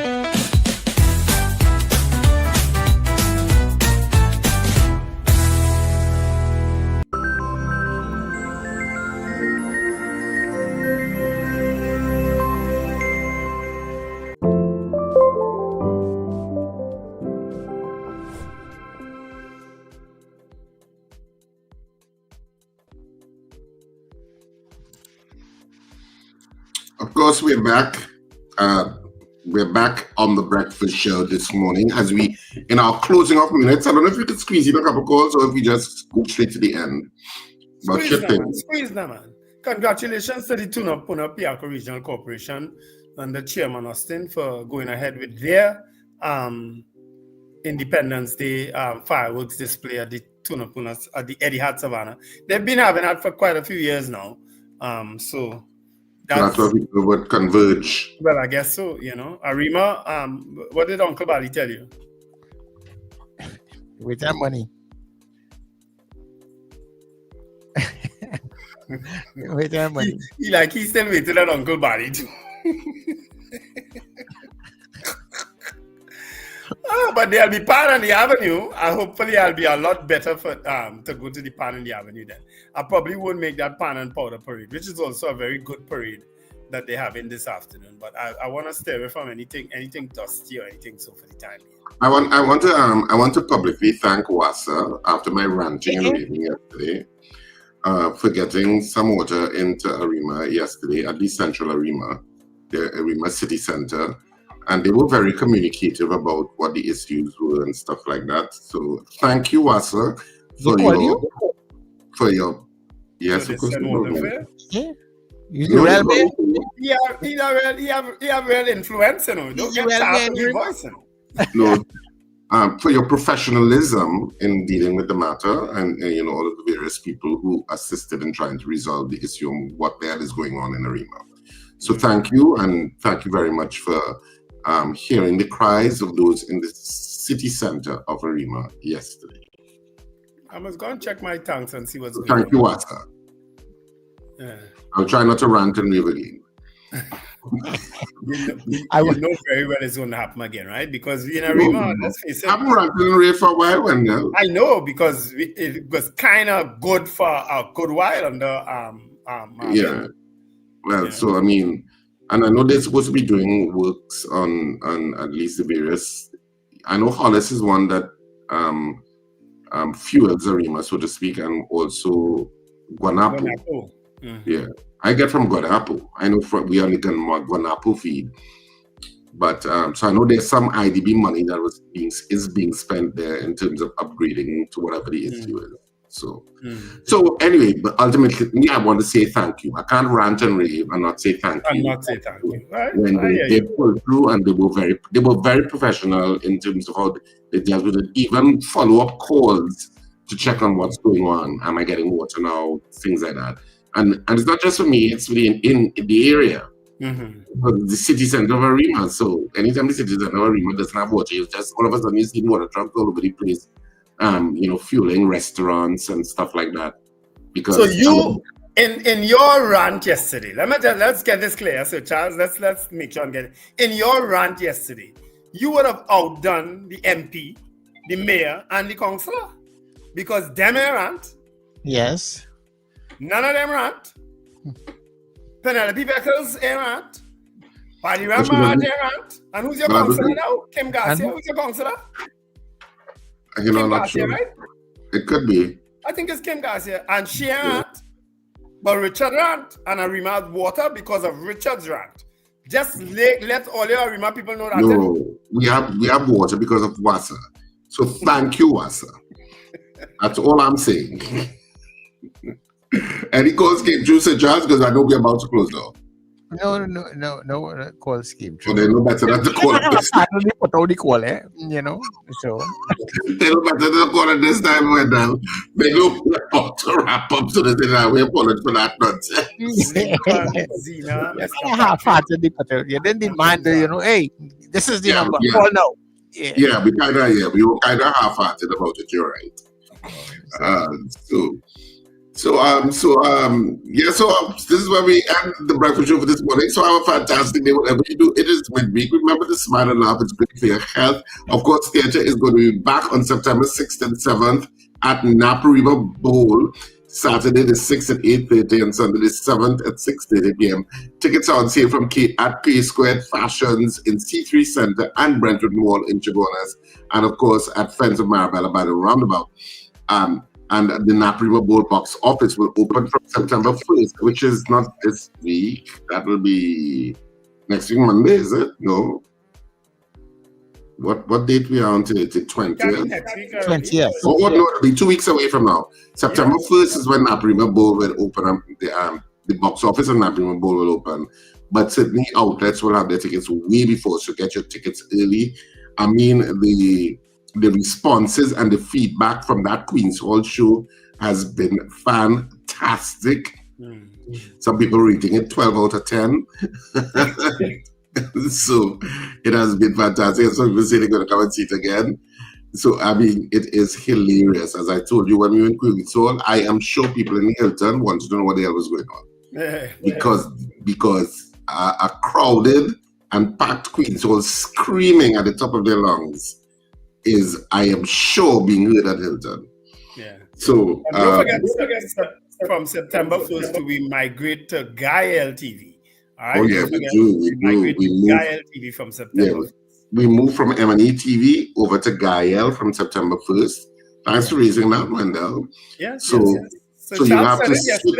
Of course, we're back. We're back on the breakfast show this morning as we, in our closing off minutes, I don't know if we could squeeze in a couple calls or if we just go straight to the end. But Squeeze them, man. Congratulations to the Tuna Piako Regional Corporation and the Chairman Austin for going ahead with their Independence Day fireworks display at the Tunapunas at the Eddie Hat Savannah. They've been having that for quite a few years now. So that's where people would converge. Well, I guess so, you know. Arima, what did Uncle Bali tell you? With that money. With that money. He's still waiting on Uncle Bali too. But there'll be Pan on the Avenue. Hopefully I'll be a lot better for to go to the Pan on the Avenue then. I probably won't make that Pan and Powder Parade, which is also a very good parade that they have in this afternoon. But I want to stay away from anything dusty or anything so for the time being. I want to publicly thank WASA after my ranting and raving yesterday for getting some water into Arima yesterday at the Central Arima, the Arima City Center. And they were very communicative about what the issues were and stuff like that. So thank you, Wasa, for your yes, of course. Yeah. He have real influence, you know. Don't get tired of your voice, you know. No, for your professionalism in dealing with the matter, and you know, all of the various people who assisted in trying to resolve the issue and what the hell is going on in Arima. So thank you, and thank you very much for hearing the cries of those in the city center of Arima yesterday. I must go and check my tanks and see what's going on. Thank you, Wasa. Yeah. I'll try not to rant and rave again. you know very well it's going to happen again, right? Because we in Arima, let's face it. I've been ranting and rave for a while, Wendell. I know, because it was kind of good for a good while under yeah. Well, so I mean, and I know they're supposed to be doing works on at least the various. I know Hollis is one that fuels Arima, so to speak, and also Guanapo. Mm-hmm. Yeah, I get from Guanapo. I know we only get Guanapo feed, but so I know there's some IDB money that is being spent there in terms of upgrading to whatever the issue is. So, so anyway, but ultimately, I want to say thank you. I can't rant and rave and not say thank you. And not say thank you. Right? When they pulled through, and they were very professional in terms of how they dealt with it. Even follow-up calls to check on what's going on. Am I getting water now? Things like that. And it's not just for me; it's really in the area. Mm-hmm. The city center of Arima. So anytime the city center of Arima doesn't have water, it's just all of a sudden you see water trucks all over the place. You know, fueling restaurants and stuff like that. Because so you in your rant yesterday, let's get this clear. So Charles, let's make sure I'm getting in your rant yesterday, you would have outdone the MP, the mayor, and the councillor, because them rant. Yes. None of them rant. Penelope Beckles rant. Paddy Rama rant. And who's your councillor now? Kim Garcia. Who's your councillor? You know, I'm not sure. Right? It could be. I think it's Kim Garcia. And she rant, but Richard rant, and Arima had water because of Richard's rant. Just let all your Arima people know that. No, we have water because of WASA. So thank you, WASA. That's all I'm saying. Any calls came through, Sir Charles, because I know we're about to close now. No calls came through. So they know better than to call at this time. You know, so. They know better than to call at this time, Wendell. They know how to wrap up so that they don't apologize for that nonsense. Half-hearted, you didn't demand, you know, hey, this is the number, call now. Yeah, we were kind of half-hearted about it, you're right. So this is where we end the breakfast show for this morning. So have a fantastic day, whatever you do. It is midweek. Remember to smile and laugh. It's great for your health. Of course, theatre is going to be back on September 6th and 7th at Napa River Bowl. Saturday the 6th at 8:30 and Sunday the 7th at 6:30 p.m. Tickets are on sale from at K Squared Fashions in C3 Center and Brentwood Mall in Chagonas. And of course, at Friends of Marabella by the Roundabout. and the Nap River Bowl box office will open from September 1st, which is not this week. That will be next week, Monday, is it? No. What date we are on today? The 20th? 20th. Oh, no, it'll be 2 weeks away from now. September 1st is when Nap River Bowl will open up. The box office and Nap River Bowl will open. But certainly outlets will have their tickets way before, so get your tickets early. I mean, the responses and the feedback from that Queen's Hall show has been fantastic. Some people rating it 12 out of 10. So it has been fantastic. Some people say they're going to come and see it again. So, I mean, it is hilarious. As I told you, when we were in Queen's Hall, I am sure people in Hilton wanted to know what the hell was going on. Because a crowded and packed Queen's Hall screaming at the top of their lungs is, I am sure, being heard at Hilton. Yeah. So, don't forget from September 1st, we migrate to Gael TV. All right? Oh, yeah, we do. We migrate to move, Gael TV from September 1st. We moved from M&E TV over to Gael from September 1st. Thanks for raising that, Wendell. Yes. So you have to switch.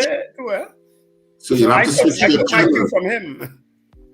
So you have to switch your channels from him.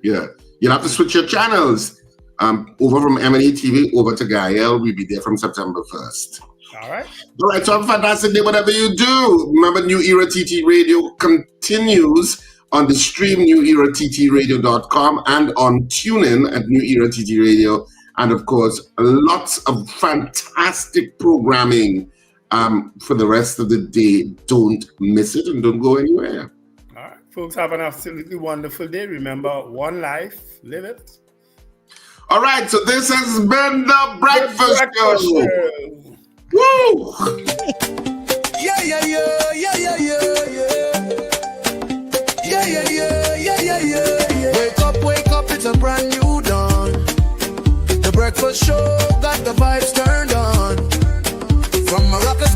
Yeah, you'll have to switch your channels. Over from M&E TV over to Gael. We'll be there from September 1st. All right. All right. So have a fantastic day, whatever you do. Remember, New Era TT Radio continues on the stream, newerattradio.com, and on TuneIn at New Era TT Radio. And of course, lots of fantastic programming for the rest of the day. Don't miss it and don't go anywhere. All right. Folks, have an absolutely wonderful day. Remember, one life, live it. All right. So this has been the Breakfast Show. Woo! Yeah, yeah, yeah, yeah, yeah, yeah, yeah. Yeah, yeah, yeah, yeah, yeah, yeah, yeah. Wake up, it's a brand new dawn. The Breakfast Show got the vibes turned on. From Morocco